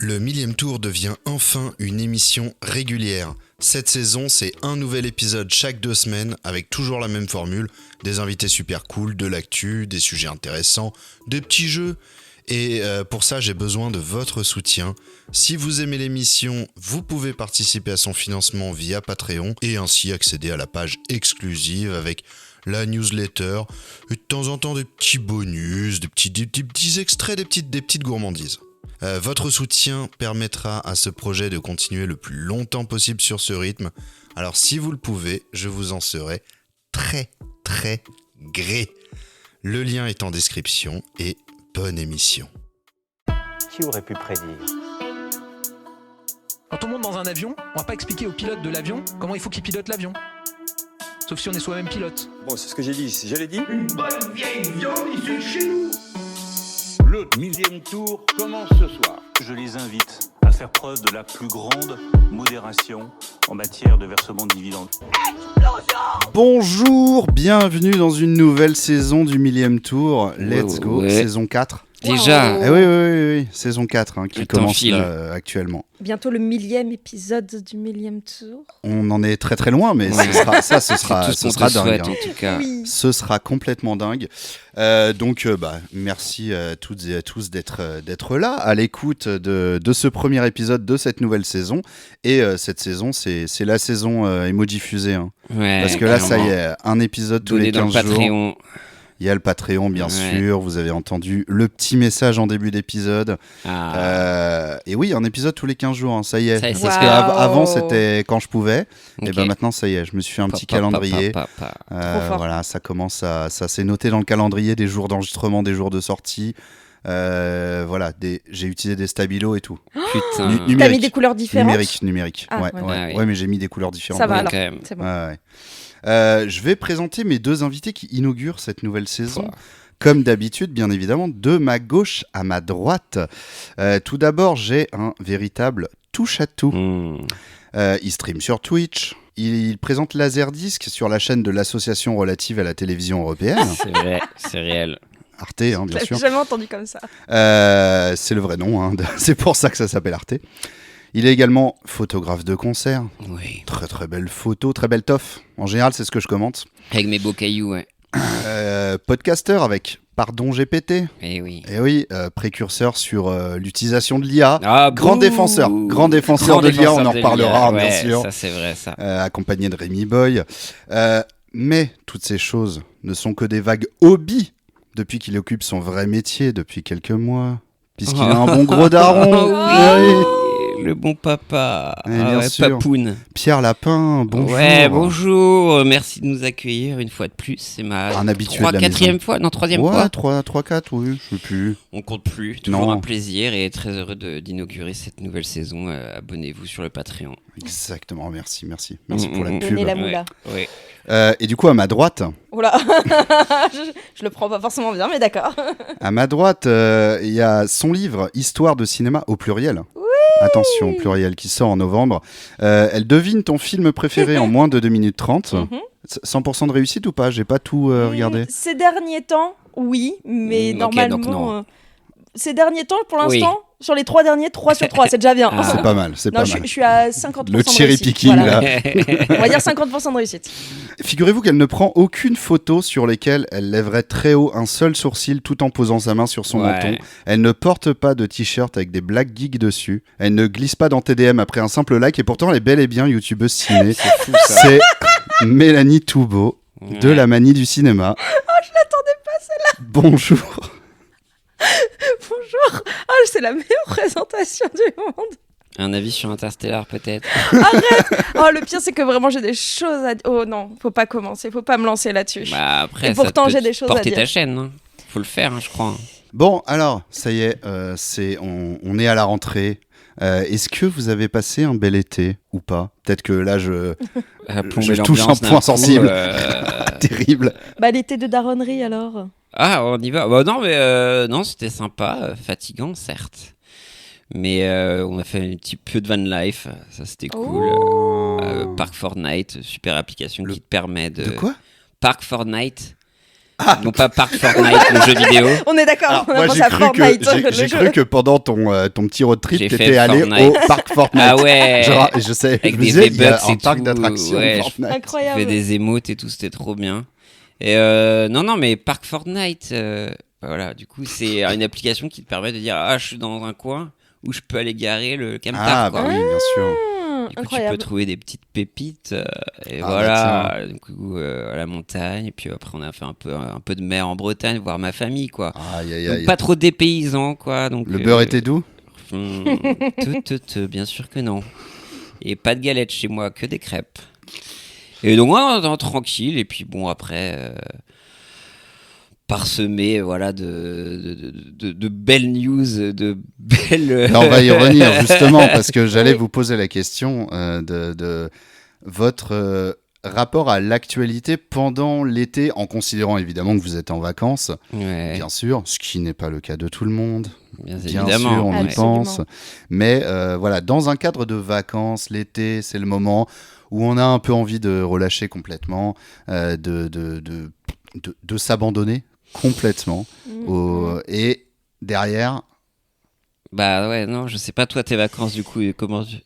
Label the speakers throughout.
Speaker 1: Le millième tour devient enfin une émission régulière. Cette saison, c'est un nouvel épisode chaque 2 semaines avec toujours la même formule, des invités super cool, de l'actu, des sujets intéressants, des petits jeux. Et pour ça, j'ai besoin de votre soutien. Si vous aimez l'émission, vous pouvez participer à son financement via Patreon et ainsi accéder à la page exclusive avec la newsletter et de temps en temps des petits bonus, des petits extraits, des petites gourmandises. Votre soutien permettra à ce projet de continuer le plus longtemps possible sur ce rythme. Alors si vous le pouvez, je vous en serai très gré. Le lien est en description et bonne émission.
Speaker 2: Qui aurait pu prédire ?
Speaker 3: Quand on monte dans un avion, on va pas expliquer au pilote de l'avion comment il faut qu'il pilote l'avion. Sauf si on est soi-même pilote.
Speaker 2: Bon, c'est ce que j'ai dit. Je l'ai dit.
Speaker 4: Une bonne vieille viande issue de chez nous.
Speaker 5: Le millième tour commence ce soir.
Speaker 6: Je les invite à faire preuve de la plus grande modération en matière de versement de dividendes.
Speaker 7: Bonjour, bienvenue dans une nouvelle saison du millième tour. Let's go, saison 4.
Speaker 8: Déjà
Speaker 7: Oui, saison 4 qui
Speaker 8: Le temps
Speaker 7: commence
Speaker 8: file.
Speaker 7: là, actuellement.
Speaker 9: Bientôt le 1000e épisode du 1000e tour.
Speaker 7: On en est très loin, mais
Speaker 8: Ouais.
Speaker 7: ce sera
Speaker 8: tout ce qu'on te
Speaker 7: dingue.
Speaker 8: souhaite
Speaker 7: hein.
Speaker 8: en tout cas.
Speaker 9: Oui.
Speaker 7: Ce sera complètement dingue. Donc, merci à toutes et à tous d'être là, à l'écoute de ce premier épisode de cette nouvelle saison. Et cette saison, c'est la saison emoji fusée. Hein.
Speaker 8: Ouais,
Speaker 7: Parce que là, ça y
Speaker 8: clairement.
Speaker 7: est, un épisode tous les
Speaker 8: Donné
Speaker 7: 15
Speaker 8: dans le
Speaker 7: jours.
Speaker 8: Patreon.
Speaker 7: Il y a le Patreon, bien
Speaker 8: Ouais.
Speaker 7: sûr. Vous avez entendu le petit message en début d'épisode.
Speaker 8: Ah,
Speaker 7: Et oui, un épisode tous les 15 jours, hein, ça y est.
Speaker 8: Ça y est,
Speaker 7: Parce
Speaker 9: c'est
Speaker 7: qu'avant,
Speaker 9: fait.
Speaker 7: c'était quand je pouvais.
Speaker 8: ok.
Speaker 7: Et ben maintenant, ça y est, je me suis fait un petit calendrier.
Speaker 9: Trop fort.
Speaker 7: Voilà, ça commence à... Ça s'est noté dans le calendrier des jours d'enregistrement, des jours de sortie. Voilà, j'ai utilisé des stabilos et tout.
Speaker 8: Putain.
Speaker 7: numérique.
Speaker 9: T'as mis des couleurs différentes.
Speaker 7: Numérique.
Speaker 9: Ah,
Speaker 7: ouais,
Speaker 9: ouais.
Speaker 7: ouais.
Speaker 8: Ah oui.
Speaker 7: Ouais, mais j'ai mis des couleurs différentes.
Speaker 9: Ça va
Speaker 8: Ouais,
Speaker 9: alors,
Speaker 8: quand même.
Speaker 9: c'est bon.
Speaker 7: Ouais. Je vais présenter mes deux invités qui inaugurent cette nouvelle saison.
Speaker 8: Pouah.
Speaker 7: Comme d'habitude, bien évidemment, de ma gauche à ma droite. Tout d'abord, j'ai un véritable touche-à-tout.
Speaker 8: Mmh.
Speaker 7: Il stream sur Twitch. Il présente Laserdisc sur la chaîne de l'association relative à la télévision européenne.
Speaker 8: C'est vrai, c'est réel.
Speaker 7: Arte, hein,
Speaker 9: Je
Speaker 7: bien
Speaker 9: l'ai
Speaker 7: sûr.
Speaker 9: jamais entendu comme ça.
Speaker 7: C'est le vrai nom. Hein. C'est pour ça que ça s'appelle Arte. Il est également photographe de concert.
Speaker 8: Oui.
Speaker 7: Très belle photo, très belle toffe. En général, c'est ce que je commente.
Speaker 8: Avec mes beaux cailloux, ouais.
Speaker 7: Podcasteur avec Pardon GPT.
Speaker 8: Eh oui.
Speaker 7: Et oui, précurseur sur l'utilisation de l'IA.
Speaker 8: Ah,
Speaker 7: Grand
Speaker 8: bouh.
Speaker 7: défenseur de l'IA, on en reparlera, bien
Speaker 8: Ouais,
Speaker 7: sûr.
Speaker 8: Ça, c'est vrai, ça.
Speaker 7: Accompagné de Rémi Boy. Mais toutes ces choses ne sont que des vagues hobbies depuis qu'il occupe son vrai métier depuis quelques mois. Puisqu'il a un bon gros daron.
Speaker 8: Oh oui, le bon papa.
Speaker 7: Ouais, bien sûr.
Speaker 8: Papoun.
Speaker 7: Pierre Lapin, bonjour.
Speaker 8: Ouais, bonjour. Merci de nous accueillir une fois de plus. C'est ma
Speaker 7: Un habitué de la
Speaker 8: quatrième fois, non, troisième
Speaker 7: Ouais,
Speaker 8: fois.
Speaker 7: 3, 4, oui, je sais plus.
Speaker 8: On compte plus. Toujours
Speaker 7: Non.
Speaker 8: un plaisir et très heureux d'inaugurer cette nouvelle saison. Abonnez-vous sur le Patreon.
Speaker 7: Exactement, merci pour la pub.
Speaker 9: Donnez la moula.
Speaker 8: Ouais.
Speaker 7: Et du coup, à ma droite,
Speaker 9: Oh là je le prends pas forcément bien, mais d'accord.
Speaker 7: il y a son livre Histoire de cinéma au pluriel. Attention, pluriel, qui sort en novembre. Elle devine ton film préféré en moins de 2 minutes 30.
Speaker 9: Mhm.
Speaker 7: 100% de réussite ou pas ? J'ai pas tout regardé.
Speaker 9: Ces derniers temps, oui, mais
Speaker 8: Ok,
Speaker 9: normalement...
Speaker 8: donc non.
Speaker 9: Ces derniers temps, pour
Speaker 8: Oui.
Speaker 9: l'instant, sur les 3 derniers, 3 sur 3, c'est déjà bien.
Speaker 8: Ah.
Speaker 7: C'est pas mal, c'est
Speaker 9: Non,
Speaker 7: pas
Speaker 9: je
Speaker 7: mal.
Speaker 9: suis à 50%
Speaker 7: Le
Speaker 9: de
Speaker 7: cherry
Speaker 9: réussite.
Speaker 7: picking,
Speaker 9: Voilà.
Speaker 7: là.
Speaker 9: On va dire 50% de réussite.
Speaker 7: Figurez-vous qu'elle ne prend aucune photo sur lesquelles elle lèverait très haut un seul sourcil tout en posant sa main sur son
Speaker 8: Ouais.
Speaker 7: menton. Elle ne porte pas de t-shirt avec des black geeks dessus. Elle ne glisse pas dans TDM après un simple like et pourtant elle est bel et bien youtubeuse ciné.
Speaker 8: C'est fou, ça.
Speaker 7: C'est Mélanie Toubeau de
Speaker 8: Ouais.
Speaker 7: la manie du cinéma.
Speaker 9: Je l'attendais pas, celle-là.
Speaker 7: Bonjour.
Speaker 9: Bonjour. Ah, c'est la meilleure présentation du monde.
Speaker 8: Un avis sur Interstellar, peut-être.
Speaker 9: Oh, le pire, c'est que vraiment, j'ai des choses à dire. Oh non, faut pas commencer, faut pas me lancer là-dessus.
Speaker 8: Bah, après,
Speaker 9: Et pourtant,
Speaker 8: ça
Speaker 9: j'ai
Speaker 8: peut
Speaker 9: des choses à
Speaker 8: porter
Speaker 9: dire.
Speaker 8: ta chaîne. Hein. Faut le faire, hein, je crois.
Speaker 7: Bon, alors, ça y est, on est à la rentrée. Est-ce que vous avez passé un bel été ou pas ? Peut-être que là, je
Speaker 8: Plomber
Speaker 7: touche un
Speaker 8: l'ambiance
Speaker 7: point
Speaker 8: d'un coup,
Speaker 7: sensible. Terrible.
Speaker 9: Bah, l'été de daronnerie, alors.
Speaker 8: Ah, on y va. Bah, non, mais non, c'était sympa. Fatigant, certes. Mais on a fait un petit peu de van life. Ça, c'était cool. Park Fortnite, super application qui te permet de...
Speaker 7: De quoi ?
Speaker 8: Park Fortnite. Non pas Park Fortnite, le jeu vidéo.
Speaker 9: On est d'accord,
Speaker 7: Alors,
Speaker 9: on a
Speaker 7: moi,
Speaker 9: pensé
Speaker 7: j'ai
Speaker 9: à
Speaker 7: cru
Speaker 9: Fortnite,
Speaker 7: que,
Speaker 9: le
Speaker 7: j'ai
Speaker 9: jeu.
Speaker 7: cru que pendant ton petit road trip,
Speaker 8: J'ai
Speaker 7: t'étais
Speaker 8: fait
Speaker 7: allé
Speaker 8: Fortnite.
Speaker 7: au parc Fortnite.
Speaker 8: Ah ouais.
Speaker 7: Je sais,
Speaker 8: Avec
Speaker 7: je me
Speaker 8: des
Speaker 7: disais, il y a
Speaker 8: V-Bucks
Speaker 7: un
Speaker 8: et
Speaker 7: parc
Speaker 8: tout,
Speaker 7: d'attractions
Speaker 8: ouais,
Speaker 7: Fortnite.
Speaker 8: Je
Speaker 9: Incroyable.
Speaker 8: fais des émotes et tout, c'était trop bien. Et non, mais Park Fortnite, voilà, du coup, c'est une application qui te permet de dire ah, je suis dans un coin où je peux aller garer le camtar.
Speaker 7: Ah,
Speaker 8: quoi.
Speaker 7: bah oui, bien sûr.
Speaker 8: Du coup,
Speaker 9: Incroyable.
Speaker 8: tu peux trouver des petites pépites. Et
Speaker 7: Ah,
Speaker 8: voilà, du coup, à la montagne. Et puis après, on a fait un peu de mer en Bretagne, voir ma famille, quoi.
Speaker 7: Aïe, aïe,
Speaker 8: Donc,
Speaker 7: aïe.
Speaker 8: pas trop dépaysant, quoi. Donc,
Speaker 7: Le beurre était doux?
Speaker 8: Bien sûr que non. Et pas de galettes chez moi, que des crêpes. Et donc, ouais, tranquille. Et puis, bon, après, parsemé, voilà, de belles news, de belles.
Speaker 7: Là, on va y revenir, justement, parce que j'allais vous poser la question de votre rapport à l'actualité pendant l'été, en considérant évidemment que vous êtes en vacances,
Speaker 8: Ouais,
Speaker 7: bien sûr, ce qui n'est pas le cas de tout le monde.
Speaker 8: bien
Speaker 7: Bien
Speaker 8: évidemment.
Speaker 7: sûr, on y
Speaker 8: ouais.
Speaker 9: Absolument.
Speaker 7: pense. Mais voilà, dans un cadre de vacances, l'été, c'est le moment où on a un peu envie de relâcher complètement, de s'abandonner complètement. Et derrière,
Speaker 8: Bah ouais, non, je sais pas, toi, tes vacances, du coup, comment tu.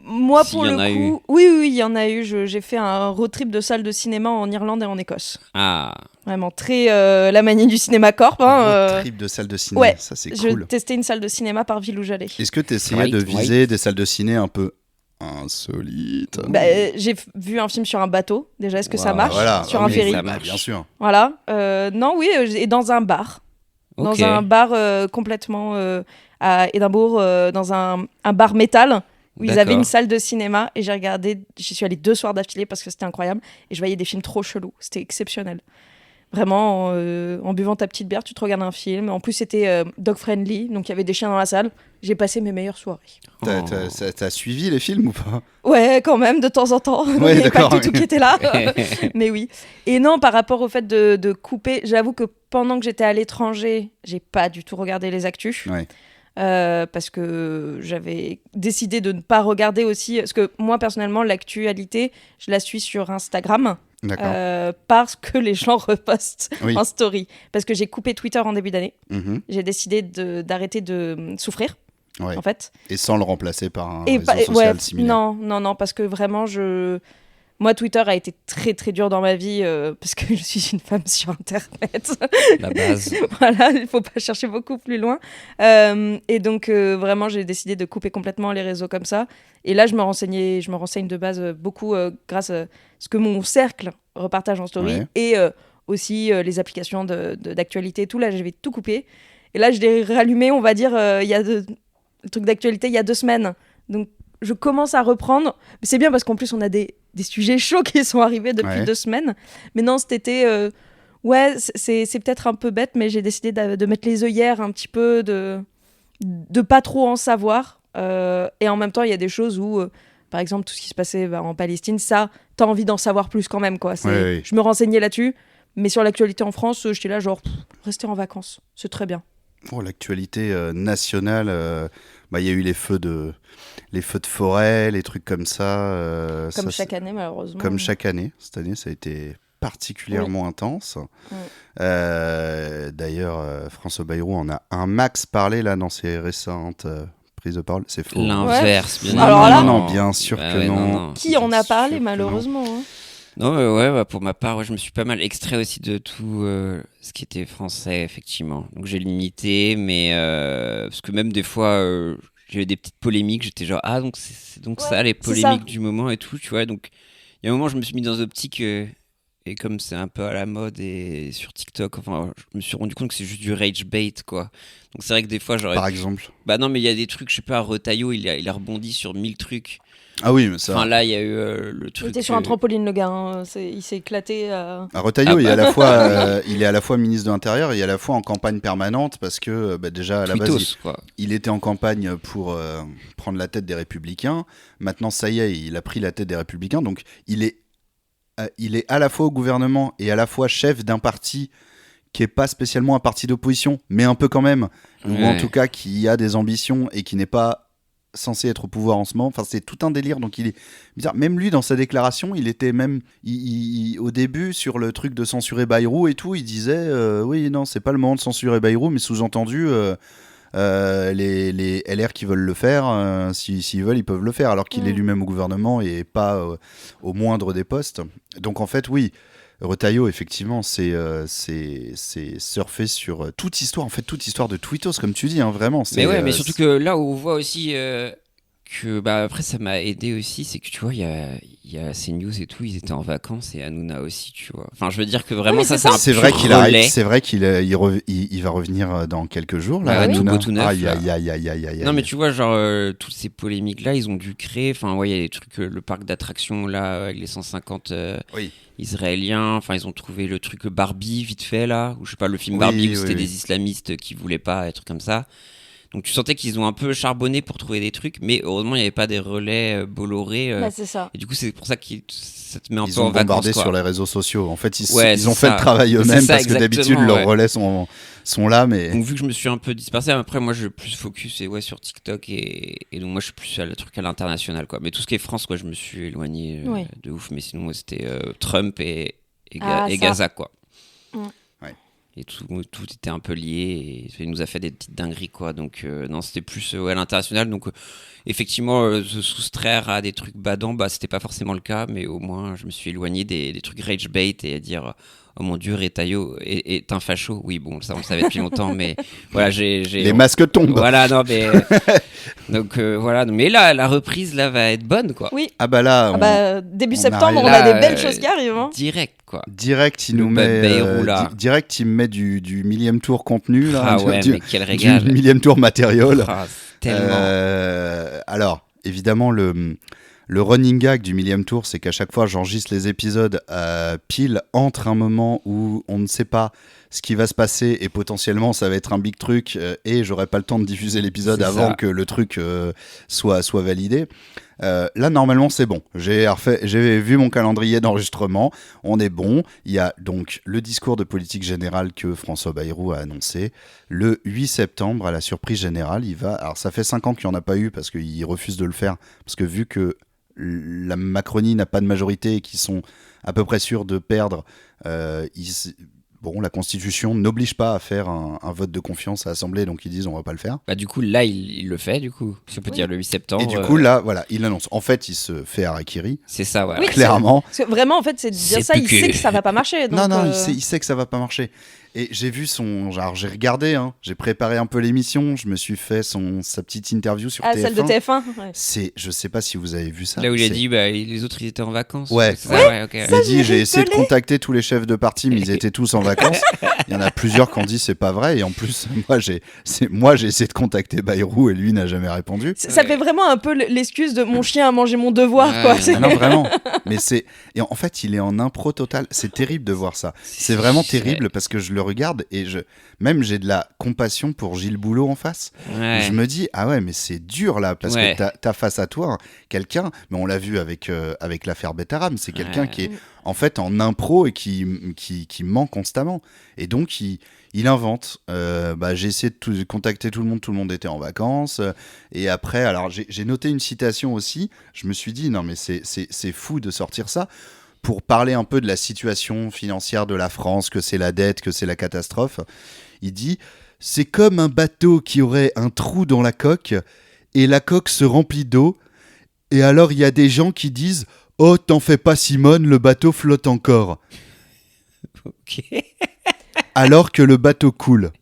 Speaker 9: Moi,
Speaker 8: S'il
Speaker 9: pour
Speaker 8: y
Speaker 9: le
Speaker 8: en a eu.
Speaker 9: coup, oui, il y en a eu. J'ai fait un road trip de salle de cinéma en Irlande et en Écosse.
Speaker 8: Ah,
Speaker 9: Vraiment très la manie du cinéma corp. Hein,
Speaker 7: road trip de salle de ciné,
Speaker 9: ouais,
Speaker 7: ça c'est
Speaker 9: je
Speaker 7: cool.
Speaker 9: testais une salle de cinéma par ville où j'allais.
Speaker 7: Est-ce que tu essayais de
Speaker 8: Right,
Speaker 7: viser des salles de ciné un peu insolites?
Speaker 9: Bah, j'ai vu un film sur un bateau. Déjà, est-ce que ça
Speaker 8: Wow.
Speaker 9: marche
Speaker 7: Voilà,
Speaker 9: sur
Speaker 7: ah
Speaker 9: un
Speaker 7: oui,
Speaker 9: ferry?
Speaker 8: ça
Speaker 7: bah,
Speaker 8: marche.
Speaker 7: bien sûr.
Speaker 9: Voilà. Non, oui, et dans un bar.
Speaker 8: ok.
Speaker 9: Dans un bar complètement à Édimbourg, dans un bar métal où ils avaient
Speaker 8: D'accord.
Speaker 9: une salle de cinéma et j'ai regardé, j'y suis allée 2 soirs d'affilée parce que c'était incroyable et je voyais des films trop chelous, c'était exceptionnel. Vraiment, en buvant ta petite bière, tu te regardes un film. En plus, c'était dog friendly, donc il y avait des chiens dans la salle. J'ai passé mes meilleures soirées.
Speaker 7: T'as suivi les films ou pas?
Speaker 9: Ouais, quand même, de temps en temps. Il
Speaker 7: Ouais,
Speaker 9: n'y avait pas
Speaker 7: d'accord,
Speaker 9: le toutou qui était là. Mais oui. Et non, par rapport au fait de couper, j'avoue que pendant que j'étais à l'étranger, j'ai pas du tout regardé les actus.
Speaker 7: Ouais.
Speaker 9: Parce que j'avais décidé de ne pas regarder aussi. Parce que moi, personnellement, l'actualité, je la suis sur Instagram.
Speaker 7: D'accord.
Speaker 9: Parce que les gens repostent
Speaker 7: Oui.
Speaker 9: en story. Parce que j'ai coupé Twitter en début d'année.
Speaker 7: Mhm.
Speaker 9: J'ai décidé d'arrêter de souffrir,
Speaker 7: Ouais.
Speaker 9: en fait.
Speaker 7: Et sans le remplacer par un
Speaker 9: Et
Speaker 7: réseau
Speaker 9: pas-
Speaker 7: social
Speaker 9: ouais,
Speaker 7: similaire.
Speaker 9: non, parce que vraiment, moi, Twitter a été très, très dur dans ma vie parce que je suis une femme sur Internet.
Speaker 8: La base.
Speaker 9: Voilà, il faut pas chercher beaucoup plus loin. Et donc, vraiment, j'ai décidé de couper complètement les réseaux comme ça. Et là, je me renseigne de base beaucoup grâce à ce que mon cercle repartage en story
Speaker 7: Ouais.
Speaker 9: et aussi les applications d'actualité et tout. Là, j'avais tout coupé. Et là, je l'ai rallumé, on va dire, il y a le truc d'actualité il y a 2 semaines. Donc, je commence à reprendre. Mais c'est bien parce qu'en plus, on a des sujets chauds qui sont arrivés depuis
Speaker 7: Ouais.
Speaker 9: 2 semaines. Mais non, cet été, ouais, c'est peut-être un peu bête, mais j'ai décidé de mettre les œillères un petit peu, de pas trop en savoir. Et en même temps, il y a des choses où, par exemple, tout ce qui se passait en Palestine, ça, t'as envie d'en savoir plus quand même, quoi.
Speaker 7: Ouais.
Speaker 9: Je me renseignais là-dessus. Mais sur l'actualité en France, j'étais là, genre, rester en vacances, c'est très bien.
Speaker 7: Oh, l'actualité nationale, il y a eu les feux de forêt, les trucs comme ça.
Speaker 9: Comme
Speaker 7: ça,
Speaker 9: chaque année, malheureusement.
Speaker 7: Comme chaque année. Cette année, ça a été particulièrement intense.
Speaker 9: Oui.
Speaker 7: D'ailleurs, François Bayrou en a un max parlé là dans ses récentes prises de parole. C'est faux.
Speaker 8: L'inverse, bien
Speaker 9: Alors là-
Speaker 7: non, bien sûr
Speaker 8: Bah
Speaker 7: que
Speaker 8: ouais,
Speaker 7: non.
Speaker 9: Qui en a
Speaker 7: Bien
Speaker 9: parlé,
Speaker 7: sûr que
Speaker 9: malheureusement hein.
Speaker 8: Non, ouais, pour ma part, ouais, je me suis pas mal extrait aussi de tout ce qui était français, effectivement. Donc j'ai limité, mais parce que même des fois, j'avais des petites polémiques, j'étais genre, ah, donc c'est donc
Speaker 9: Ouais,
Speaker 8: ça, les
Speaker 9: c'est
Speaker 8: polémiques
Speaker 9: ça.
Speaker 8: du moment et tout, tu vois. Donc il y a un moment, je me suis mis dans l'optique, et comme c'est un peu à la mode et sur TikTok, enfin, je me suis rendu compte que c'est juste du rage bait, quoi. Donc c'est vrai que des fois, j'aurais.
Speaker 7: Par exemple.
Speaker 8: Bah non, mais il y a des trucs, je sais pas, Retailleau, il a rebondi sur 1000 trucs.
Speaker 7: Ah oui, mais ça.
Speaker 8: Enfin là, il y a eu le
Speaker 9: Il
Speaker 8: truc.
Speaker 9: était sur un trampoline, le gars. Hein. Il s'est éclaté.
Speaker 7: À Retailleau,
Speaker 8: Ah
Speaker 7: il est à
Speaker 8: bah.
Speaker 7: la fois, il est à la fois ministre de l'Intérieur et à la fois en campagne permanente parce que déjà à la base,
Speaker 8: Tweetos, quoi.
Speaker 7: il était en campagne pour prendre la tête des Républicains. Maintenant, ça y est, il a pris la tête des Républicains. Donc, il est à la fois au gouvernement et à la fois chef d'un parti qui est pas spécialement un parti d'opposition, mais un peu quand même, ou en
Speaker 8: Ouais.
Speaker 7: tout cas qui a des ambitions et qui n'est pas censé être au pouvoir en ce moment. Enfin, c'est tout un délire. Donc, il est bizarre. Même lui, dans sa déclaration, il était même au début sur le truc de censurer Bayrou et tout. Il disait oui, non, c'est pas le moment de censurer Bayrou, mais sous-entendu. Les LR qui veulent le faire, s'ils veulent, ils peuvent le faire, alors qu'il est lui-même au gouvernement et pas au moindre des postes. Donc en fait, oui, Retailleau, effectivement, c'est surfer sur toute histoire de Twittos, comme tu dis, hein, vraiment.
Speaker 8: Mais ouais, mais surtout que là où on voit aussi que, après ça m'a aidé aussi, c'est que tu vois, il y a CNews et tout, ils étaient en vacances et Hanouna aussi, tu vois. Enfin, je veux dire que vraiment ça, c'est un
Speaker 7: c'est
Speaker 8: pur
Speaker 7: vrai qu'il
Speaker 8: relais.
Speaker 7: arrive, c'est vrai qu'il il va revenir dans quelques jours là.
Speaker 8: Tout neuf.
Speaker 7: Aïe.
Speaker 8: Non, mais tu vois, genre toutes ces polémiques là, ils ont dû créer. Enfin, ouais, il y a des trucs, le parc d'attractions là, avec les 150 Israéliens. Enfin, ils ont trouvé le truc Barbie vite fait là, ou je sais pas, le film Barbie où c'était des islamistes qui voulaient pas, des trucs comme ça. Donc tu sentais qu'ils ont un peu charbonné pour trouver des trucs, mais heureusement il n'y avait pas des relais Bolloré.
Speaker 9: C'est ça.
Speaker 8: Et du coup c'est pour ça que ça te met un peu
Speaker 7: Ils
Speaker 8: en
Speaker 7: ont bombardé
Speaker 8: vacances,
Speaker 7: sur les réseaux sociaux. En fait, ils
Speaker 8: c'est
Speaker 7: ont fait le travail eux-mêmes parce que d'habitude leurs
Speaker 8: ouais.
Speaker 7: relais sont là. Mais
Speaker 8: donc vu que je me suis un peu dispersé, après moi je plus focus sur TikTok et donc moi je suis plus le truc à l'international quoi. Mais tout ce qui est France quoi, je me suis éloigné de ouf. Mais sinon moi c'était Trump et Gaza quoi. Et tout était un peu lié et il nous a fait des petites dingueries quoi. Donc non, c'était plus à l'international. Donc effectivement se soustraire à des trucs badants, c'était pas forcément le cas, mais au moins je me suis éloigné des trucs rage bait et à dire oh mon dieu, Retailleau est un facho. Oui, bon, ça on le savait depuis longtemps, mais voilà,
Speaker 7: les masques tombent.
Speaker 8: Voilà, non, mais donc voilà, mais là, la reprise là va être bonne, quoi.
Speaker 9: Oui.
Speaker 7: Ah bah là,
Speaker 9: début septembre, on a des belles choses qui arrivent. Hein.
Speaker 8: Direct, quoi.
Speaker 7: Direct, il nous met direct, il me met du millième tour contenu là.
Speaker 8: Ah ouais, mais quel régal.
Speaker 7: Du millième tour matériel.
Speaker 8: Tellement.
Speaker 7: Alors, évidemment, le running gag du millième tour, c'est qu'à chaque fois, j'enregistre les épisodes pile entre un moment où on ne sait pas ce qui va se passer et potentiellement ça va être un big truc et j'aurai pas le temps de diffuser l'épisode avant que le truc soit validé. Là, normalement, c'est bon. J'ai vu mon calendrier d'enregistrement. On est bon. Il y a donc le discours de politique générale que François Bayrou a annoncé. Le 8 septembre, à la surprise générale, il va... Alors, ça fait 5 ans qu'il n'y en a pas eu parce qu'il refuse de le faire. Parce que vu que la Macronie n'a pas de majorité et qu'ils sont à peu près sûrs de perdre, la Constitution n'oblige pas à faire un vote de confiance à l'Assemblée, donc ils disent on va pas le faire.
Speaker 8: Du coup, là, il le fait, du coup, si on peut dire le 8 septembre.
Speaker 7: Et du coup, là, voilà, il annonce. En fait, il se fait harakiri.
Speaker 8: C'est ça, voilà.
Speaker 9: Oui,
Speaker 7: clairement.
Speaker 9: Parce que vraiment, en fait, c'est de dire ça, il sait que ça va pas marcher. Donc,
Speaker 7: non, il sait que ça va pas marcher. Et j'ai vu j'ai regardé, j'ai préparé un peu l'émission, je me suis fait sa petite interview sur TF1.
Speaker 9: Celle de TF1.
Speaker 7: Je sais pas si vous avez vu ça.
Speaker 8: Là où il a dit, les autres ils étaient en vacances.
Speaker 7: Ouais.
Speaker 8: Okay.
Speaker 7: Il a dit, j'ai essayé de contacter tous les chefs de parti, mais ils étaient tous en vacances. Il y en a plusieurs qui ont dit c'est pas vrai, et en plus, moi j'ai essayé de contacter Bayrou et lui n'a jamais répondu.
Speaker 9: Ça fait vraiment un peu l'excuse de mon chien a mangé mon devoir, quoi.
Speaker 7: Non, vraiment. Mais et en fait, il est en impro total. C'est terrible de voir ça. C'est vraiment terrible parce que je le regarde et même j'ai de la compassion pour Gilles Boulot en face. Je me dis ah ouais, mais c'est dur là parce que t'as face à toi quelqu'un, mais on l'a vu avec l'affaire Betaram, c'est quelqu'un qui est en fait en impro et qui ment constamment et donc il invente. J'ai essayé de contacter tout le monde était en vacances et après alors j'ai noté une citation aussi. Je me suis dit non mais c'est fou de sortir ça. Pour parler un peu de la situation financière de la France, que c'est la dette, que c'est la catastrophe, il dit « C'est comme un bateau qui aurait un trou dans la coque, et la coque se remplit d'eau, et alors il y a des gens qui disent « Oh, t'en fais pas Simone, le bateau flotte encore. » Alors que le bateau coule.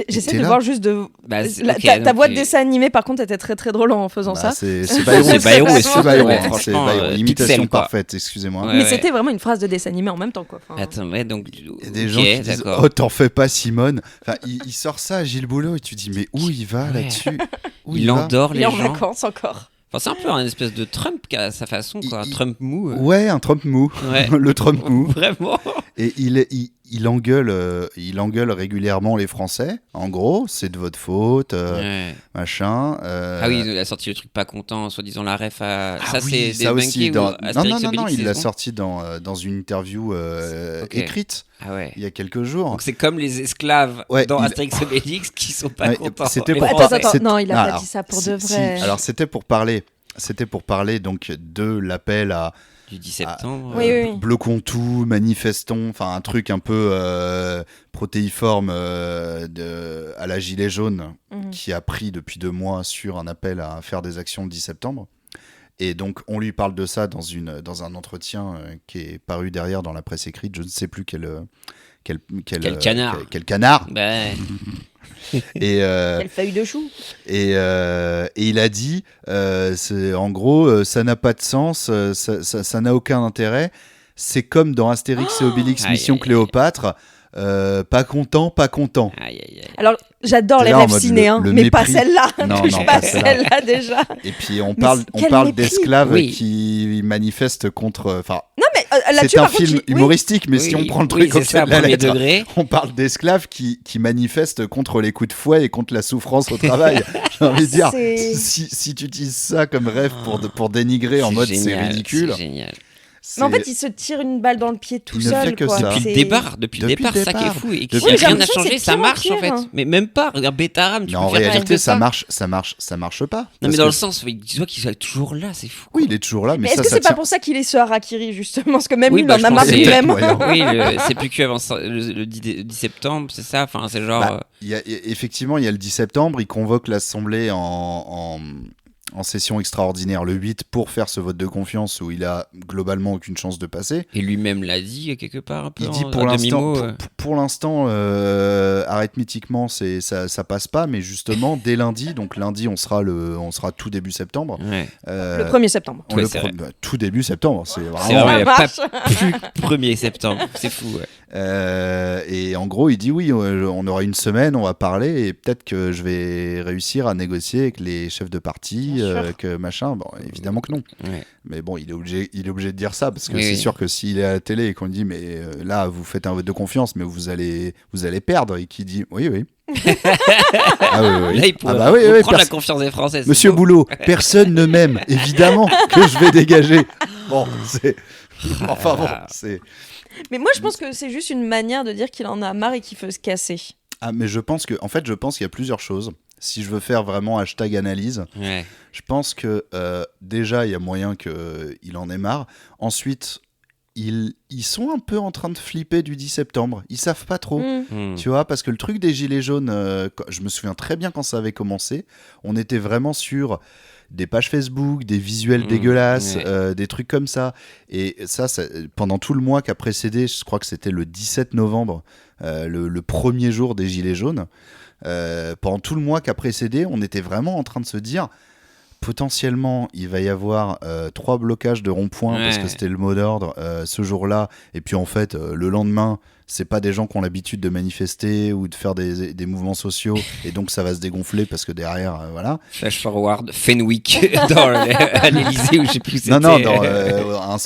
Speaker 9: J'essaie de voir juste de... ta voix de dessin animé, par contre, était très très drôle en faisant ça.
Speaker 7: C'est Bayrou. C'est Bayrou. Imitation parfaite, excusez-moi.
Speaker 9: Mais c'était vraiment une phrase de dessin animé en même temps, quoi.
Speaker 8: Attends, mais donc...
Speaker 7: Il y a des gens qui disent « Oh, t'en fais pas Simone ». Enfin, il sort ça à Gilles Boulot et tu dis « Mais où il va là-dessus ?»
Speaker 8: Il endort les gens.
Speaker 9: Il est en vacances encore.
Speaker 8: Enfin, c'est un peu un espèce de Trump qui a sa façon, quoi. Un Trump mou.
Speaker 7: Ouais, un Trump mou.
Speaker 8: Ouais.
Speaker 7: Le Trump mou.
Speaker 8: Vraiment.
Speaker 7: Et il il engueule régulièrement les Français. En gros, c'est de votre faute, machin.
Speaker 8: Ah oui, il a sorti le truc pas content, soi-disant la ref à...
Speaker 7: Ah
Speaker 8: ça,
Speaker 7: oui,
Speaker 8: c'est
Speaker 7: ça aussi. Non, il l'a
Speaker 8: sorti
Speaker 7: sorti dans une interview écrite il y a quelques jours.
Speaker 8: Donc c'est comme les esclaves dans Astérix Obélix qui sont pas contents.
Speaker 7: C'était pour
Speaker 9: Attends, non, il a pas dit ça pour de vrai.
Speaker 7: Alors c'était pour parler donc de l'appel à
Speaker 8: du 10 septembre.
Speaker 9: Oui.
Speaker 7: Bloquons tout, manifestons, enfin un truc un peu protéiforme à la gilet jaune qui a pris depuis 2 mois sur un appel à faire des actions le 10 septembre. Et donc on lui parle de ça dans un entretien qui est paru derrière dans la presse écrite. Je ne sais plus quel
Speaker 8: canard.
Speaker 7: Quel canard. Et
Speaker 9: quelle feuille de chou.
Speaker 7: Et il a dit, en gros, ça n'a pas de sens, ça n'a aucun intérêt. C'est comme dans Astérix et Obélix Mission Cléopâtre. Pas content.
Speaker 9: Alors, j'adore les rêves ciné, mais pas celle-là. Touche pas celle-là déjà.
Speaker 7: Et puis on parle d'esclaves qui manifestent contre.
Speaker 9: Non mais
Speaker 7: c'est un film humoristique, mais si on prend le truc au pied de la lettre,
Speaker 8: degré.
Speaker 7: On parle d'esclaves qui manifestent contre les coups de fouet et contre la souffrance au travail. J'ai envie de dire, si tu utilises ça comme rêve pour dénigrer en mode c'est ridicule.
Speaker 8: C'est génial.
Speaker 9: Mais en fait, il se tire une balle dans le pied tout seul.
Speaker 7: Ne fait que ça.
Speaker 8: Depuis le départ, ça qui est fou. Et rien n'a changé, ça marche en fait. Mais même pas, regarde Bétaram, tu peux
Speaker 7: en
Speaker 8: faire
Speaker 7: réalité, ça marche pas.
Speaker 8: Non, mais dans le sens, tu vois qu'il soit toujours là, c'est fou.
Speaker 7: Oui, il est toujours là, mais
Speaker 9: est-ce que c'est pas pour ça qu'il est ce harakiri, justement? Parce que même lui, il en a marre vraiment.
Speaker 8: Oui, c'est plus qu'avant le 10 septembre, c'est ça. Enfin, c'est genre.
Speaker 7: Effectivement, il y a le 10 septembre, il convoque l'Assemblée en session extraordinaire le 8 pour faire ce vote de confiance où il a globalement aucune chance de passer.
Speaker 8: Et lui-même l'a dit quelque part un peu.
Speaker 7: Il dit pour l'instant arithmétiquement ça passe pas, mais justement dès lundi, donc lundi on sera tout début septembre.
Speaker 9: Le 1er septembre.
Speaker 7: Tout début septembre, c'est vraiment.
Speaker 8: C'est vrai, pas plus 1er septembre, c'est fou.
Speaker 7: Et en gros il dit oui, on aura une semaine, on va parler et peut-être que je vais réussir à négocier avec les chefs de parti. Que machin, bon évidemment que non. Mais bon, il est obligé de dire ça parce que c'est sûr que s'il est à la télé et qu'on lui dit mais là vous faites un vote de confiance mais vous allez perdre et qu'il dit oui.
Speaker 8: Là il pourrait prendre la confiance des Français.
Speaker 7: Monsieur Boulot, personne ne m'aime, évidemment que je vais dégager. Bon, c'est
Speaker 9: Mais moi je pense que c'est juste une manière de dire qu'il en a marre et qu'il veut se casser.
Speaker 7: Ah mais je pense qu'il y a plusieurs choses. Si je veux faire vraiment hashtag analyse, je pense que déjà, il y a moyen qu'il en ait marre. Ensuite, ils sont un peu en train de flipper du 10 septembre. Ils savent pas trop, tu vois, parce que le truc des gilets jaunes, je me souviens très bien quand ça avait commencé, on était vraiment sur des pages Facebook, des visuels dégueulasses, des trucs comme ça. Et ça, pendant tout le mois qui a précédé, je crois que c'était le 17 novembre, le premier jour des gilets jaunes, pendant tout le mois qui a précédé, on était vraiment en train de se dire potentiellement il va y avoir 3 blocages de ronds-points parce que c'était le mot d'ordre ce jour-là, et puis en fait le lendemain c'est pas des gens qui ont l'habitude de manifester ou de faire des mouvements sociaux et donc ça va se dégonfler parce que derrière voilà.
Speaker 8: Flash forward Fenwick à l'Elysée ou je sais plus où c'était.
Speaker 7: Non, dans un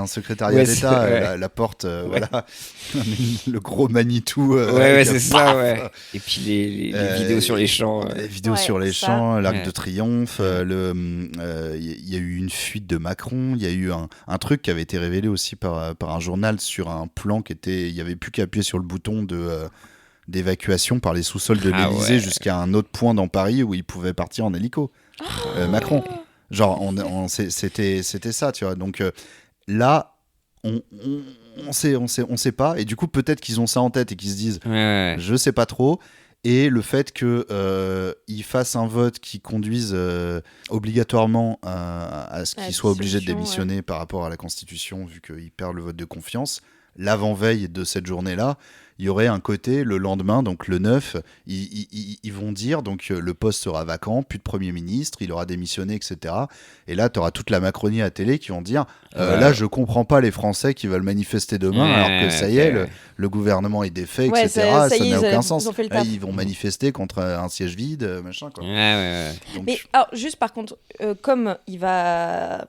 Speaker 7: secrétariat d'État, la porte, voilà, le gros Manitou.
Speaker 8: C'est ça, Et puis les vidéos sur les champs.
Speaker 7: Les vidéos sur les champs, l'Arc de Triomphe, il y a eu une fuite de Macron, il y a eu un truc qui avait été révélé aussi par un journal sur un plan qui était, il y avait plus qu'à appuyer sur le bouton d'évacuation par les sous-sols de l'Elysée jusqu'à un autre point dans Paris où il pouvait partir en hélico. Macron. Genre, c'était ça, tu vois. Donc là, on sait pas. Et du coup, peut-être qu'ils ont ça en tête et qu'ils se disent, je sais pas trop. Et le fait qu'ils fassent un vote qui conduise obligatoirement à ce qu'ils soient obligés de démissionner par rapport à la Constitution, vu qu'ils perdent le vote de confiance, l'avant-veille de cette journée-là, il y aurait un côté, le lendemain, donc le 9, ils vont dire, donc le poste sera vacant, plus de Premier ministre, il aura démissionné, etc. Et là, tu auras toute la Macronie à la télé qui vont dire, là, je comprends pas les Français qui veulent manifester demain, alors que ça y est, le gouvernement est défait, etc. Ça n'a aucun sens. Ils vont manifester contre un siège vide, machin, quoi.
Speaker 9: Donc... Mais alors, juste par contre, comme il va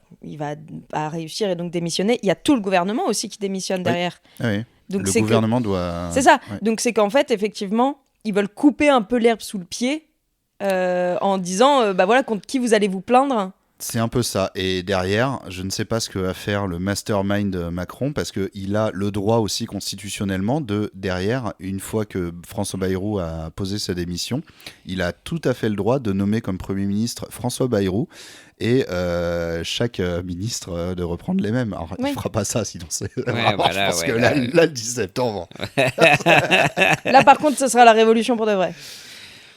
Speaker 9: réussir et donc démissionner, il y a tout le gouvernement aussi qui démissionne derrière.
Speaker 7: Oui.
Speaker 9: Donc
Speaker 7: Le
Speaker 9: c'est
Speaker 7: gouvernement doit.
Speaker 9: c'est ça.
Speaker 7: Ouais.
Speaker 9: Donc c'est qu'en fait, effectivement, ils veulent couper un peu l'herbe sous le pied en disant, bah voilà, contre qui vous allez vous plaindre.
Speaker 7: C'est un peu ça. Et derrière, je ne sais pas ce que va faire le mastermind Macron, parce qu'il a le droit aussi constitutionnellement de, derrière, une fois que François Bayrou a posé sa démission, il a tout à fait le droit de nommer comme Premier ministre François Bayrou et chaque ministre de reprendre les mêmes. Alors,
Speaker 9: Oui.
Speaker 7: il fera pas ça, sinon c'est...
Speaker 8: Ouais,
Speaker 7: vraiment,
Speaker 8: voilà,
Speaker 7: je pense
Speaker 8: ouais,
Speaker 7: que
Speaker 8: là,
Speaker 7: là, le 10 septembre,
Speaker 9: Là, par contre, ce sera la révolution pour de vrai.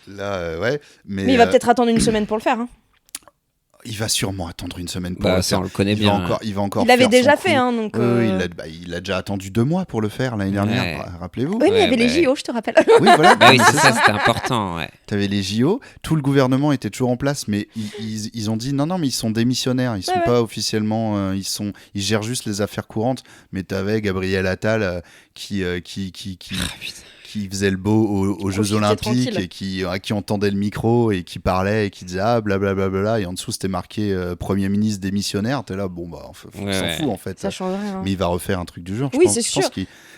Speaker 7: là, ouais. Mais
Speaker 9: Mais il va peut-être attendre une semaine pour le faire. Hein.
Speaker 7: il va sûrement attendre une semaine pour
Speaker 8: Bah,
Speaker 7: le
Speaker 8: ça,
Speaker 7: faire.
Speaker 8: on le connaît
Speaker 7: Il
Speaker 8: bien.
Speaker 7: va encore
Speaker 9: Il l'avait
Speaker 7: faire
Speaker 9: déjà
Speaker 7: son
Speaker 9: fait,
Speaker 7: coup.
Speaker 9: hein, donc.
Speaker 7: Oui, il a déjà attendu 2 mois pour le faire l'année dernière,
Speaker 8: Ouais.
Speaker 7: rappelez-vous.
Speaker 9: Oui, mais il y
Speaker 8: Ouais,
Speaker 9: avait les
Speaker 8: bah,
Speaker 9: JO, je te rappelle.
Speaker 7: Oui, voilà.
Speaker 8: Bah oui,
Speaker 7: mais
Speaker 8: c'est ça, c'était important, ouais.
Speaker 7: T'avais les JO, tout le gouvernement était toujours en place, mais ils ont dit non, mais ils sont démissionnaires, ils sont
Speaker 9: Ouais,
Speaker 7: pas officiellement, ils gèrent juste les affaires courantes. Mais t'avais Gabriel Attal qui faisait le beau aux Jeux
Speaker 9: Profitez
Speaker 7: Olympiques
Speaker 9: tranquille.
Speaker 7: et à qui on tendait le micro et qui parlait et qui disait ah blablabla, et en dessous c'était marqué Premier ministre démissionnaire. T'es là, bon bah on s'en
Speaker 8: Ouais.
Speaker 7: fout en fait.
Speaker 9: Ça change rien.
Speaker 7: Mais il va refaire un truc du genre.
Speaker 9: Oui, c'est sûr.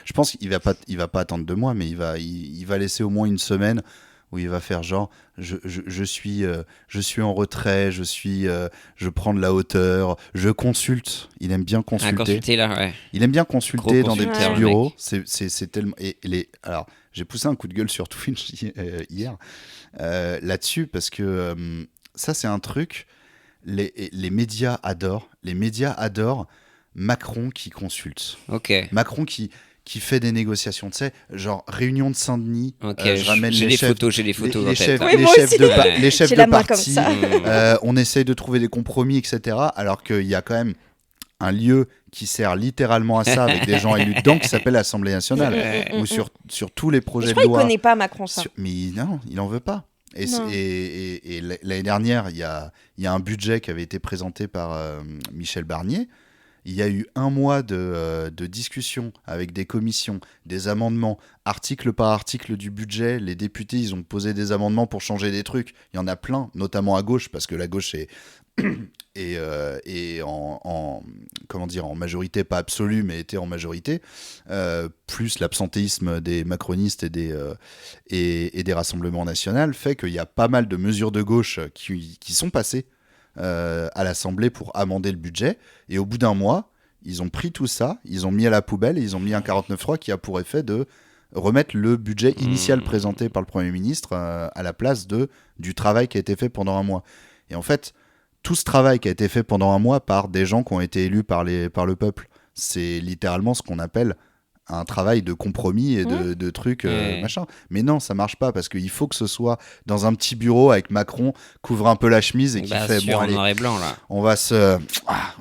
Speaker 7: Je pense qu'il va pas attendre 2 mois, mais il va laisser au moins une semaine où il va faire genre je suis en retrait, je prends de la hauteur, je consulte. Il aime bien
Speaker 8: Ah,
Speaker 7: consulter.
Speaker 8: consulter là, ouais.
Speaker 7: Il aime bien consulter
Speaker 8: Gros
Speaker 7: dans des
Speaker 8: consulteur,
Speaker 7: petits
Speaker 8: le
Speaker 7: bureaux.
Speaker 8: mec.
Speaker 7: C'est tellement. Alors, j'ai poussé un coup de gueule sur Twitch hier là-dessus parce que ça, c'est un truc. Les médias adorent. Les médias adorent Macron qui consulte.
Speaker 8: Ok.
Speaker 7: Macron qui fait des négociations, tu sais, genre réunion de Saint-Denis.
Speaker 8: Ok,
Speaker 7: je ramène
Speaker 8: j'ai
Speaker 7: les
Speaker 8: des
Speaker 7: chefs.
Speaker 8: photos, j'ai des photos
Speaker 7: les
Speaker 8: en
Speaker 7: chefs,
Speaker 8: tête.
Speaker 9: Oui,
Speaker 7: les
Speaker 9: moi
Speaker 7: chefs
Speaker 9: aussi.
Speaker 7: de,
Speaker 8: Ouais.
Speaker 7: les chefs
Speaker 9: J'ai
Speaker 7: de
Speaker 9: la main comme
Speaker 7: parti.
Speaker 9: ça.
Speaker 7: On essaye de trouver des compromis, etc. Alors qu'il y a quand même un lieu qui sert littéralement à ça, avec des gens élus dedans, qui s'appelle l'Assemblée nationale.
Speaker 8: Ouais.
Speaker 7: Où sur tous les
Speaker 9: Je
Speaker 7: projets
Speaker 9: crois
Speaker 7: de
Speaker 9: qu'il
Speaker 7: loi.
Speaker 9: connaît pas Macron, ça.
Speaker 7: Mais non, il en veut pas. Et,
Speaker 9: Non.
Speaker 7: et l'année dernière, il y a un budget qui avait été présenté par Michel Barnier. Il y a eu 1 mois de discussion avec des commissions, des amendements, article par article du budget. Les députés, ils ont posé des amendements pour changer des trucs. Il y en a plein, notamment à gauche, parce que la gauche est comment dire, en majorité, pas absolue, mais était en majorité, plus l'absentéisme des macronistes et des rassemblements nationaux fait qu'il y a pas mal de mesures de gauche qui sont passées à l'Assemblée pour amender le budget, et au bout d'1 mois, ils ont pris tout ça, ils ont mis à la poubelle et ils ont mis un 49.3 qui a pour effet de remettre le budget initial présenté par le Premier ministre à la place du travail qui a été fait pendant 1 mois. Et en fait, tout ce travail qui a été fait pendant 1 mois par des gens qui ont été élus par le peuple, c'est littéralement ce qu'on appelle un travail de compromis et de trucs machin. Mais non, ça marche pas, parce qu'il faut que ce soit dans un petit bureau avec Macron, couvre un peu la chemise et qui fait
Speaker 8: Sur
Speaker 7: bon
Speaker 8: en
Speaker 7: allez,
Speaker 8: noir et blanc là.
Speaker 7: on va se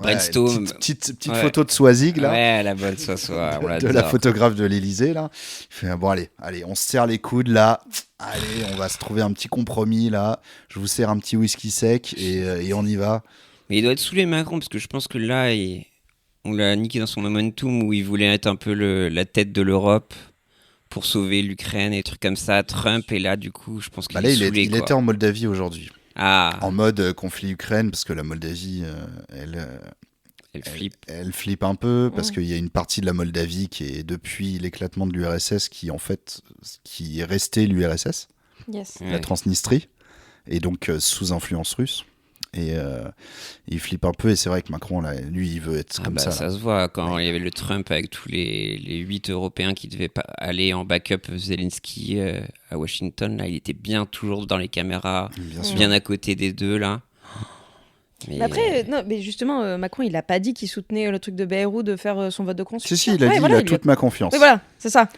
Speaker 8: Brainstorm.
Speaker 7: petite
Speaker 8: Ouais.
Speaker 7: photo de Soisig là.
Speaker 8: Ouais, la bonne sauce, ouais, on
Speaker 7: de
Speaker 8: l'adore.
Speaker 7: la photographe de l'Elysée là. Il fait bon allez, on se serre les coudes là. Allez, on va se trouver un petit compromis là. Je vous sers un petit whisky sec et on y va.
Speaker 8: Mais il doit être saoulé Macron, parce que je pense que là, on l'a niqué dans son momentum où il voulait être un peu la tête de l'Europe pour sauver l'Ukraine et des trucs comme ça. Trump, et là, du coup, je pense qu'il
Speaker 7: Là,
Speaker 8: est
Speaker 7: il
Speaker 8: saoulé, quoi.
Speaker 7: était en Moldavie aujourd'hui.
Speaker 8: Ah,
Speaker 7: En mode conflit Ukraine, parce que la Moldavie,
Speaker 8: elle flippe.
Speaker 7: elle flippe un peu, parce qu'il y a une partie de la Moldavie qui est depuis l'éclatement de l'URSS qui est restée l'URSS,
Speaker 9: Yes.
Speaker 8: Ouais.
Speaker 7: la Transnistrie, et donc sous influence russe. Et il flippe un peu, et c'est vrai que Macron, là, lui, il veut être
Speaker 8: Ah
Speaker 7: comme
Speaker 8: bah,
Speaker 7: ça.
Speaker 8: ça se voit quand il y avait le Trump avec tous les 8 Européens qui devaient aller en backup Zelensky à Washington. Là, il était bien toujours dans les caméras,
Speaker 7: Bien sûr.
Speaker 8: bien à côté des deux là. Mais,
Speaker 9: Après, non, mais justement, Macron, il a pas dit qu'il soutenait le truc de Bayrou de faire son vote de consul.
Speaker 7: Si, il a dit, il a toute ma confiance.
Speaker 9: Oui, voilà, c'est ça.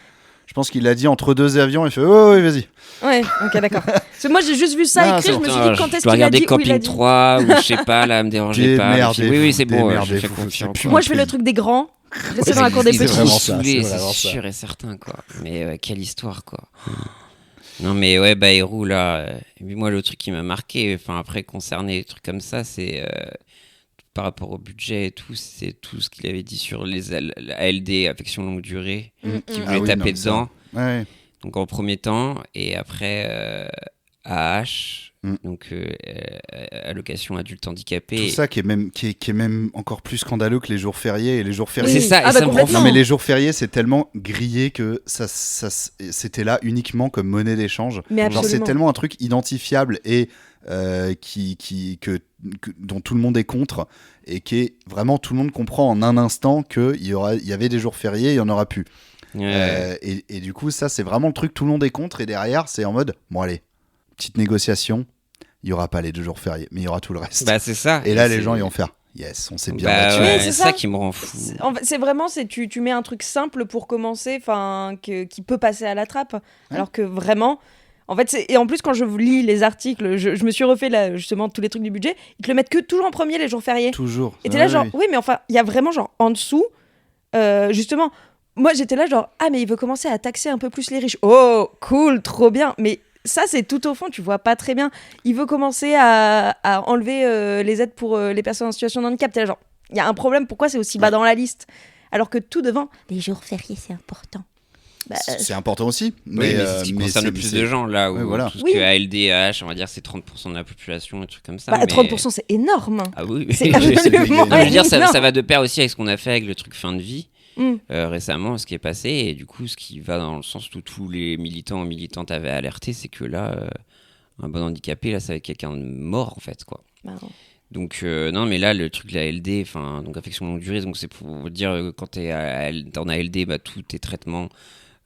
Speaker 7: Je pense qu'il a dit entre 2 avions, il fait oh, oui, vas-y.
Speaker 9: Ouais, ok, d'accord. Parce que moi, j'ai juste vu ça
Speaker 7: Non,
Speaker 9: écrit, je me suis
Speaker 8: Putain,
Speaker 9: dit quand
Speaker 8: je
Speaker 9: est-ce
Speaker 8: dois
Speaker 9: qu'il a
Speaker 8: regarder
Speaker 9: dit où il a
Speaker 8: Camping
Speaker 9: dit.
Speaker 8: 3 ou je sais pas, là, me dérangez pas.
Speaker 7: Démerdez-vous,
Speaker 8: Oui, c'est bon, je
Speaker 7: démerdez-vous,
Speaker 8: fais
Speaker 7: c'est
Speaker 8: confiance.
Speaker 7: plus
Speaker 9: Moi, je fais
Speaker 7: mon
Speaker 9: le
Speaker 7: pays.
Speaker 9: truc des grands. Laissez dans la cour des
Speaker 7: c'est
Speaker 9: petits.
Speaker 7: vraiment ça,
Speaker 8: saoulé,
Speaker 7: c'est vraiment
Speaker 8: c'est
Speaker 7: ça.
Speaker 8: sûr et certain, quoi. Mais quelle histoire, quoi. Non, mais ouais, Bayrou, là. Et puis moi, le truc qui m'a marqué, enfin, après, concerné des trucs comme ça, c'est par rapport au budget et tout, c'est tout ce qu'il avait dit sur les ALD, affection longue durée, qui voulait
Speaker 7: Ah oui,
Speaker 8: taper
Speaker 7: non, ça-
Speaker 8: dedans.
Speaker 7: Ouais.
Speaker 8: Donc en premier temps, et après AH, donc allocation adulte handicapé.
Speaker 7: Tout ça qui est même encore plus scandaleux que les jours fériés. Et les jours fériés.
Speaker 8: C'est ça, et ça me rend fou.
Speaker 7: Non, mais les jours fériés, c'est tellement grillé que c'était là uniquement comme monnaie d'échange. Genre, c'est tellement un truc identifiable et dont tout le monde est contre et vraiment tout le monde comprend en un instant qu'il y avait des jours fériés, il y en aura plus. Et du coup, ça, c'est vraiment le truc, tout le monde est contre. Et derrière, c'est en mode, bon, allez, petite négociation. Il n'y aura pas les 2 jours fériés, mais il y aura tout le reste.
Speaker 8: Bah, c'est ça.
Speaker 7: Et là, les gens, ils vont faire yes, on s'est bien battu.
Speaker 8: Ouais, c'est ça qui me rend fou.
Speaker 9: C'est vraiment, tu mets un truc simple pour commencer, qui peut passer à la trappe. Alors que vraiment, en fait, et en plus, quand je lis les articles, je me suis refait là, justement tous les trucs du budget, ils te le mettent que toujours en premier, les jours fériés.
Speaker 7: Toujours.
Speaker 9: Et t'es là, genre, oui, mais enfin, il y a vraiment, genre, en dessous, justement, moi, j'étais là, genre, mais il veut commencer à taxer un peu plus les riches. Oh, cool, trop bien. Mais ça, c'est tout au fond, tu vois pas très bien. Il veut commencer à enlever les aides pour les personnes en situation de handicap. T'es là, genre, il y a un problème, pourquoi c'est aussi bas dans la liste ? Alors que tout devant, les jours fériés, c'est important.
Speaker 7: C'est important aussi.
Speaker 8: Mais c'est ce qui concerne le plus de gens, là. Où
Speaker 7: voilà.
Speaker 8: Tout ce que ALD et AH, on va dire, c'est 30% de la population, et trucs comme ça.
Speaker 9: 30%, c'est énorme.
Speaker 8: Ah oui,
Speaker 9: c'est absolument
Speaker 8: je veux dire,
Speaker 9: énorme.
Speaker 8: ça va de pair aussi avec ce qu'on a fait avec le truc fin de vie. Récemment, ce qui est passé, et du coup, ce qui va dans le sens où tous les militants et militantes avaient alerté, c'est que là, un bon handicapé, là, ça va être quelqu'un de mort, en fait, quoi. Donc, non, mais là, le truc de la ALD, donc affection longue durée, donc c'est pour dire, quand t'es en ALD, bah, tous tes traitements,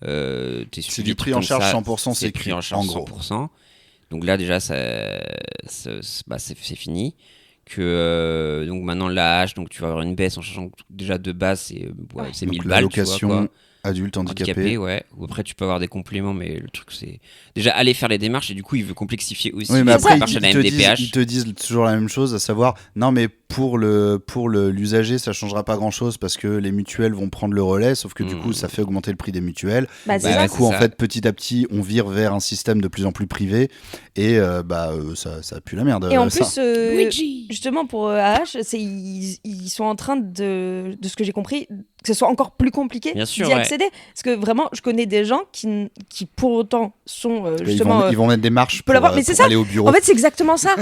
Speaker 7: c'est du prix en charge 100%, c'est
Speaker 8: pris en charge 100%. Donc là, déjà, c'est fini. Donc maintenant l'AH, donc tu vas avoir une baisse en changeant déjà de base, c'est 1000 balles.
Speaker 7: L'allocation adulte handicapé.
Speaker 8: Ouais. Ou après tu peux avoir des compléments, mais le truc c'est déjà aller faire les démarches, et du coup il veut complexifier aussi.
Speaker 7: Oui, mais après
Speaker 8: ils
Speaker 7: te disent toujours la même chose, à savoir non, mais pour l'usager ça changera pas grand chose parce que les mutuelles vont prendre le relais, sauf que du coup ça fait augmenter le prix des mutuelles. Du coup en fait petit à petit on vire vers un système de plus en plus privé et ça pue la merde.
Speaker 9: Et en plus justement pour AH, ils sont en train de ce que j'ai compris, que ce soit encore plus compliqué d'y accéder. Parce que vraiment, je connais des gens qui pour autant sont justement...
Speaker 7: Ils vont mettre des marches pour aller au bureau.
Speaker 9: En fait, c'est exactement ça.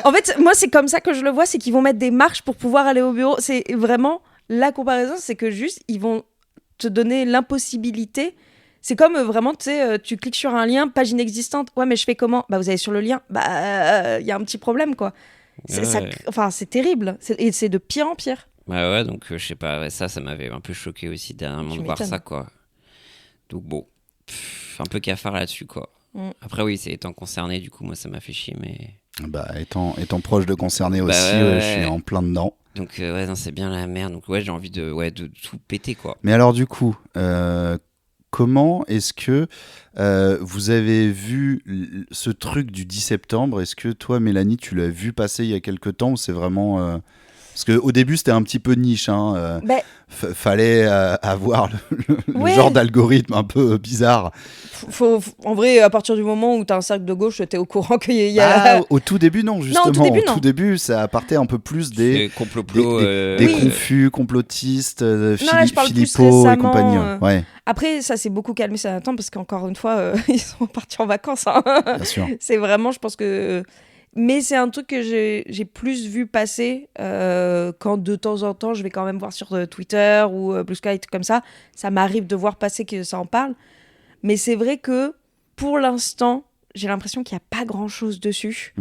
Speaker 9: En fait, moi, c'est comme ça que je le vois, c'est qu'ils vont mettre des marches pour pouvoir aller au bureau. C'est vraiment la comparaison, c'est que juste, ils vont te donner l'impossibilité. C'est comme vraiment, tu sais, tu cliques sur un lien, page inexistante. Ouais, mais je fais comment ? Bah, vous allez sur le lien. Bah, y a un petit problème, quoi. C'est terrible. Et c'est de pire en pire.
Speaker 8: Ouais, donc je sais pas, ça m'avait un peu choqué aussi dernièrement de voir ça, quoi. Donc bon, un peu cafard là-dessus, quoi. Après oui, c'est étant concerné, du coup moi ça m'a fait chier, mais...
Speaker 7: Bah étant proche de concerné aussi, je suis en plein dedans.
Speaker 8: Donc non, c'est bien la merde, donc ouais, j'ai envie de tout péter, quoi.
Speaker 7: Mais alors du coup, comment est-ce que vous avez vu ce truc du 10 septembre ? Est-ce que toi, Mélanie, tu l'as vu passer il y a quelque temps ou c'est vraiment... Parce qu'au début, c'était un petit peu niche. Fallait avoir le genre d'algorithme un peu bizarre.
Speaker 9: En vrai, à partir du moment où tu as un cercle de gauche, tu es au courant qu'il y a...
Speaker 7: Au tout début, non, justement. Au tout début, ça partait un peu plus des confus, complotistes, Philippot et compagnie.
Speaker 9: Après, ça s'est beaucoup calmé ces derniers temps parce qu'encore une fois, ils sont partis en vacances.
Speaker 7: Bien sûr.
Speaker 9: C'est vraiment, je pense que... Mais c'est un truc que j'ai plus vu passer quand de temps en temps je vais quand même voir sur Twitter ou Blue Sky, comme ça. Ça m'arrive de voir passer que ça en parle. Mais c'est vrai que pour l'instant, j'ai l'impression qu'il n'y a pas grand-chose dessus.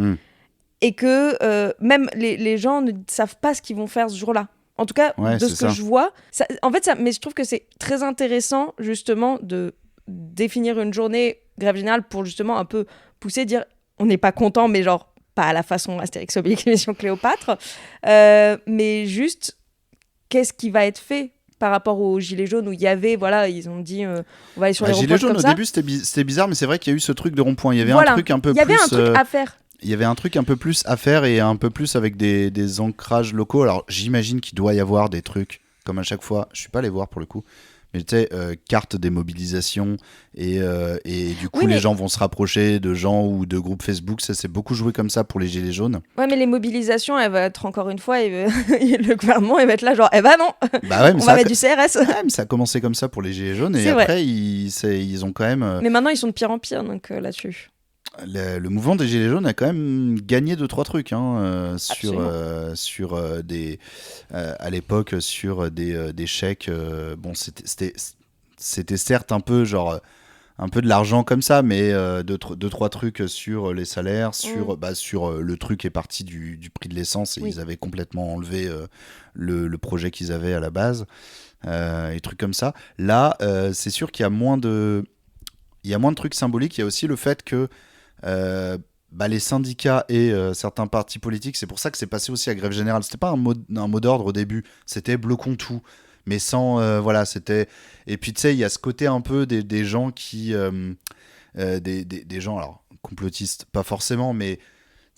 Speaker 9: Et que même les gens ne savent pas ce qu'ils vont faire ce jour-là. En tout cas, de ce que je vois. Mais je trouve que c'est très intéressant justement de définir une journée grève générale pour justement un peu pousser, dire on n'est pas content, mais genre pas à la façon Astérix Obélix Mission Cléopâtre, mais juste qu'est-ce qui va être fait par rapport aux Gilets jaunes où il y avait, ils ont dit on va aller sur les ronds-points
Speaker 7: Gilets jaunes
Speaker 9: comme ça.
Speaker 7: Au début c'était bizarre, mais c'est vrai qu'il y a eu ce truc de rond-point, il y avait un truc un peu plus...
Speaker 9: Il y avait un truc à faire.
Speaker 7: Il y avait un truc un peu plus à faire et un peu plus avec des ancrages locaux. Alors j'imagine qu'il doit y avoir des trucs, comme à chaque fois, je suis pas allé voir pour le coup, mais tu sais, carte des mobilisations et du coup les gens vont se rapprocher de gens ou de groupes Facebook, ça s'est beaucoup joué comme ça pour les Gilets jaunes.
Speaker 9: Ouais, mais les mobilisations, elles vont être encore une fois, le gouvernement il va être là genre, non, on va mettre du CRS.
Speaker 7: Ouais, mais ça a commencé comme ça pour les Gilets jaunes et après ils ont quand même...
Speaker 9: Mais maintenant ils sont de pire en pire donc là-dessus.
Speaker 7: le mouvement des Gilets jaunes a quand même gagné 2-3 trucs sur à l'époque sur des chèques. Bon, c'était certes un peu genre un peu de l'argent comme ça, mais 2-3 trucs sur les salaires, sur le truc est parti du prix de l'essence et ils avaient complètement enlevé le projet qu'ils avaient à la base, et trucs comme ça. Là, c'est sûr qu'il y a moins de trucs symboliques. Il y a aussi le fait que les syndicats et certains partis politiques, c'est pour ça que c'est passé aussi à grève générale. C'était pas un mot d'ordre au début, c'était bloquons tout. Mais sans, c'était... Et puis, tu sais, il y a ce côté un peu des gens qui... des gens, alors, complotistes, pas forcément, mais...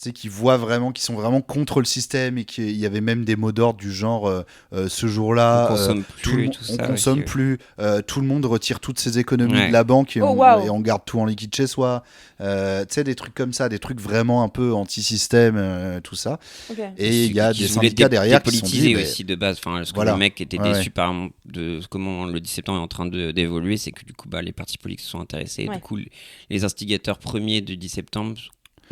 Speaker 7: Tu sais, qui voient vraiment, qui sont vraiment contre le système et qu'il y avait même des mots d'ordre du genre ce jour-là,
Speaker 8: on consomme plus,
Speaker 7: on consomme plus, tout le monde retire toutes ses économies de la banque et, et on garde tout en liquide chez soi. Tu sais, des trucs comme ça, des trucs vraiment un peu anti-système, tout ça. Et il y a des syndicats derrière qui sont dit...
Speaker 8: aussi de base, enfin, ce que le mec était déçu par de comment le 10 septembre est en train d'évoluer, c'est que du coup, les partis politiques se sont intéressés. Du coup, les instigateurs premiers du 10 septembre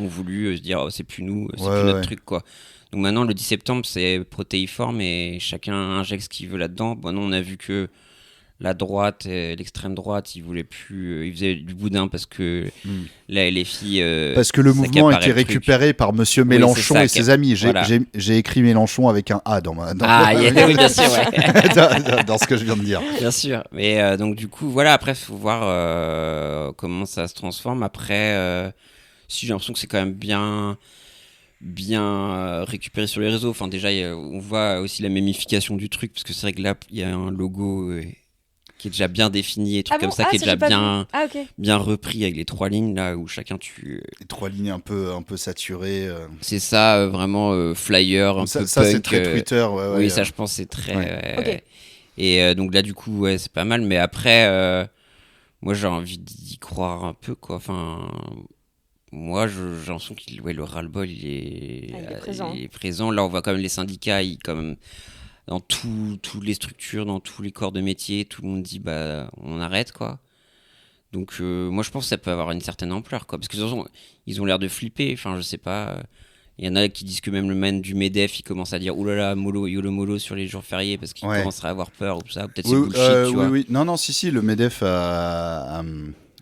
Speaker 8: ont voulu se dire c'est plus nous, c'est plus notre truc quoi. Donc maintenant le 10 septembre c'est protéiforme et chacun injecte ce qu'il veut là-dedans. Bon, non, on a vu que la droite, l'extrême droite, ils voulaient plus, ils faisaient du boudin parce que les filles
Speaker 7: parce que le mouvement a été récupéré par Monsieur Mélenchon et ses amis. J'ai écrit Mélenchon avec un A dans ma
Speaker 8: oui, bien sûr,
Speaker 7: dans ce que je viens de dire.
Speaker 8: Bien sûr, mais donc du coup voilà, après faut voir comment ça se transforme après. Si j'ai l'impression que c'est quand même bien récupéré sur les réseaux. Enfin, déjà, on voit aussi la mémification du truc, parce que c'est vrai que là, il y a un logo qui est déjà bien défini et trucs comme ça, qui est déjà bien repris avec les 3 lignes là où chacun
Speaker 7: les 3 lignes un peu saturées.
Speaker 8: C'est ça, vraiment flyer,
Speaker 7: ça,
Speaker 8: peu
Speaker 7: ça
Speaker 8: punk.
Speaker 7: C'est très Twitter.
Speaker 8: Oui, ça, je pense, c'est très. Et donc là, du coup, c'est pas mal. Mais après, moi, j'ai envie d'y croire un peu, quoi. Enfin. Moi, j'ai l'impression que le ras-le-bol, il est présent. Là, on voit quand même les syndicats, quand même, dans toutes les structures, dans tous les corps de métier, tout le monde dit on arrête, quoi. Donc, moi, je pense que ça peut avoir une certaine ampleur, quoi. Parce que de toute façon, ils ont l'air de flipper. Enfin, je sais pas. Il y en a qui disent que même le man du MEDEF, il commence à dire oulala, YOLO mollo sur les jours fériés parce qu'il commencerait à avoir peur ou ça. Peut-être c'est bullshit, tu vois.
Speaker 7: Oui. Non, si, le MEDEF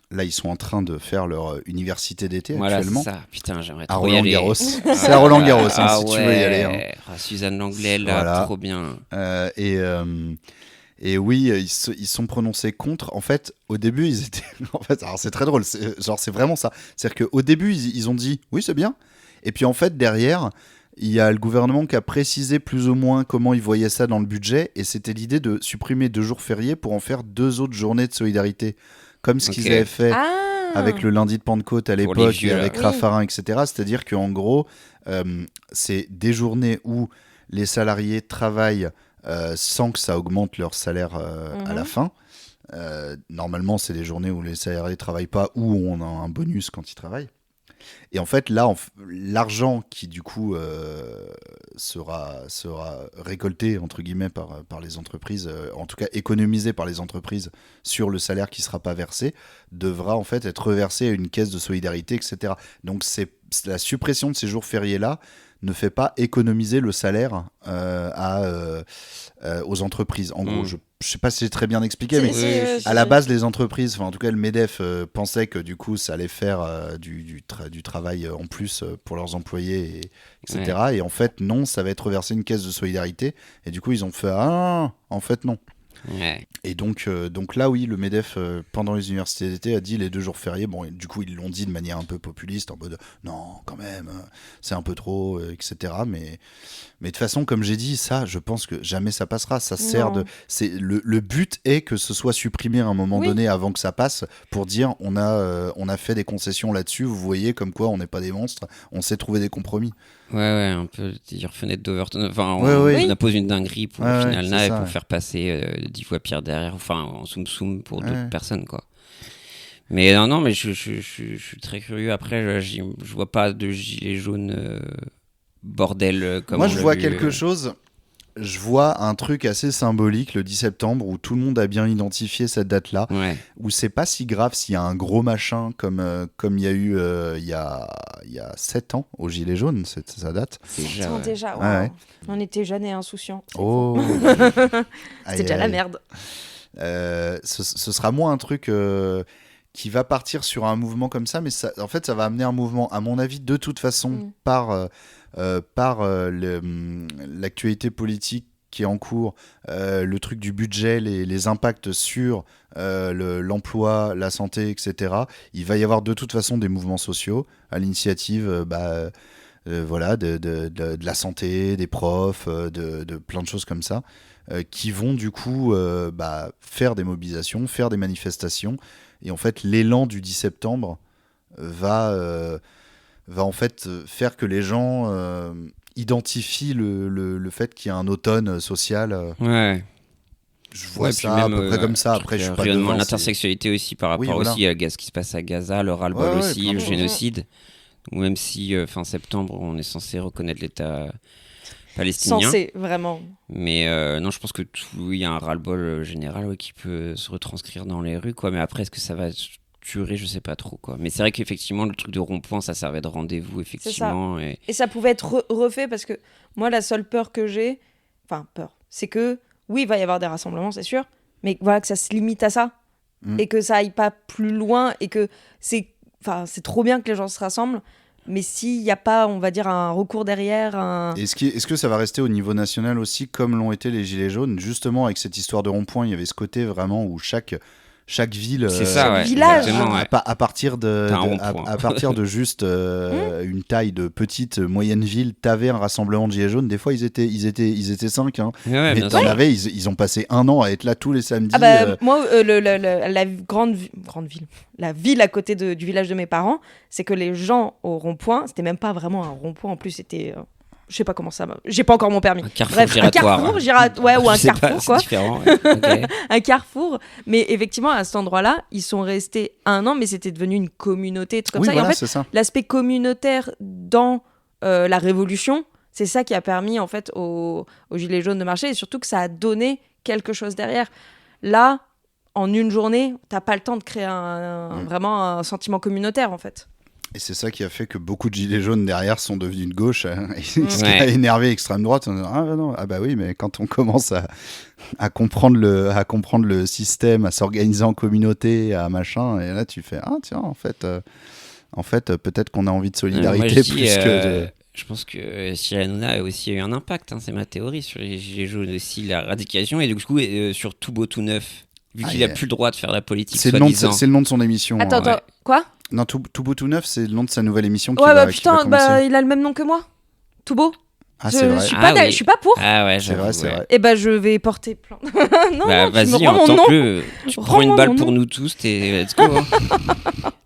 Speaker 7: là, ils sont en train de faire leur université d'été actuellement.
Speaker 8: Voilà, c'est ça. Putain, j'aimerais
Speaker 7: trop
Speaker 8: y aller.
Speaker 7: Roland-Garros. C'est à Roland-Garros, si tu veux y aller.
Speaker 8: Suzanne Langlais, là, trop bien.
Speaker 7: Et oui, ils sont prononcés contre. En fait, au début, ils étaient... En fait, alors c'est très drôle. C'est vraiment ça. C'est-à-dire qu'au début, ils ont dit « Oui, c'est bien ». Et puis en fait, derrière... Il y a le gouvernement qui a précisé plus ou moins comment il voyait ça dans le budget. Et c'était l'idée de supprimer 2 jours fériés pour en faire 2 autres journées de solidarité. Comme ce qu'ils avaient fait avec le lundi de Pentecôte à l'époque, et avec Raffarin, etc. C'est-à-dire qu'en gros, c'est des journées où les salariés travaillent sans que ça augmente leur salaire à la fin. Normalement, c'est des journées où les salariés ne travaillent pas ou on a un bonus quand ils travaillent. Et en fait, là, l'argent qui, du coup, sera récolté, entre guillemets, par les entreprises, en tout cas économisé par les entreprises sur le salaire qui ne sera pas versé, devra en fait être reversé à une caisse de solidarité, etc. Donc, la suppression de ces jours fériés-là ne fait pas économiser le salaire aux entreprises. En gros, je ne sais pas si j'ai très bien expliqué, mais à la base, les entreprises, enfin en tout cas le MEDEF, pensait que du coup, ça allait faire du travail en plus pour leurs employés, etc. Et en fait, non, ça va être reversé une caisse de solidarité. Et du coup, ils ont fait « Ah, en fait, non ». Et donc là, oui, le MEDEF, pendant les universités d'été, a dit les 2 jours fériés. Bon, du coup, ils l'ont dit de manière un peu populiste, en mode non, quand même, c'est un peu trop, etc. Mais de toute façon, comme j'ai dit, ça, je pense que jamais ça passera. Ça sert de. Le but est que ce soit supprimé à un moment donné avant que ça passe pour dire on a fait des concessions là-dessus. Vous voyez, comme quoi on n'est pas des monstres, on sait trouver des compromis.
Speaker 8: Ouais, un peu dire fenêtre d'Overton. Enfin, on impose une dinguerie pour au final pour faire passer 10 fois pire derrière, enfin en soum pour d'autres personnes, quoi. Mais non, mais je suis très curieux. Après, je vois pas de gilet jaune bordel comme
Speaker 7: moi je vois quelque chose. je vois un truc assez symbolique le 10 septembre où tout le monde a bien identifié cette date-là, où c'est pas si grave s'il y a un gros machin comme il y a eu il y a 7 ans au Gilets jaunes, ça date.
Speaker 9: Déjà,
Speaker 7: ouais.
Speaker 9: On était jeunes et insouciants.
Speaker 7: Oh.
Speaker 9: C'était déjà la merde.
Speaker 7: Ce sera moins un truc qui va partir sur un mouvement comme ça, mais ça, en fait, ça va amener un mouvement, à mon avis, de toute façon, par l'actualité politique qui est en cours, le truc du budget, les impacts sur l'emploi, la santé, etc. Il va y avoir de toute façon des mouvements sociaux à l'initiative voilà, de la santé, des profs, de plein de choses comme ça, qui vont du coup faire des mobilisations, faire des manifestations. Et en fait, l'élan du 10 septembre va en fait faire que les gens identifient le fait qu'il y a un automne social.
Speaker 8: Ouais.
Speaker 7: Je vois ça à peu près comme ça. Après, je suis pas devant.
Speaker 8: L'intersexualité aussi par rapport aussi à ce qui se passe à Gaza, le ras-le-bol aussi, le génocide. Donc, même si fin septembre, on est censé reconnaître l'État palestinien.
Speaker 9: Censé, vraiment.
Speaker 8: Mais non, je pense que il y a un ras-le-bol général qui peut se retranscrire dans les rues, quoi. Mais après, est-ce que ça va durer, je sais pas trop, quoi. Mais c'est vrai qu'effectivement, le truc de rond-point, ça servait de rendez-vous, effectivement.
Speaker 9: Et ça pouvait être refait parce que moi, la seule peur que j'ai, c'est que oui, il va y avoir des rassemblements, c'est sûr, mais voilà, que ça se limite à ça et que ça aille pas plus loin et que c'est trop bien que les gens se rassemblent. Mais s'il n'y a pas, on va dire, un recours derrière...
Speaker 7: Est-ce que ça va rester au niveau national aussi, comme l'ont été les Gilets jaunes ? Justement, avec cette histoire de rond-point, il y avait ce côté vraiment où chaque ville...
Speaker 8: C'est ça,
Speaker 9: village
Speaker 7: à partir de juste une taille de petite, moyenne ville, t'avais un rassemblement de Gilets jaunes. Des fois, ils étaient 5, hein. Mais t'en avais, ils ont passé 1 an à être là tous les samedis.
Speaker 9: Moi, la grande ville, la ville à côté du village de mes parents, c'est que les gens au rond-point, c'était même pas vraiment un rond-point, en plus, c'était... je sais pas comment ça va. J'ai pas encore mon permis.
Speaker 8: Un carrefour giratoire.
Speaker 9: Ou un carrefour, quoi.
Speaker 8: C'est différent. Okay.
Speaker 9: Un carrefour. Mais effectivement, à cet endroit-là, ils sont restés 1 an, mais c'était devenu une communauté, tout comme ça.
Speaker 7: Voilà,
Speaker 9: et en fait, l'aspect communautaire dans la Révolution, c'est ça qui a permis en fait aux Gilets jaunes de marcher, et surtout que ça a donné quelque chose derrière. Là, en une journée, t'as pas le temps de créer vraiment un sentiment communautaire, en fait.
Speaker 7: Et c'est ça qui a fait que beaucoup de gilets jaunes derrière sont devenus de gauche, et ce qui a énervé l'extrême droite. Oui, mais quand on commence à comprendre le système, à s'organiser en communauté, à machin, et là tu fais en fait peut-être qu'on a envie de solidarité
Speaker 8: Je pense que Cyril Hanouna a aussi eu un impact, c'est ma théorie sur les gilets jaunes aussi, la radicalisation, et du coup sur Tout Beau Tout Neuf, vu qu'il a plus le droit de faire la politique.
Speaker 7: C'est le nom de son émission.
Speaker 9: Attends, quoi ?
Speaker 7: Non, Tout Beau Tout Neuf, c'est le nom de sa nouvelle émission qui
Speaker 9: va
Speaker 7: commencer.
Speaker 9: Il a le même nom que moi. Tout Beau.
Speaker 7: C'est vrai.
Speaker 9: Je suis pas pour.
Speaker 8: Ah ouais,
Speaker 7: c'est vrai.
Speaker 9: Et je vais porter plainte. Non,
Speaker 8: vas-y, entends-le. Tu prends une balle pour nous tous, let's go.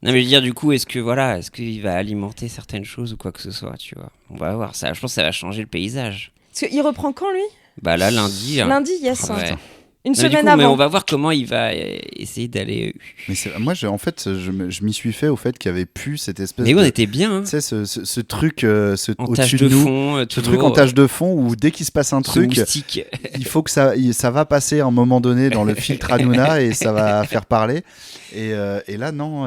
Speaker 8: Non, mais je veux dire, du coup, est-ce qu'il va alimenter certaines choses ou quoi que ce soit, tu vois ? On va voir ça. Je pense que ça va changer le paysage.
Speaker 9: Parce qu'il reprend quand, lui ?
Speaker 8: Là, lundi.
Speaker 9: Lundi, yes.
Speaker 8: Ouais.
Speaker 9: Une semaine avant.
Speaker 8: Mais on va voir comment il va essayer d'aller.
Speaker 7: Mais moi, je m'y suis fait au fait qu'il y avait plus cette espèce.
Speaker 8: Mais on était bien.
Speaker 7: Tu sais, ce truc
Speaker 8: en tâche de fond,
Speaker 7: ce truc en tâche de fond où dès qu'il se passe un truc, il faut que ça va passer à un moment donné dans le filtre Hanouna et ça va faire parler. Et là, non,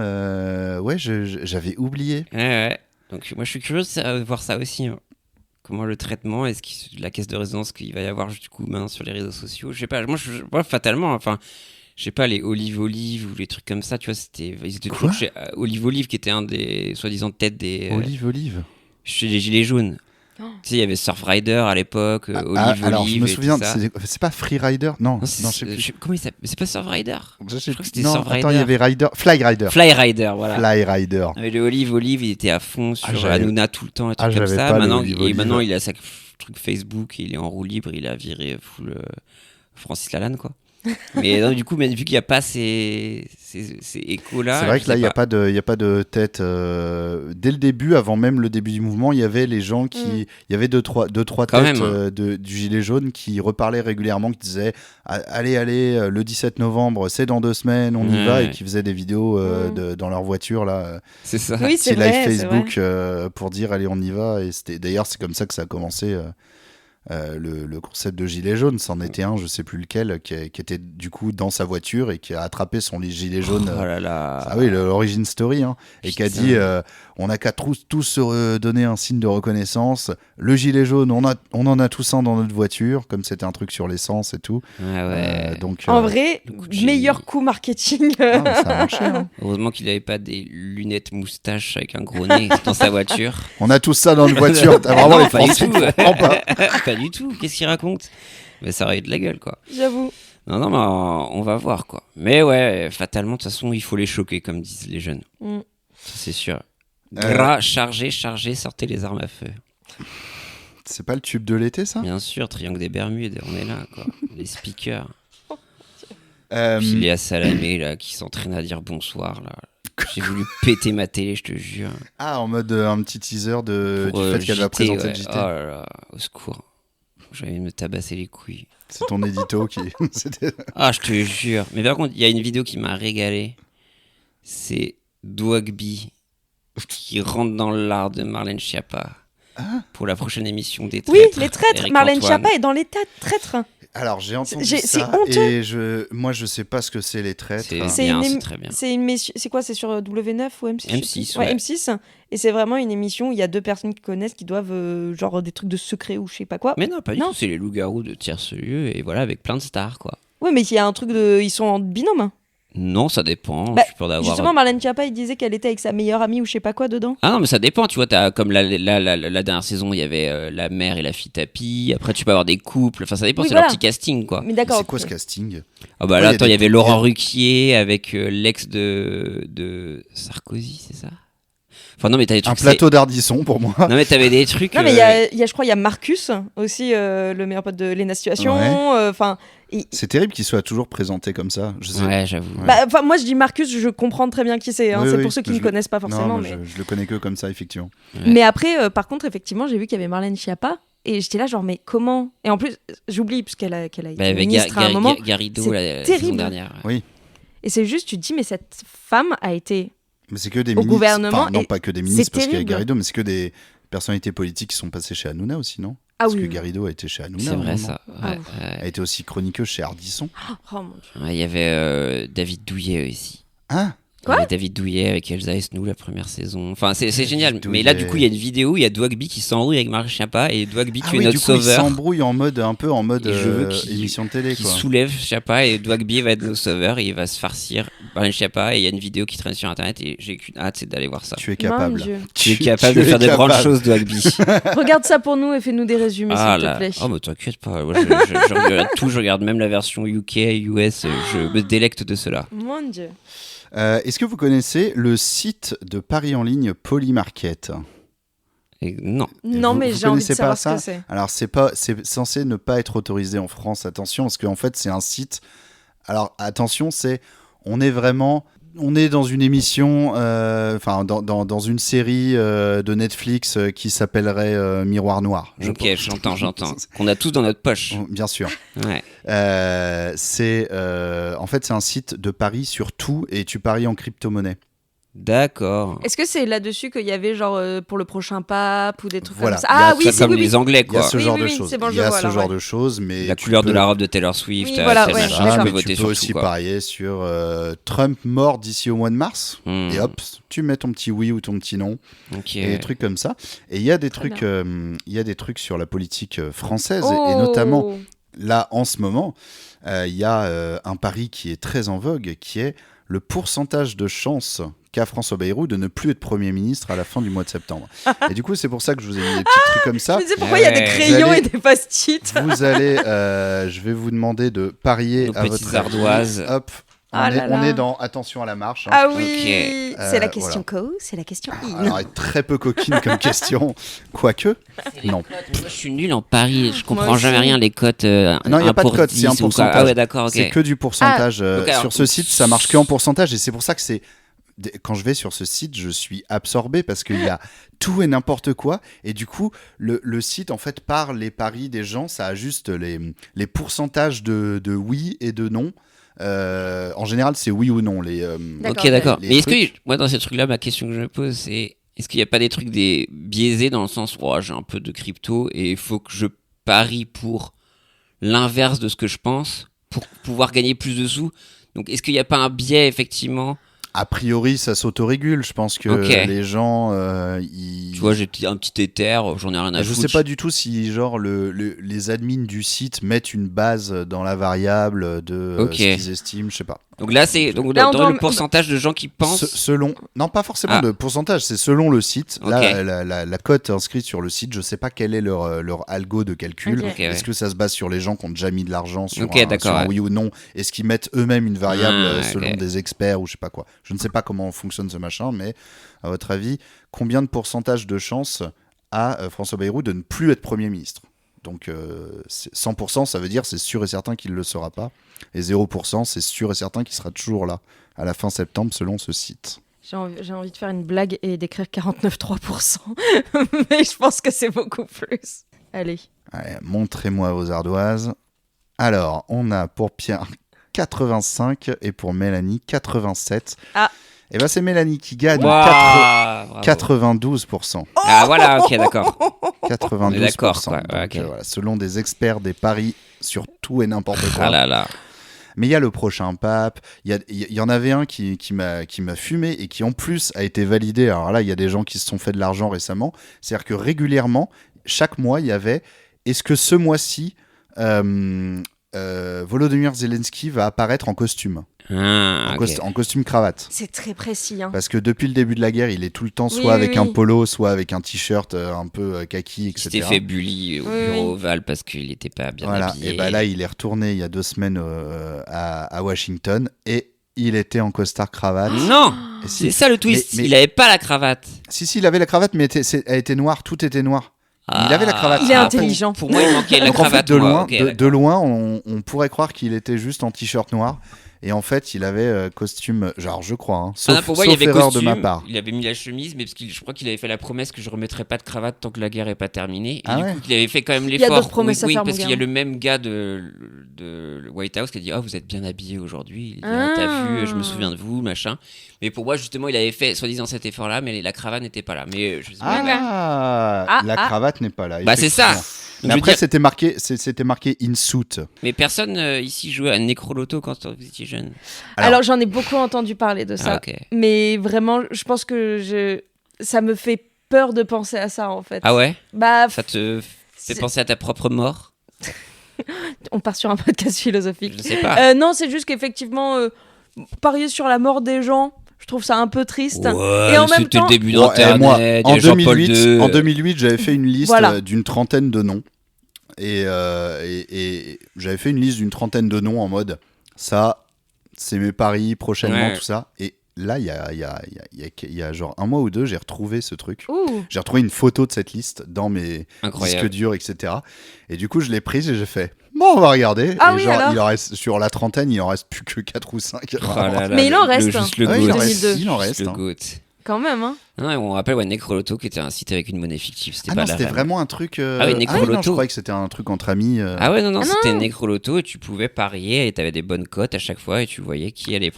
Speaker 7: j'avais oublié.
Speaker 8: Ouais. Donc moi, je suis curieux de voir ça aussi. Comment le traitement, la caisse de résonance qu'il va y avoir du coup sur les réseaux sociaux, je sais pas, moi fatalement, je sais pas, les Olive ou les trucs comme ça, tu vois, ils étaient toujours chez Olive qui était un des soi-disant têtes des
Speaker 7: Olive
Speaker 8: chez les Gilets jaunes. Tu sais, il y avait Surfrider à l'époque,
Speaker 7: alors je me souviens, c'est pas Freerider, non, je sais plus.
Speaker 8: Comment il s'appelle ? C'est pas Surfrider.
Speaker 7: Je sais
Speaker 8: crois que c'était
Speaker 7: non,
Speaker 8: Surfrider.
Speaker 7: Attends, il y avait Flyrider,
Speaker 8: voilà.
Speaker 7: Flyrider.
Speaker 8: Mais le Olive, il était à fond sur Hanouna tout le temps et tout comme ça. Maintenant, il a sa truc Facebook, il est en roue libre, il a viré full Francis Lalanne, quoi. Mais non, du coup, vu qu'il n'y a pas ces échos-là.
Speaker 7: C'est vrai que là, il n'y a pas de tête. Dès le début, avant même le début du mouvement, il y avait les gens qui. Il y avait deux, trois têtes du gilet jaune qui reparlaient régulièrement, qui disaient allez, le 17 novembre, c'est dans 2 semaines, on y va, et qui faisaient des vidéos dans leur voiture, là.
Speaker 8: C'est ça.
Speaker 9: Oui, c'est
Speaker 7: live
Speaker 9: vrai,
Speaker 7: Facebook pour dire allez, on y va. Et d'ailleurs, c'est comme ça que ça a commencé. le concept de gilet jaune. C'en était un, je sais plus lequel, qui était du coup dans sa voiture et qui a attrapé son gilet jaune.
Speaker 8: Oh là là.
Speaker 7: Ah oui, l'origin story, hein, et qui a dit on n'a qu'à tous se donner un signe de reconnaissance. Le gilet jaune, on en a tous un dans notre voiture, comme c'était un truc sur l'essence et tout.
Speaker 8: Ouais.
Speaker 7: Donc,
Speaker 9: En vrai, meilleur coup marketing.
Speaker 7: ça a marché. Hein.
Speaker 8: Heureusement qu'il n'avait pas des lunettes moustaches avec un gros nez dans sa voiture.
Speaker 7: On a tous ça dans notre voiture. T'as vraiment
Speaker 8: Non,
Speaker 7: les
Speaker 8: pas du
Speaker 7: Français
Speaker 8: tout.
Speaker 7: qui comprennent pas.
Speaker 8: Pas du tout. Qu'est-ce qu'il raconte? Mais ça aurait eu de la gueule, quoi.
Speaker 9: J'avoue.
Speaker 8: Non, mais on va voir, quoi. Mais ouais, fatalement, de toute façon, il faut les choquer, comme disent les jeunes. Ça, c'est sûr. Gras, chargé, sortez les armes à feu.
Speaker 7: C'est pas le tube de l'été, ça?
Speaker 8: Bien sûr, Triangle des Bermudes, on est là, quoi. Les speakers.
Speaker 7: Euh,
Speaker 8: Puis Léa Salamé, là, qui s'entraîne à dire bonsoir, là. J'ai voulu péter ma télé, je te jure.
Speaker 7: Ah, en mode un petit teaser du fait qu'elle va
Speaker 8: JT,
Speaker 7: présenter
Speaker 8: ouais.
Speaker 7: le JT.
Speaker 8: Oh là là, au secours. J'allais me tabasser les couilles.
Speaker 7: C'est ton édito qui... C'était-
Speaker 8: Ah, je te jure. Mais par contre, il y a une vidéo qui m'a régalé. C'est Dwagby qui rentre dans l'art de Marlène Schiappa pour la prochaine émission des
Speaker 9: Oui,
Speaker 8: traîtres.
Speaker 9: les traîtres.
Speaker 8: Eric
Speaker 9: Marlène
Speaker 8: Antoine.
Speaker 9: Schiappa est dans l'état de traître.
Speaker 7: Alors, j'ai entendu
Speaker 9: C'est
Speaker 7: ça
Speaker 9: honteux.
Speaker 7: et moi, je sais pas ce que c'est les traîtres.
Speaker 8: C'est
Speaker 9: C'est
Speaker 8: bien,
Speaker 9: une
Speaker 8: c'est
Speaker 9: émi-
Speaker 8: très bien.
Speaker 9: C'est quoi? C'est sur W9 ou M6? je sais
Speaker 8: M6,
Speaker 9: plus.
Speaker 8: ouais.
Speaker 9: M6. Et c'est vraiment une émission où il y a deux personnes qui connaissent qui doivent genre des trucs de secret ou je sais pas quoi.
Speaker 8: Mais non, pas du
Speaker 9: Non.
Speaker 8: tout. C'est les loups-garous de Tierce-Lieu et voilà, avec plein de stars, quoi.
Speaker 9: Ouais, mais il y a un truc de. Ils sont en binôme.
Speaker 8: Non, ça dépend.
Speaker 9: Bah,
Speaker 8: je suis peur d'avoir.
Speaker 9: Justement, Marlène Schiappa, il disait qu'elle était avec sa meilleure amie ou je sais pas quoi dedans.
Speaker 8: Ah non, mais ça dépend, tu vois, t'as, comme la dernière saison, il y avait la mère et la fille tapis, après tu peux avoir des couples, enfin ça dépend,
Speaker 9: Oui,
Speaker 8: c'est
Speaker 9: voilà.
Speaker 8: leur petit casting, quoi.
Speaker 9: Mais d'accord.
Speaker 7: C'est quoi
Speaker 9: ok.
Speaker 7: ce casting?
Speaker 8: Ah bah
Speaker 7: Ouais,
Speaker 8: là,
Speaker 7: y a
Speaker 8: attends, il y
Speaker 7: des-
Speaker 8: avait Laurent Ruquier avec l'ex de Sarkozy, c'est ça? Enfin non, mais t'as des
Speaker 7: Un
Speaker 8: trucs...
Speaker 7: plateau d'Ardisson pour moi.
Speaker 8: Non mais t'avais des trucs...
Speaker 9: Non, mais je crois, il y a Marcus aussi, le meilleur pote de Léna Situation.
Speaker 7: Ouais.
Speaker 9: Enfin,
Speaker 7: C'est terrible qu'il soit toujours présenté comme ça. Je sais.
Speaker 8: Ouais, j'avoue.
Speaker 7: Ouais.
Speaker 9: bah, moi je dis Marcus, je comprends très bien qui c'est. Hein.
Speaker 7: Oui,
Speaker 9: C'est
Speaker 7: oui,
Speaker 9: pour ceux qui
Speaker 7: mais
Speaker 9: ne connaissent pas forcément.
Speaker 7: Non,
Speaker 9: mais...
Speaker 7: je le connais que comme ça, effectivement.
Speaker 8: Ouais.
Speaker 9: Mais après, par contre, effectivement, j'ai vu qu'il y avait Marlène Schiappa. Et j'étais là, genre, mais comment? Et en plus, j'oublie, puisqu'elle a été
Speaker 8: Bah, avec
Speaker 9: ministre à un moment.
Speaker 8: Garrido
Speaker 9: c'est
Speaker 8: la saison
Speaker 9: terrible.
Speaker 8: dernière.
Speaker 9: Et c'est juste, tu te dis, mais cette femme a été.
Speaker 7: Mais c'est que des
Speaker 9: Au
Speaker 7: ministres.
Speaker 9: gouvernement,
Speaker 7: Enfin, non,
Speaker 9: et
Speaker 7: pas que des ministres, parce qu'il y a
Speaker 9: terrible.
Speaker 7: Garrido, mais c'est que des personnalités politiques qui sont passées chez Hanouna aussi, non?
Speaker 9: Ah
Speaker 7: Parce
Speaker 9: oui.
Speaker 7: que Garrido a été chez Hanouna.
Speaker 8: C'est
Speaker 7: à un
Speaker 8: vrai
Speaker 7: moment.
Speaker 8: ça.
Speaker 9: Ah
Speaker 8: Ouais,
Speaker 9: oui.
Speaker 7: Elle a été aussi chroniqueuse chez Ardisson.
Speaker 9: Oh mon dieu.
Speaker 8: Ouais, il y avait David Douillet aussi.
Speaker 7: Ah,
Speaker 9: Quoi?
Speaker 8: Il y avait David Douillet avec Elsa Esnou la première saison. Enfin, c'est génial.
Speaker 7: Douillet.
Speaker 8: Mais là, du coup, il y a une vidéo où il y a Dwagby qui s'embrouille avec Marlène Schiappa et Dwagby,
Speaker 7: ah
Speaker 8: tu es
Speaker 7: oui,
Speaker 8: notre
Speaker 7: du coup, il
Speaker 8: sauveur.
Speaker 7: s'embrouille un peu en mode
Speaker 8: Et je veux qu'il-
Speaker 7: émission de télé,
Speaker 8: Qui
Speaker 7: quoi.
Speaker 8: soulève Schiappa et Dwagby va être nos sauveurs et il va se farcir Marlène Schiappa et il y a une vidéo qui traîne sur internet et j'ai qu'une hâte, c'est d'aller voir ça.
Speaker 7: Tu es
Speaker 9: Mon
Speaker 7: capable.
Speaker 9: Dieu.
Speaker 8: Tu es capable de faire des grandes choses, Dwagby.
Speaker 9: Regarde ça pour nous et fais-nous des résumés,
Speaker 8: Ah
Speaker 9: s'il
Speaker 8: là.
Speaker 9: te plaît.
Speaker 8: Oh, mais t'inquiète pas. Moi, je regarde tout, je regarde même la version UK, US, je me délecte de cela.
Speaker 9: Mon dieu.
Speaker 7: Est-ce que vous connaissez le site de paris en ligne Polymarket?
Speaker 8: Et non.
Speaker 9: Non,
Speaker 7: vous-
Speaker 9: mais
Speaker 7: vous
Speaker 9: j'ai envie de
Speaker 7: connaissez pas
Speaker 9: savoir ce
Speaker 7: ça
Speaker 9: que c'est.
Speaker 7: Alors c'est censé ne pas être autorisé en France, attention, parce qu'en fait c'est un site. Alors attention, on est dans une émission, enfin dans une série de Netflix qui s'appellerait Miroir Noir. je
Speaker 8: Ok,
Speaker 7: pense.
Speaker 8: j'entends. Qu'on a tous dans notre poche.
Speaker 7: Bien sûr.
Speaker 8: Ouais.
Speaker 7: En fait c'est un site de paris sur tout et tu paries en crypto-monnaie.
Speaker 8: D'accord.
Speaker 9: Est-ce que c'est là-dessus qu'il y avait genre pour le prochain pape ou des trucs
Speaker 7: Voilà.
Speaker 9: comme ça?
Speaker 7: Il y a
Speaker 9: Ah oui,
Speaker 8: Ça,
Speaker 9: c'est
Speaker 8: comme
Speaker 9: oui, oui.
Speaker 8: les Anglais,
Speaker 7: Il y a
Speaker 8: quoi.
Speaker 7: ce
Speaker 9: Oui,
Speaker 7: genre
Speaker 9: oui,
Speaker 7: de
Speaker 9: oui,
Speaker 7: choses.
Speaker 9: c'est bon,
Speaker 7: Il
Speaker 9: je
Speaker 7: y a
Speaker 9: vois,
Speaker 7: ce
Speaker 9: alors,
Speaker 7: genre
Speaker 9: ouais.
Speaker 7: de choses, mais
Speaker 8: La
Speaker 7: tu
Speaker 8: couleur de
Speaker 7: peux-
Speaker 8: la robe de Taylor Swift,
Speaker 9: Oui, voilà,
Speaker 8: tel
Speaker 9: ouais,
Speaker 8: machin,
Speaker 9: d'accord.
Speaker 8: tu peux
Speaker 7: mais
Speaker 8: voter
Speaker 7: tu peux
Speaker 8: sur
Speaker 7: aussi
Speaker 8: tout, quoi.
Speaker 7: parier sur Trump mort d'ici au mois de mars.
Speaker 8: Hmm.
Speaker 7: Et hop, tu mets ton petit oui ou ton petit non,
Speaker 8: Ok.
Speaker 7: et des trucs comme ça. Et il y a des
Speaker 9: Très
Speaker 7: trucs, il y a des trucs sur la politique française,
Speaker 9: Oh.
Speaker 7: et notamment là en ce moment, il y a un pari qui est très en vogue, qui est le pourcentage de chances qu'a François Bayrou de ne plus être Premier ministre à la fin du mois de septembre. Et du coup, c'est pour ça que je vous ai mis des petits trucs comme ça.
Speaker 9: Je me disais pourquoi il y a des
Speaker 8: Ouais.
Speaker 9: crayons
Speaker 7: Vous allez-
Speaker 9: et des post-it.
Speaker 7: Vous allez, je vais vous demander de parier
Speaker 8: Nos
Speaker 7: à
Speaker 8: petites
Speaker 7: votre avis.
Speaker 8: ardoises.
Speaker 7: Hop,
Speaker 9: Ah là là.
Speaker 7: on est dans attention à la marche. Hein.
Speaker 9: Ah oui,
Speaker 8: Ok.
Speaker 9: c'est la question
Speaker 7: Voilà.
Speaker 9: co, c'est la question in.
Speaker 7: Alors, elle est très peu coquine comme question, quoique. Non.
Speaker 8: Moi, je suis nul en paris. Je comprends
Speaker 9: Moi
Speaker 8: jamais
Speaker 9: aussi.
Speaker 8: rien les cotes.
Speaker 7: Non, il y a pas de cote, c'est un pourcentage.
Speaker 8: Ah ouais, d'accord, ok.
Speaker 7: C'est que du pourcentage.
Speaker 8: donc alors-
Speaker 7: Sur ce site, ça marche que en pourcentage, et c'est pour ça que c'est. Quand je vais sur ce site, je suis absorbé parce qu'il y a tout et n'importe quoi. Et du coup, le site, en fait, par les paris des gens, ça ajuste les pourcentages de oui et de non. En général, c'est oui ou non.
Speaker 8: Ok, d'accord.
Speaker 7: Les
Speaker 8: Mais est-ce
Speaker 7: trucs.
Speaker 8: que, moi, dans ces trucs-là, ma question que je me pose, c'est est-ce qu'il n'y a pas des trucs biaisés dans le sens où j'ai un peu de crypto et il faut que je parie pour l'inverse de ce que je pense pour pouvoir gagner plus de sous. Donc, est-ce qu'il n'y a pas un biais, effectivement ?
Speaker 7: A priori, ça s'autorégule. Je pense que les gens,
Speaker 8: Tu vois, j'ai un petit éther, j'en ai rien à
Speaker 7: je
Speaker 8: foutre.
Speaker 7: sais pas du tout si genre les admins du site mettent une base dans la variable de ce qu'ils estiment, je sais pas.
Speaker 8: Donc là, c'est le pourcentage de gens qui pensent.
Speaker 7: Selon, non pas forcément de pourcentage, c'est selon le site. Là, la cote inscrite sur le site, je sais pas quel est leur algo de calcul. Est-ce que ça se base sur les gens qui ont déjà mis de l'argent sur un oui ou non? Est-ce qu'ils mettent eux-mêmes une variable selon des experts ou je sais pas quoi? Je ne sais pas comment fonctionne ce machin, mais à votre avis, combien de pourcentage de chance a François Bayrou de ne plus être Premier ministre? Donc 100%, ça veut dire c'est sûr et certain qu'il ne le sera pas. Et 0%, c'est sûr et certain qu'il sera toujours là à la fin septembre selon ce site.
Speaker 9: J'ai envie de faire une blague et d'écrire 49,3%. Mais je pense que c'est beaucoup plus. Allez,
Speaker 7: montrez-moi vos ardoises. Alors, on a pour Pierre 85 et pour Mélanie 87. Et ben c'est Mélanie qui gagne 92%.
Speaker 8: Ah voilà, ok, d'accord.
Speaker 7: 92%.
Speaker 8: D'accord, quoi.
Speaker 7: Donc,
Speaker 8: okay.
Speaker 7: Voilà, selon des experts des paris sur tout et n'importe quoi.
Speaker 8: Ah là là.
Speaker 7: Mais il y a le prochain pape, il y en avait un qui m'a fumé et qui en plus a été validé. Alors là, il y a des gens qui se sont fait de l'argent récemment. C'est-à-dire que régulièrement, chaque mois, il y avait est-ce que ce mois-ci, Volodymyr Zelensky va apparaître en costume en costume cravate.
Speaker 9: C'est très précis. Hein.
Speaker 7: Parce que depuis le début de la guerre, il est tout le temps soit avec un polo, soit avec un t-shirt un peu kaki, etc.
Speaker 8: Il s'était fait bully au bureau Oval parce qu'il n'était pas bien habillé.
Speaker 7: Et là, il est retourné il y a 2 semaines à Washington et il était en costard cravate.
Speaker 8: Non, c'est ça le twist. Il n'avait pas la cravate.
Speaker 7: Si, il avait la cravate, mais elle était noire, tout était noir. Il avait la cravate.
Speaker 9: Il est intelligent.
Speaker 8: Pour moi, il manquait la cravate.
Speaker 7: En fait, de loin, on pourrait croire qu'il était juste en t-shirt noir. Et en fait, il avait costume, genre je crois, sauf
Speaker 8: pour moi, il avait
Speaker 7: erreur
Speaker 8: costume,
Speaker 7: de ma part.
Speaker 8: Il avait mis la chemise, mais parce que je crois qu'il avait fait la promesse que je remettrai pas de cravate tant que la guerre est pas terminée. Et du coup, il avait fait quand même l'effort.
Speaker 9: Il y a d'autres promesses à faire,
Speaker 8: parce qu'il y a le même gars de White House qui a dit vous êtes bien habillé aujourd'hui. T'as vu, je me souviens de vous, machin. Mais pour moi, justement, il avait fait soi-disant cet effort-là, mais la cravate n'était pas là. Mais je sais pas.
Speaker 7: La cravate n'est pas là.
Speaker 8: Bah c'est ça.
Speaker 7: Mais après, c'était marqué in suit.
Speaker 8: Mais personne ici jouait à Necroloto quand vous étiez jeune.
Speaker 9: Alors j'en ai beaucoup entendu parler de ça. Mais vraiment, je pense que ça me fait peur de penser à ça en fait.
Speaker 8: Ah ouais?
Speaker 9: Bah,
Speaker 8: ça te fait penser à ta propre mort?
Speaker 9: On part sur un podcast philosophique.
Speaker 8: Je sais pas.
Speaker 9: Non, c'est juste qu'effectivement, parier sur la mort des gens, je trouve ça un peu triste.
Speaker 8: Ouais,
Speaker 9: et en même temps,
Speaker 8: le début d'Internet.
Speaker 7: Moi, en 2008, j'avais fait une liste d'une trentaine de noms. Et j'avais fait une liste d'une trentaine de noms en mode ça, c'est mes paris prochainement, tout ça. Et là, il y a genre 1 mois ou 2, j'ai retrouvé ce truc. J'ai retrouvé une photo de cette liste dans mes disques durs, etc. Et du coup, je l'ai prise et j'ai fait bon, on va regarder. Et
Speaker 9: alors
Speaker 7: il en reste, sur la trentaine, il en reste plus que 4 ou 5.
Speaker 9: Mais il en reste.
Speaker 7: Il en reste.
Speaker 9: Quand même, hein.
Speaker 8: Non, on rappelle Necroloto qui était un site avec une monnaie fictive.
Speaker 7: C'était vraiment un truc.
Speaker 8: Ah oui, Necroloto.
Speaker 7: Non, je croyais que c'était un truc entre amis.
Speaker 8: Ah ouais, non, c'était Necroloto et tu pouvais parier et t'avais des bonnes cotes à chaque fois et tu voyais qui allait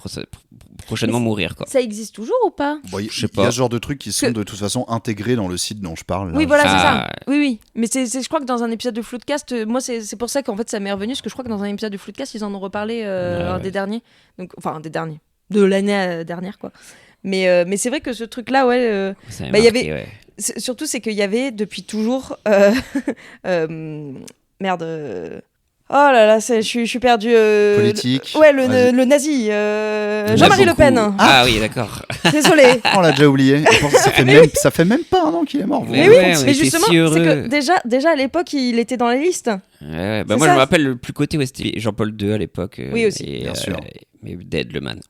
Speaker 8: prochainement mourir, quoi.
Speaker 9: Ça existe toujours ou pas?
Speaker 7: Je sais pas. Il y a ce genre de trucs qui sont de toute façon intégrés dans le site dont je parle. Là.
Speaker 9: Oui, voilà, c'est ça. Oui. Mais je crois que dans un épisode de Floodcast, moi, c'est pour ça qu'en fait, ça m'est revenu, parce que je crois que dans un épisode de Floodcast, ils en ont reparlé, un des derniers. Donc, enfin, un des derniers. De l'année dernière, quoi. Mais c'est vrai que ce truc-là, il y avait. Surtout, c'est qu'il y avait depuis toujours. Merde. Oh là là, je suis perdu.
Speaker 7: Politique.
Speaker 9: Le nazi. Jean-Marie Le Pen.
Speaker 8: Ah oui, d'accord.
Speaker 9: Désolé.
Speaker 7: On l'a déjà oublié. Ça fait même pas un an qu'il est mort.
Speaker 9: Mais justement, c'est que déjà à l'époque, il était dans les listes.
Speaker 8: Ouais. Bah moi, je me rappelle le plus côté, c'était Jean-Paul II à l'époque.
Speaker 9: Oui, aussi.
Speaker 7: Bien sûr.
Speaker 8: Mais Dead, le man.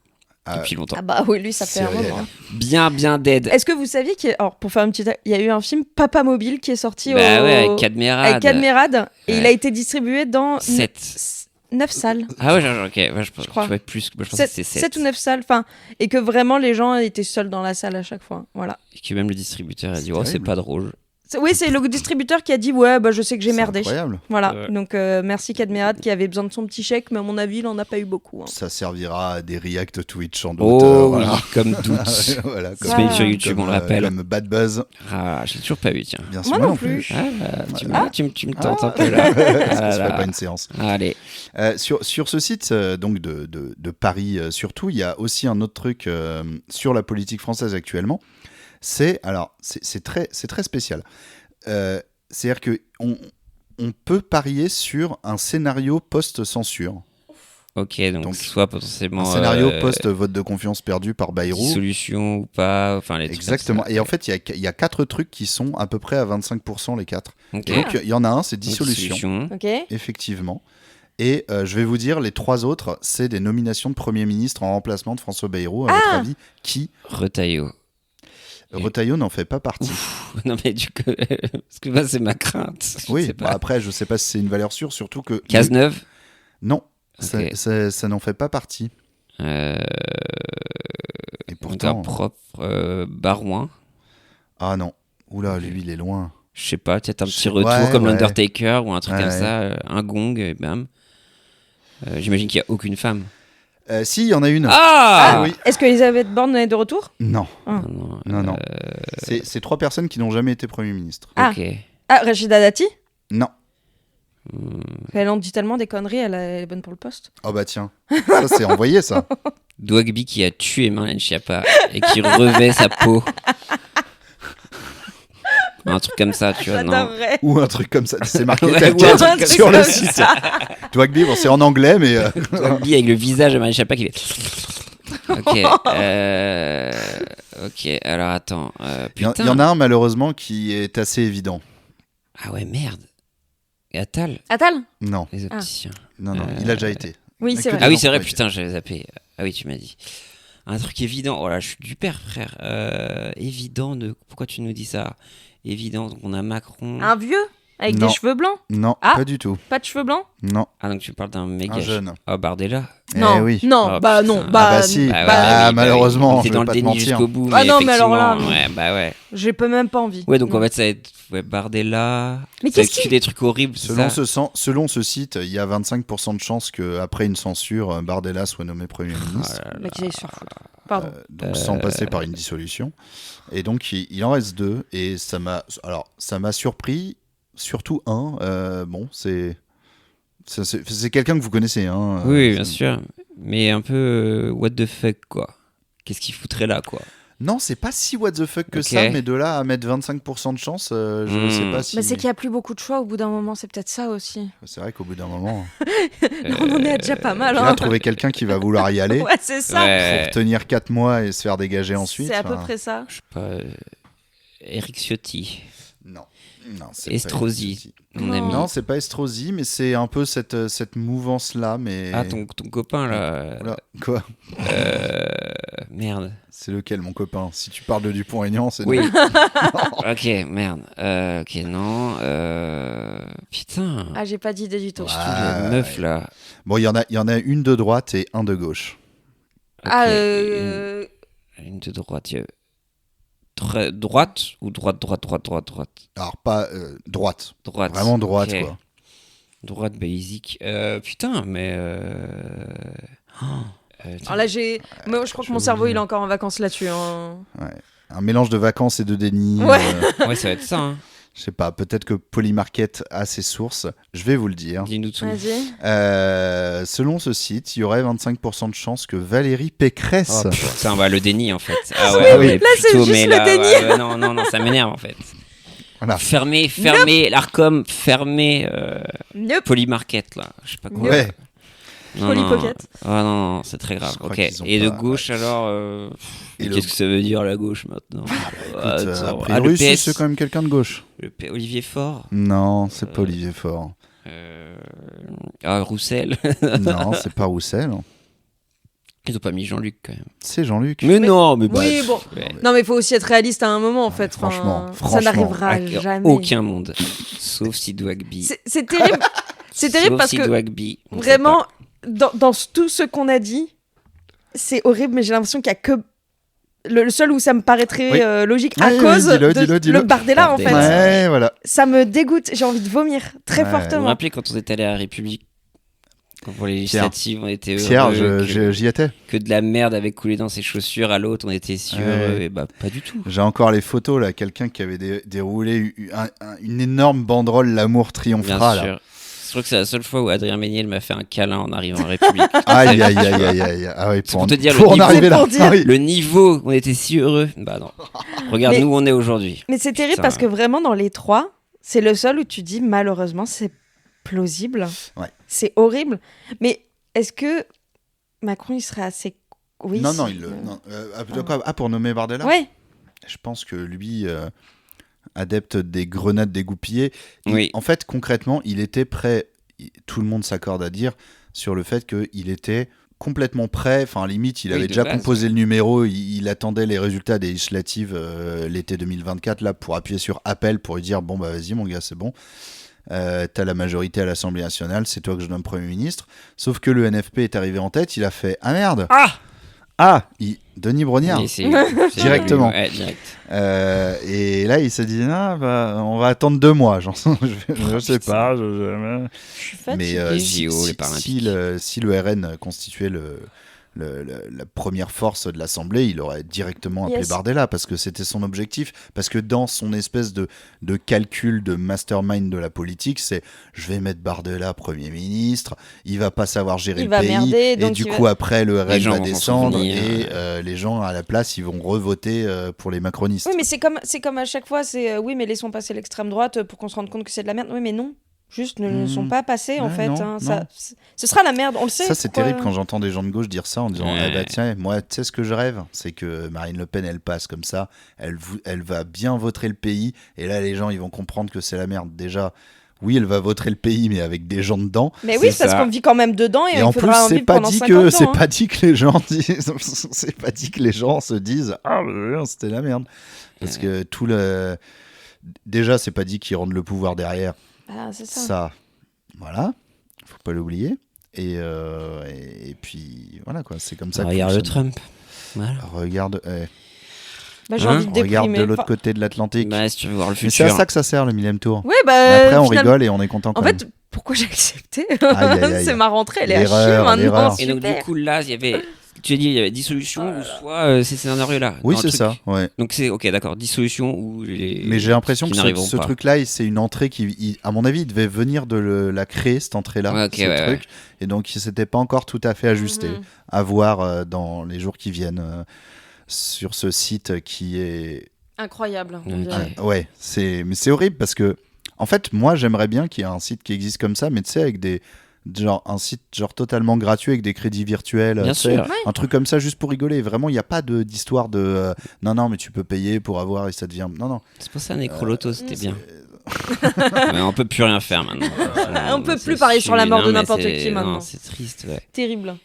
Speaker 8: Depuis longtemps.
Speaker 9: Ah bah oui, lui, ça fait un moment.
Speaker 8: Bien dead.
Speaker 9: Est-ce que vous saviez pour faire un petit... Il y a eu un film Papa Mobile qui est sorti
Speaker 8: avec Cadmerade.
Speaker 9: Et il a été distribué dans 9 salles.
Speaker 8: Ah ouais, ok. Je crois plus. Je pense que c'est 7.
Speaker 9: 7 ou 9 salles. Et que vraiment, les gens étaient seuls dans la salle à chaque fois. Voilà.
Speaker 8: Et que même le distributeur a dit c'est pas drôle.
Speaker 9: Oui, c'est le distributeur qui a dit ouais, bah je sais que j'ai
Speaker 7: C'est
Speaker 9: merdé.
Speaker 7: incroyable.
Speaker 9: Voilà.
Speaker 8: Ouais.
Speaker 9: Donc merci Cadmerade qui avait besoin de son petit chèque, mais à mon avis, il en a pas eu beaucoup. hein.
Speaker 7: Ça servira à des reacts Twitch en doute.
Speaker 8: Oh
Speaker 7: voilà.
Speaker 8: oui, comme doute.
Speaker 7: Voilà, comme,
Speaker 9: Disponible
Speaker 8: sur YouTube, on le rappelle.
Speaker 7: Comme Bad Buzz.
Speaker 8: Ah, j'ai toujours pas vu, tiens.
Speaker 7: Bien sûr,
Speaker 9: Moi non plus.
Speaker 8: Ah, tu,
Speaker 7: Voilà.
Speaker 8: tu me tentes un peu là.
Speaker 7: Est-ce
Speaker 8: Ah
Speaker 7: que ça
Speaker 8: là
Speaker 7: ferait pas
Speaker 8: là.
Speaker 7: une séance
Speaker 8: Allez.
Speaker 7: Sur ce site donc de Paris surtout, il y a aussi un autre truc sur la politique française actuellement. C'est très spécial. C'est-à-dire que on peut parier sur un scénario post-censure.
Speaker 8: Ok, donc,
Speaker 7: Donc,
Speaker 8: soit potentiellement.
Speaker 7: Un scénario post-vote de confiance perdu par Bayrou.
Speaker 8: Dissolution ou pas. Enfin, les trucs comme
Speaker 7: Exactement.
Speaker 8: ça.
Speaker 7: Et en fait, il y a 4 trucs qui sont à peu près à 25% les 4.
Speaker 8: Ok.
Speaker 7: Et donc, il y en a un, c'est
Speaker 8: Donc,
Speaker 7: dissolution.
Speaker 9: Ok.
Speaker 7: Effectivement. Et je vais vous dire, les 3 autres, c'est des nominations de Premier ministre en remplacement de François Bayrou. À votre avis, qui
Speaker 8: Retailleau.
Speaker 7: Retailleau n'en fait pas partie.
Speaker 8: Non, mais du coup. Parce que moi, c'est ma crainte. Je
Speaker 7: Oui,
Speaker 8: sais
Speaker 7: bah
Speaker 8: pas.
Speaker 7: après, je sais pas si c'est une valeur sûre, surtout que.
Speaker 8: Cazeneuve.
Speaker 7: Non,
Speaker 8: Ok.
Speaker 7: ça n'en fait pas partie.
Speaker 8: Euh...
Speaker 7: Et
Speaker 8: Un
Speaker 7: pourtant.
Speaker 8: gars propre. Barouin.
Speaker 7: Ah non. Oula, lui, il est loin.
Speaker 8: Je sais pas, peut-être un
Speaker 7: Je
Speaker 8: petit
Speaker 7: sais-
Speaker 8: retour
Speaker 7: ouais,
Speaker 8: comme
Speaker 7: ouais.
Speaker 8: l'Undertaker ou un truc
Speaker 7: Ouais,
Speaker 8: comme
Speaker 7: ouais.
Speaker 8: ça, un gong et bam. J'imagine qu'il n'y a aucune femme.
Speaker 7: Si, il y en a une.
Speaker 8: Ah,
Speaker 7: oui.
Speaker 9: Est-ce que Elisabeth Borne est de retour?
Speaker 7: Non,
Speaker 8: Non,
Speaker 7: non. C'est 3 personnes qui n'ont jamais été Premier ministre.
Speaker 9: Ah.
Speaker 8: Ok.
Speaker 9: Ah, Rachida Dati?
Speaker 7: Non.
Speaker 9: Elle en dit tellement des conneries, elle est bonne pour le poste.
Speaker 7: Oh bah tiens, ça c'est envoyé ça.
Speaker 8: Dwagby qui a tué Marlène Schiappa et qui revêt sa peau. Un truc comme ça, tu vois, non?
Speaker 9: J'adorerais.
Speaker 7: Ou un truc comme ça. C'est marqué
Speaker 8: Ouais,
Speaker 7: tel
Speaker 8: ou
Speaker 7: quel
Speaker 8: un truc
Speaker 7: sur
Speaker 9: comme
Speaker 7: le
Speaker 9: ça.
Speaker 7: site. Dwagby, bon, c'est en anglais, mais
Speaker 8: Dwagby avec le visage de Marlène Schiappa qui fait. Ok. Ok, alors attends.
Speaker 7: il y en
Speaker 8: Putain.
Speaker 7: a un malheureusement qui est assez évident.
Speaker 8: Ah ouais, merde. Et Attal,
Speaker 9: Attal?
Speaker 7: Non,
Speaker 8: les opticiens.
Speaker 7: non, il a déjà été.
Speaker 9: Oui,
Speaker 7: Il y a
Speaker 9: c'est
Speaker 7: que
Speaker 9: vrai.
Speaker 8: Ah oui,
Speaker 7: gens
Speaker 8: c'est vrai,
Speaker 7: qui ont été.
Speaker 8: putain, j'avais zappé. Ah oui, tu m'as dit. Un truc évident. Oh là, je suis du père, frère. Évident de. Pourquoi tu nous dis ça? Évident, donc on a Macron.
Speaker 9: Un vieux? Avec
Speaker 7: Non.
Speaker 9: des cheveux blancs?
Speaker 7: Non,
Speaker 9: Ah.
Speaker 7: pas du tout.
Speaker 9: Pas de cheveux blancs?
Speaker 7: Non,
Speaker 8: Ah, donc tu parles d'un méga.
Speaker 7: un jeune.
Speaker 8: Oh, Bardella.
Speaker 9: Non,
Speaker 7: Eh oui.
Speaker 9: non,
Speaker 8: Oh,
Speaker 9: bah
Speaker 8: putain.
Speaker 9: non,
Speaker 8: Ah
Speaker 9: bah,
Speaker 7: bah si.
Speaker 8: Bah,
Speaker 7: Bah,
Speaker 8: oui,
Speaker 7: malheureusement,
Speaker 8: T'es
Speaker 7: je
Speaker 8: dans
Speaker 7: vais
Speaker 8: le
Speaker 7: pas te
Speaker 8: déni
Speaker 7: mentir.
Speaker 8: jusqu'au bout.
Speaker 9: Ah non, mais alors là,
Speaker 8: effectivement,
Speaker 9: non.
Speaker 8: ouais, bah ouais.
Speaker 9: j'ai pas même pas envie.
Speaker 8: Ouais, donc
Speaker 9: Non.
Speaker 8: en fait, ça va être Bardella.
Speaker 9: Mais
Speaker 8: Ça va
Speaker 9: qu'est-ce
Speaker 8: être que des trucs horribles, c'est ça?
Speaker 7: Selon ce site, il y a 25% de chances qu'après une censure, Bardella soit nommé Premier ministre.
Speaker 8: Oh là là.
Speaker 9: Bah, qu'ils aillent se faire foutre. Pardon.
Speaker 7: Donc sans passer par une dissolution. Et donc il en reste 2 et ça m'a surpris, surtout un. Bon, c'est quelqu'un que vous connaissez, hein.
Speaker 8: Oui, bien sûr. Mais un peu what the fuck, quoi. Qu'est-ce qu'il foutrait là, quoi?
Speaker 7: Non, c'est pas si what the fuck que
Speaker 8: Ok.
Speaker 7: ça, mais de là à mettre 25% de chance, je ne sais pas si.
Speaker 9: Mais c'est qu'il y a plus beaucoup de choix au bout d'un moment, c'est peut-être ça aussi.
Speaker 7: C'est vrai qu'au bout d'un moment,
Speaker 9: On en est à déjà pas mal.
Speaker 7: il
Speaker 9: Hein.
Speaker 7: a trouvé quelqu'un qui va vouloir y aller
Speaker 9: Ouais, c'est ça.
Speaker 8: Ouais.
Speaker 7: pour tenir 4 mois et se faire dégager ensuite.
Speaker 9: C'est à peu
Speaker 7: enfin,
Speaker 9: près ça.
Speaker 8: Je sais pas. Eric Ciotti,
Speaker 7: Non, c'est
Speaker 8: Estrosi,
Speaker 7: pas Estrosi.
Speaker 8: mon
Speaker 9: Non.
Speaker 8: ami.
Speaker 7: Non, c'est pas Estrosi, mais c'est un peu cette mouvance-là. Mais...
Speaker 8: Ah, ton copain, là.
Speaker 7: Oula, quoi?
Speaker 8: Merde.
Speaker 7: C'est lequel, mon copain? Si tu parles de Dupont-Aignan, c'est
Speaker 8: Oui.
Speaker 7: non.
Speaker 8: Ok, merde. Ok, non. Putain.
Speaker 9: Ah, j'ai pas d'idée du tout.
Speaker 7: Ouais.
Speaker 8: La meuf, là.
Speaker 7: Bon, il y en a une de droite et un de gauche.
Speaker 8: Ok,
Speaker 9: Ah,
Speaker 8: une de droite. Droite ou droite?
Speaker 7: Alors, pas droite.
Speaker 8: Droite.
Speaker 7: Vraiment droite,
Speaker 8: Ok.
Speaker 7: quoi.
Speaker 8: Droite basique. Putain, mais.
Speaker 9: Alors là, moi, je crois que mon cerveau, il est encore en vacances là-dessus. Hein.
Speaker 7: Un mélange de vacances et de déni.
Speaker 9: Ouais.
Speaker 8: Ouais, ça va être ça. Hein.
Speaker 7: Je sais pas, peut-être que Polymarket a ses sources. Je vais vous le dire.
Speaker 8: Dis-nous tout.
Speaker 9: Vas-y.
Speaker 7: Selon ce site, il y aurait 25% de chances que Valérie Pécresse.
Speaker 8: Oh, putain, bah, le déni en fait. Ah
Speaker 7: oui,
Speaker 8: mais
Speaker 9: là, c'est
Speaker 8: plutôt,
Speaker 9: juste
Speaker 8: mais
Speaker 9: le
Speaker 8: là,
Speaker 9: déni.
Speaker 8: ouais, non, ça m'énerve en fait.
Speaker 7: Voilà.
Speaker 8: Fermez, l'Arcom, fermez
Speaker 9: Nope.
Speaker 8: Polymarket là. Je sais pas quoi.
Speaker 7: Ouais.
Speaker 8: Non,
Speaker 9: Polypocket.
Speaker 8: Non, c'est très grave.
Speaker 7: Je crois
Speaker 8: Ok.
Speaker 7: qu'ils ont
Speaker 8: Et de
Speaker 7: pas-
Speaker 8: gauche alors.
Speaker 7: Et
Speaker 8: Qu'est-ce que ça veut dire la gauche maintenant?
Speaker 7: Écoute,
Speaker 8: Attends.
Speaker 7: a
Speaker 8: le
Speaker 7: priori,
Speaker 8: PS,
Speaker 7: c'est quand même quelqu'un de gauche.
Speaker 8: Olivier Faure.
Speaker 7: Non, c'est pas Olivier Faure.
Speaker 8: Roussel.
Speaker 7: Non, c'est pas Roussel.
Speaker 8: Ils ont pas mis Jean-Luc quand même.
Speaker 7: C'est Jean-Luc.
Speaker 8: Mais non, mais
Speaker 9: Oui,
Speaker 8: bref.
Speaker 9: bon.
Speaker 8: Ouais.
Speaker 9: Non, mais il faut aussi être réaliste à un moment, en fait.
Speaker 7: franchement,
Speaker 9: Enfin,
Speaker 7: franchement.
Speaker 9: ça n'arrivera
Speaker 8: Avec
Speaker 9: jamais.
Speaker 8: aucun monde. Sauf si Dwagby.
Speaker 9: C'est terrible. C'est terrible
Speaker 8: Sauf
Speaker 9: parce
Speaker 8: si
Speaker 9: que
Speaker 8: Dwagby, on sait
Speaker 9: vraiment,
Speaker 8: pas.
Speaker 9: dans tout ce qu'on a dit, c'est horrible, mais j'ai l'impression qu'il y a que le seul où ça me paraîtrait
Speaker 7: Oui.
Speaker 9: logique à
Speaker 7: Oui,
Speaker 9: cause
Speaker 7: dis-le,
Speaker 9: de
Speaker 7: dis-le.
Speaker 9: le Bardella en fait.
Speaker 8: Bardella.
Speaker 7: Ouais, voilà.
Speaker 9: Ça me dégoûte, j'ai envie de vomir très
Speaker 7: Ouais.
Speaker 8: Vous vous
Speaker 9: fortement.
Speaker 8: rappelez quand on était allé à la République, quand pour les législatives, on était heureux,
Speaker 7: Pierre,
Speaker 8: que,
Speaker 7: j'y étais.
Speaker 8: que de la merde avait coulé dans ses chaussures, à l'autre on était si
Speaker 7: Ouais.
Speaker 8: heureux, et bah pas du tout.
Speaker 7: J'ai encore les photos là, quelqu'un qui avait déroulé une énorme banderole l'amour
Speaker 8: Bien
Speaker 7: triomphera là.
Speaker 8: sûr. Je crois que c'est la seule fois où Adrien Méniel m'a fait un câlin en arrivant en République.
Speaker 7: Aïe aïe aïe aïe aïe. Ah oui,
Speaker 8: C'est pour te dire le
Speaker 7: pour en
Speaker 8: niveau.
Speaker 7: arriver là.
Speaker 9: C'est pour dire.
Speaker 7: Ah oui.
Speaker 8: Le niveau, on était si heureux. Bah non. Regarde
Speaker 9: Mais-
Speaker 8: nous où on est aujourd'hui.
Speaker 9: Mais c'est terrible
Speaker 8: Putain.
Speaker 9: parce que vraiment dans les trois, c'est le seul où tu dis malheureusement c'est plausible.
Speaker 7: Ouais.
Speaker 9: C'est horrible. Mais est-ce que Macron il serait assez... Oui,
Speaker 7: Non
Speaker 9: si-
Speaker 7: non, de quoi pour nommer Bardella.
Speaker 9: Ouais.
Speaker 7: Je pense que lui, adepte des grenades dégoupillées,
Speaker 8: Oui.
Speaker 7: en fait, concrètement, il était prêt, tout le monde s'accorde à dire, sur le fait qu'il était complètement prêt, enfin limite, il
Speaker 8: Oui,
Speaker 7: avait
Speaker 8: de
Speaker 7: déjà
Speaker 8: base,
Speaker 7: composé le numéro, il attendait les résultats des législatives l'été 2024, là, pour appuyer sur appel, pour lui dire, bon, bah vas-y mon gars, c'est bon. T'as la majorité à l'Assemblée nationale, c'est toi que je nomme Premier ministre. Sauf que le NFP est arrivé en tête, il a fait « Ah merde !» Denis Brognard.
Speaker 8: Et c'est
Speaker 7: Directement.
Speaker 8: Ouais, direct.
Speaker 7: Et là, il s'est dit, ah, bah, on va attendre 2 mois. Je sais pas.
Speaker 9: Je suis fatiguée.
Speaker 7: Mais
Speaker 8: Les
Speaker 7: si,
Speaker 8: JO,
Speaker 7: si-
Speaker 8: les Paralympiques.
Speaker 7: si le RN constituait la première force de l'Assemblée, il aurait directement appelé
Speaker 9: Yes.
Speaker 7: Bardella parce que c'était son objectif. Parce que dans son espèce de calcul de mastermind de la politique, c'est je vais mettre Bardella Premier ministre, il va pas savoir gérer
Speaker 9: Il
Speaker 7: le
Speaker 9: va
Speaker 7: pays.
Speaker 9: merder,
Speaker 7: Et
Speaker 9: donc
Speaker 7: du
Speaker 9: il va-
Speaker 7: coup, après, le RN
Speaker 8: gens
Speaker 7: va
Speaker 8: vont s'en
Speaker 7: descendre
Speaker 8: souvenir.
Speaker 7: et les gens à la place, ils vont revoter pour les macronistes.
Speaker 9: Oui, mais c'est comme à chaque fois, c'est oui, mais laissons passer l'extrême droite pour qu'on se rende compte que c'est de la merde. Oui, mais non. Juste ne le sont pas passés en
Speaker 7: Ouais,
Speaker 9: fait.
Speaker 7: non,
Speaker 9: hein.
Speaker 7: non.
Speaker 9: Ça, ce sera la merde, on le sait.
Speaker 7: Ça, c'est
Speaker 9: pourquoi-
Speaker 7: terrible quand j'entends des gens de gauche dire ça en disant
Speaker 8: Ouais.
Speaker 7: ah bah tiens, moi, tu sais ce que je rêve, c'est que Marine Le Pen, elle passe comme ça, elle va bien voter le pays, et là, les gens, ils vont comprendre que c'est la merde. Déjà, oui, elle va voter le pays, mais avec des gens dedans.
Speaker 9: Mais oui,
Speaker 8: C'est
Speaker 9: c'est parce
Speaker 8: ça.
Speaker 9: qu'on vit quand même dedans et,
Speaker 7: Et
Speaker 9: il
Speaker 7: en plus,
Speaker 9: faudra en
Speaker 7: c'est
Speaker 9: vivre
Speaker 7: pas
Speaker 9: pendant
Speaker 7: dit
Speaker 9: 50
Speaker 7: que
Speaker 9: ans.
Speaker 7: c'est
Speaker 9: hein.
Speaker 7: pas dit que les gens disent, c'est pas dit que les gens se disent ah bah, c'était la merde, parce que déjà, c'est pas dit qu'ils rendent le pouvoir derrière.
Speaker 9: Ah, c'est ça.
Speaker 7: Ça, voilà, faut pas l'oublier. Et puis voilà quoi, c'est comme ça. que
Speaker 8: Regarde le
Speaker 7: fonctionne.
Speaker 8: Trump. Voilà.
Speaker 7: Regarde,
Speaker 9: Bah, j'ai
Speaker 8: Hein,
Speaker 9: envie de déprimer.
Speaker 7: regarde de l'autre
Speaker 9: Enfin,
Speaker 7: côté de l'Atlantique.
Speaker 8: Bah, si tu veux voir le
Speaker 7: Mais c'est à
Speaker 8: futur.
Speaker 7: ça que ça sert le millième tour.
Speaker 9: Ouais, bah.
Speaker 7: Après, on
Speaker 9: finalement-
Speaker 7: rigole et on est content quand
Speaker 9: En
Speaker 7: même.
Speaker 9: fait, pourquoi j'ai accepté
Speaker 7: Aïe, aïe, aïe.
Speaker 9: C'est ma rentrée, elle est à chier
Speaker 7: L'erreur,
Speaker 9: maintenant.
Speaker 7: l'erreur.
Speaker 8: Et donc, du
Speaker 9: Super.
Speaker 8: coup, là, il y avait. Tu as dit, il y avait dissolution ou soit ces scénarios-là.
Speaker 7: Oui,
Speaker 8: dans le
Speaker 7: c'est
Speaker 8: truc.
Speaker 7: ça. Ouais.
Speaker 8: Donc, c'est ok, d'accord. Dissolution ou les.
Speaker 7: Mais j'ai l'impression
Speaker 8: qui
Speaker 7: que
Speaker 8: n'arriveront
Speaker 7: ce
Speaker 8: pas.
Speaker 7: truc-là, c'est une entrée qui, à mon avis, il devait venir de la créer, cette entrée-là,
Speaker 8: Ouais, ok,
Speaker 7: ce
Speaker 8: ouais,
Speaker 7: truc. Et donc, il s'était pas encore tout à fait ajusté.
Speaker 9: Mhm.
Speaker 7: À voir dans les jours qui viennent sur ce site qui est...
Speaker 9: Incroyable. on
Speaker 8: Ok.
Speaker 9: dirait.
Speaker 7: Ouais, mais c'est horrible parce que, en fait, moi, j'aimerais bien qu'il y ait un site qui existe comme ça, mais tu sais, avec un site genre totalement gratuit avec des crédits virtuels,
Speaker 8: Bien
Speaker 7: tu sais,
Speaker 8: sûr.
Speaker 9: Ouais.
Speaker 7: un truc comme ça juste pour rigoler. Vraiment, il n'y a pas d'histoire de non, mais tu peux payer pour avoir et ça devient. Non.
Speaker 8: C'est pour ça, Necroloto, c'était
Speaker 9: c'est-
Speaker 8: bien. Mais on peut plus rien faire maintenant.
Speaker 9: On peut
Speaker 8: C'est
Speaker 9: plus parier sur la mort de
Speaker 8: non, mais
Speaker 9: n'importe
Speaker 8: c'est-
Speaker 9: qui maintenant.
Speaker 8: non, c'est triste, ouais.
Speaker 9: Terrible.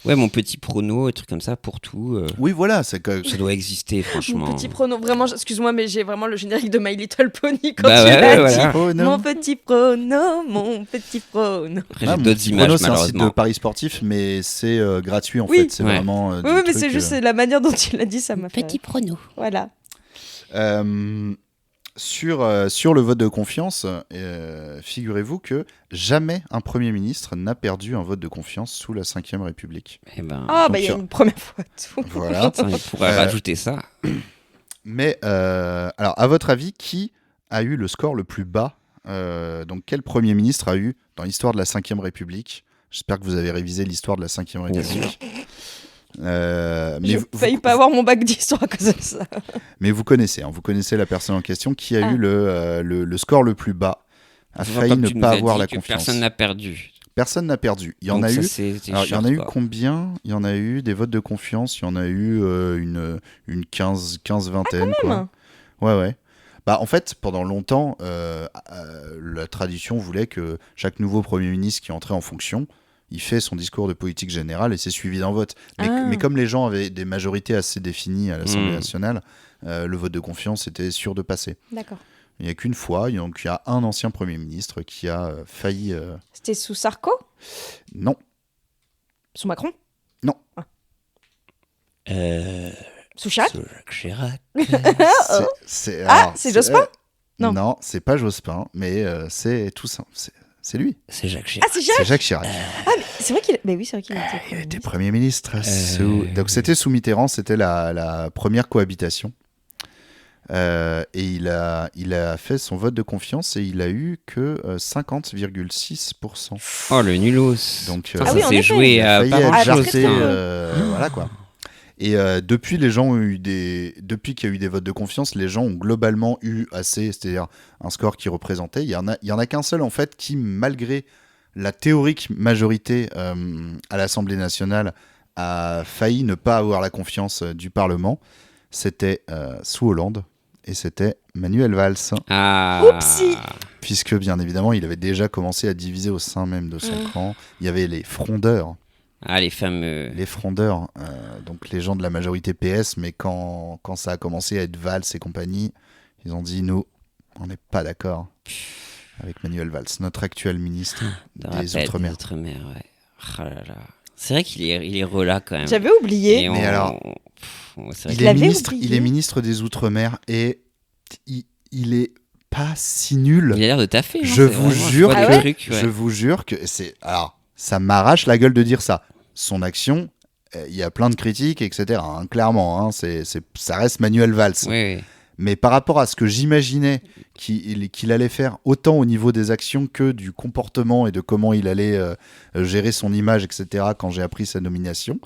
Speaker 8: Ouais, mon petit prono, un truc comme ça pour tout.
Speaker 7: Oui, voilà, c'est que.
Speaker 8: Ça doit exister, franchement.
Speaker 9: Mon petit prono. Vraiment, excuse-moi, mais j'ai vraiment le générique de My Little Pony quand
Speaker 8: Bah
Speaker 9: tu
Speaker 8: ouais,
Speaker 9: l'as
Speaker 8: ouais,
Speaker 9: dit.
Speaker 8: voilà.
Speaker 7: Oh, non.
Speaker 9: Mon petit prono, mon petit prono.
Speaker 8: Après,
Speaker 7: Ah,
Speaker 8: j'ai
Speaker 7: mon
Speaker 8: d'autres
Speaker 7: petit
Speaker 8: images,
Speaker 7: prono, c'est un site
Speaker 8: malheureusement.
Speaker 7: de paris sportif, mais c'est gratuit en
Speaker 9: Oui.
Speaker 7: fait. C'est
Speaker 8: Ouais.
Speaker 7: vraiment.
Speaker 9: Oui,
Speaker 7: du
Speaker 9: oui, mais
Speaker 7: truc,
Speaker 9: c'est juste c'est la manière dont il l'a dit, ça m'a fait.
Speaker 8: Petit prono.
Speaker 9: Voilà.
Speaker 7: Sur le vote de confiance, figurez-vous que jamais un Premier ministre n'a perdu un vote de confiance sous la Ve République.
Speaker 8: Eh ben,
Speaker 9: Ah,
Speaker 7: Donc,
Speaker 9: bah il y a
Speaker 7: sur-
Speaker 9: une première fois tout.
Speaker 7: Voilà.
Speaker 8: ça, il pourrait rajouter ça.
Speaker 7: Mais, alors, à votre avis, qui a eu le score le plus bas Donc, quel Premier ministre a eu dans l'histoire de la Ve République? J'espère que vous avez révisé l'histoire de la Ve République. Mais
Speaker 9: J'ai
Speaker 7: vous,
Speaker 9: failli pas avoir mon bac d'histoire à cause de ça.
Speaker 7: mais vous connaissez la personne en question qui a
Speaker 9: Ah.
Speaker 7: eu le score le plus bas, a
Speaker 8: Je vois
Speaker 7: failli
Speaker 8: que
Speaker 7: ne
Speaker 8: tu nous
Speaker 7: pas
Speaker 8: as
Speaker 7: avoir
Speaker 8: dit
Speaker 7: la
Speaker 8: que
Speaker 7: confiance.
Speaker 8: Personne n'a perdu.
Speaker 7: Personne n'a perdu. Il y en
Speaker 8: Donc
Speaker 7: a
Speaker 8: ça,
Speaker 7: eu.
Speaker 8: c'est
Speaker 7: Alors, il y en a eu
Speaker 8: short, quoi.
Speaker 7: combien? Il y en a eu des votes de confiance. Il y en a eu une 15 vingtaine.
Speaker 9: Quand
Speaker 7: quoi.
Speaker 9: même.
Speaker 7: Ouais. Bah, en fait, pendant longtemps, la tradition voulait que chaque nouveau Premier ministre qui entrait en fonction, il fait son discours de politique générale et c'est suivi d'un vote.
Speaker 9: Ah.
Speaker 7: Mais comme les gens avaient des majorités assez définies à l'Assemblée
Speaker 8: Mm.
Speaker 7: nationale, le vote de confiance était sûr de passer.
Speaker 9: D'accord.
Speaker 7: Il n'y a qu'une fois, donc il y a un ancien Premier ministre qui a failli...
Speaker 9: C'était sous Sarko?
Speaker 7: Non,
Speaker 9: Sous Macron? Souchak.
Speaker 8: Sous Jacques Chirac.
Speaker 9: C'est Jospin. Non.
Speaker 7: Non, c'est pas Jospin, mais c'est tout simple. C'est lui.
Speaker 8: C'est Jacques Chirac.
Speaker 9: Ah, c'est Jacques.
Speaker 7: C'est Jacques Chirac.
Speaker 9: Ah, mais c'est vrai qu'il. Mais oui, c'est vrai qu'il était.
Speaker 7: Il était Premier ministre. Donc c'était sous Mitterrand, c'était la première cohabitation. Et il a fait son vote de confiance et il a eu que 50,6%.
Speaker 8: Oh, le nulos.
Speaker 7: Donc
Speaker 8: ça,
Speaker 9: Ah oui,
Speaker 8: ça
Speaker 9: en
Speaker 8: s'est
Speaker 9: effet.
Speaker 8: joué
Speaker 7: il
Speaker 8: à
Speaker 7: a failli
Speaker 8: pas
Speaker 7: être
Speaker 8: grand-chose.
Speaker 7: jarté,
Speaker 9: très peu.
Speaker 7: voilà quoi. Et depuis, les gens ont eu depuis qu'il y a eu des votes de confiance, les gens ont globalement eu assez, c'est-à-dire un score qui représentait. Il y en a qu'un seul en fait qui, malgré la théorique majorité à l'Assemblée nationale, a failli ne pas avoir la confiance du Parlement. C'était sous Hollande et c'était Manuel Valls.
Speaker 8: Ah.
Speaker 9: Oupsie.
Speaker 7: Puisque bien évidemment, il avait déjà commencé à diviser au sein même de son camp. Il y avait les frondeurs.
Speaker 8: Ah, les fameux.
Speaker 7: Les frondeurs, donc les gens de la majorité PS, mais quand ça a commencé à être Valls et compagnie, ils ont dit nous, on n'est pas d'accord avec Manuel Valls, notre actuel ministre des Outre-mer.
Speaker 8: Des Outre-mer, ouais. Ah là là. C'est vrai qu'il est relâ quand même.
Speaker 9: J'avais oublié.
Speaker 8: Et
Speaker 7: Mais alors,
Speaker 8: c'est vrai
Speaker 7: il
Speaker 8: qu'il-
Speaker 7: est, ministre,
Speaker 9: oublié.
Speaker 7: il est ministre des Outre-mer et il est pas si nul.
Speaker 8: il a l'air de taffer. hein,
Speaker 7: Je
Speaker 8: c'est
Speaker 7: vous
Speaker 8: vraiment-
Speaker 7: jure
Speaker 8: je vois
Speaker 9: que-
Speaker 8: des trucs, ouais.
Speaker 7: Je vous jure que c'est... Alors, ça m'arrache la gueule de dire ça. Son action, il y a plein de critiques, etc. hein, clairement, hein, ça reste Manuel Valls.
Speaker 8: Oui, oui.
Speaker 7: Mais par rapport à ce que j'imaginais qu'il allait faire, autant au niveau des actions que du comportement et de comment il allait gérer son image, etc., quand j'ai appris sa nomination,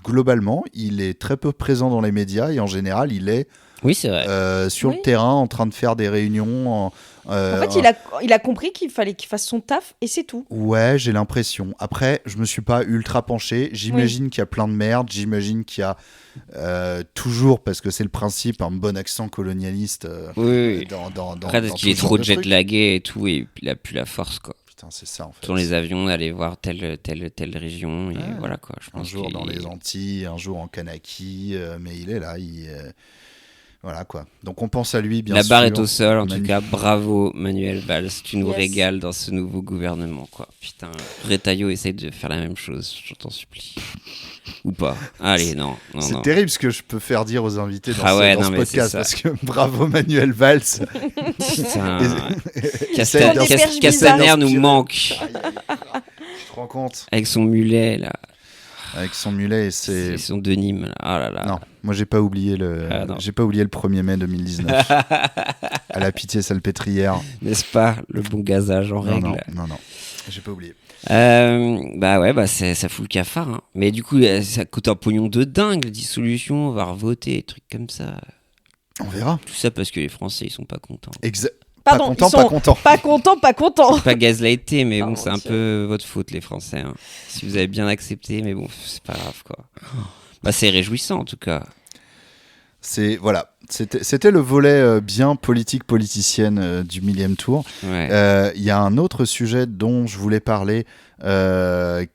Speaker 7: globalement, il est très peu présent dans les médias et en général, il est
Speaker 8: Oui, c'est vrai.
Speaker 7: sur
Speaker 9: Oui.
Speaker 7: le terrain en train de faire des réunions.
Speaker 9: En fait, il a compris qu'il fallait qu'il fasse son taf et c'est tout.
Speaker 7: Ouais, j'ai l'impression. Après, je me suis pas ultra penché. J'imagine qu'il y a plein de merde. J'imagine qu'il y a toujours, parce que c'est le principe, un bon accent colonialiste
Speaker 8: Oui, oui.
Speaker 7: dans
Speaker 8: Après, parce
Speaker 7: tout
Speaker 8: qu'il est
Speaker 7: ce genre
Speaker 8: trop
Speaker 7: de trucs.
Speaker 8: jet-lagué et tout, et il a plus la force, quoi.
Speaker 7: Putain, c'est ça en fait.
Speaker 8: Dans les avions, aller voir telle région, et
Speaker 7: Ouais.
Speaker 8: voilà, quoi. Je
Speaker 7: Un
Speaker 8: pense
Speaker 7: jour
Speaker 8: qu'il
Speaker 7: dans
Speaker 8: est-
Speaker 7: les Antilles, un jour en Kanaki, mais il est là. Voilà quoi. Donc on pense à lui, bien
Speaker 8: La
Speaker 7: sûr.
Speaker 8: barre est au sol, en tout
Speaker 7: Magnifique.
Speaker 8: cas. Bravo, Manuel Valls. Tu nous
Speaker 9: Yes.
Speaker 8: régales dans ce nouveau gouvernement, quoi. Putain, Retailleau essaye de faire la même chose, je t'en supplie. Ou pas. Allez, non.
Speaker 7: C'est
Speaker 8: non.
Speaker 7: terrible ce que je peux faire dire aux invités dans
Speaker 8: Ah
Speaker 7: ce,
Speaker 8: ouais,
Speaker 7: dans
Speaker 8: non,
Speaker 7: ce
Speaker 8: mais
Speaker 7: podcast
Speaker 8: c'est
Speaker 7: parce que bravo Manuel Valls.
Speaker 8: Putain.
Speaker 7: Essaye
Speaker 9: Des perches
Speaker 8: Castaner
Speaker 9: bizarres.
Speaker 8: nous manque.
Speaker 7: Tu te rends compte
Speaker 8: Avec son mulet, là.
Speaker 7: avec son mulet et
Speaker 8: C'est son Denim, là. Ah là là.
Speaker 7: Non, moi j'ai pas oublié le
Speaker 8: Ah, non.
Speaker 7: j'ai pas oublié le 1er mai 2019. À la pitié salpêtrière.
Speaker 8: N'est-ce pas? Le bon gazage en
Speaker 7: Non,
Speaker 8: règle.
Speaker 7: non. J'ai pas oublié.
Speaker 8: Bah ouais, bah ça fout le cafard. Hein. Mais du coup, ça coûte un pognon de dingue, la dissolution, on va revoter, des trucs comme ça.
Speaker 7: On verra.
Speaker 8: Tout ça parce que les Français, ils sont pas contents.
Speaker 9: Pardon,
Speaker 7: pas content,
Speaker 9: ils sont
Speaker 7: pas content.
Speaker 9: pas contents.
Speaker 8: Pas gaslighté, mais bon,
Speaker 9: Pardon,
Speaker 8: c'est un
Speaker 9: monsieur.
Speaker 8: peu votre faute, les Français. Hein. Si vous avez bien accepté, mais bon, c'est pas grave, quoi. Bah c'est réjouissant, en tout cas.
Speaker 7: C'était le volet bien politique politicienne du millième tour.
Speaker 8: Ouais.
Speaker 7: Il y a un autre sujet dont je voulais parler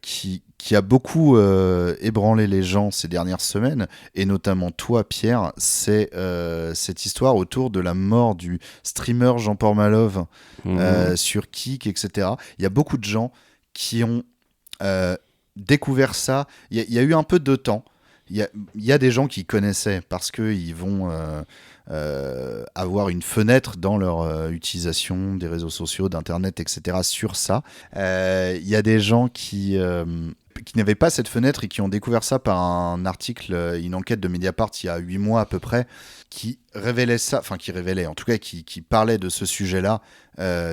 Speaker 7: qui a beaucoup ébranlé les gens ces dernières semaines, et notamment toi, Pierre, c'est cette histoire autour de la mort du streamer Jean-Paul Malov sur Kik, etc. Il y a beaucoup de gens qui ont découvert ça. Il y a eu un peu de temps. Il y a des gens qui connaissaient parce qu'ils vont avoir une fenêtre dans leur utilisation des réseaux sociaux, d'Internet, etc. sur ça. Il y a des gens qui n'avaient pas cette fenêtre et qui ont découvert ça par un article, une enquête de Mediapart il y a 8 mois à peu près, qui révélait ça, enfin qui révélait, en tout cas qui parlait de ce sujet-là,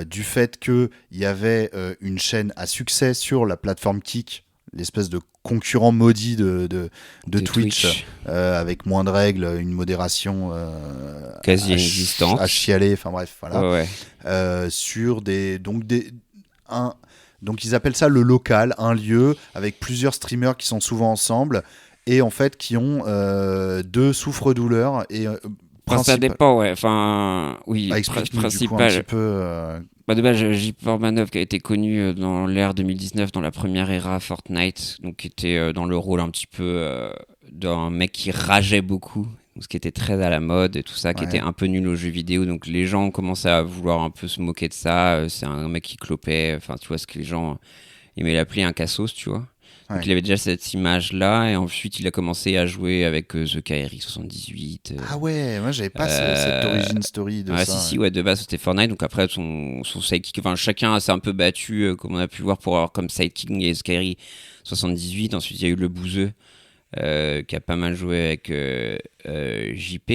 Speaker 7: du fait qu'il y avait une chaîne à succès sur la plateforme Kik, l'espèce de concurrent maudit de Twitch. Avec moins de règles, une modération
Speaker 8: quasi inexistante,
Speaker 7: à chialer, enfin bref, voilà.
Speaker 8: Ouais.
Speaker 7: Sur donc ils appellent ça le local, un lieu avec plusieurs streamers qui sont souvent ensemble et en fait qui ont deux souffre-douleurs et
Speaker 8: ça dépend, ouais. Enfin, oui,
Speaker 7: explique-nous du coup un
Speaker 8: principal.
Speaker 7: petit peu.
Speaker 8: Bah de base, J-Porn Manov qui a été connu dans l'ère 2019, dans la première ère Fortnite, donc qui était dans le rôle un petit peu d'un mec qui rageait beaucoup, ce qui était très à la mode et tout ça, qui était un peu nul aux jeux vidéo, donc les gens commençaient à vouloir un peu se moquer de ça. C'est un mec qui clopait, enfin tu vois ce que les gens aimaient l'appeler un cassos, tu vois. Donc
Speaker 7: Ouais.
Speaker 8: il avait déjà cette image-là, et ensuite il a commencé à jouer avec The KRX 78.
Speaker 7: Ah ouais, moi j'avais pas cette origin story de
Speaker 8: Ah,
Speaker 7: ça.
Speaker 8: si, ouais, de base c'était Fortnite. Donc après, son sidekick, enfin chacun s'est un peu battu, comme on a pu voir, pour avoir comme sidekick et Skyri 78. Ensuite, il y a eu le Bouzeux, qui a pas mal joué avec JP.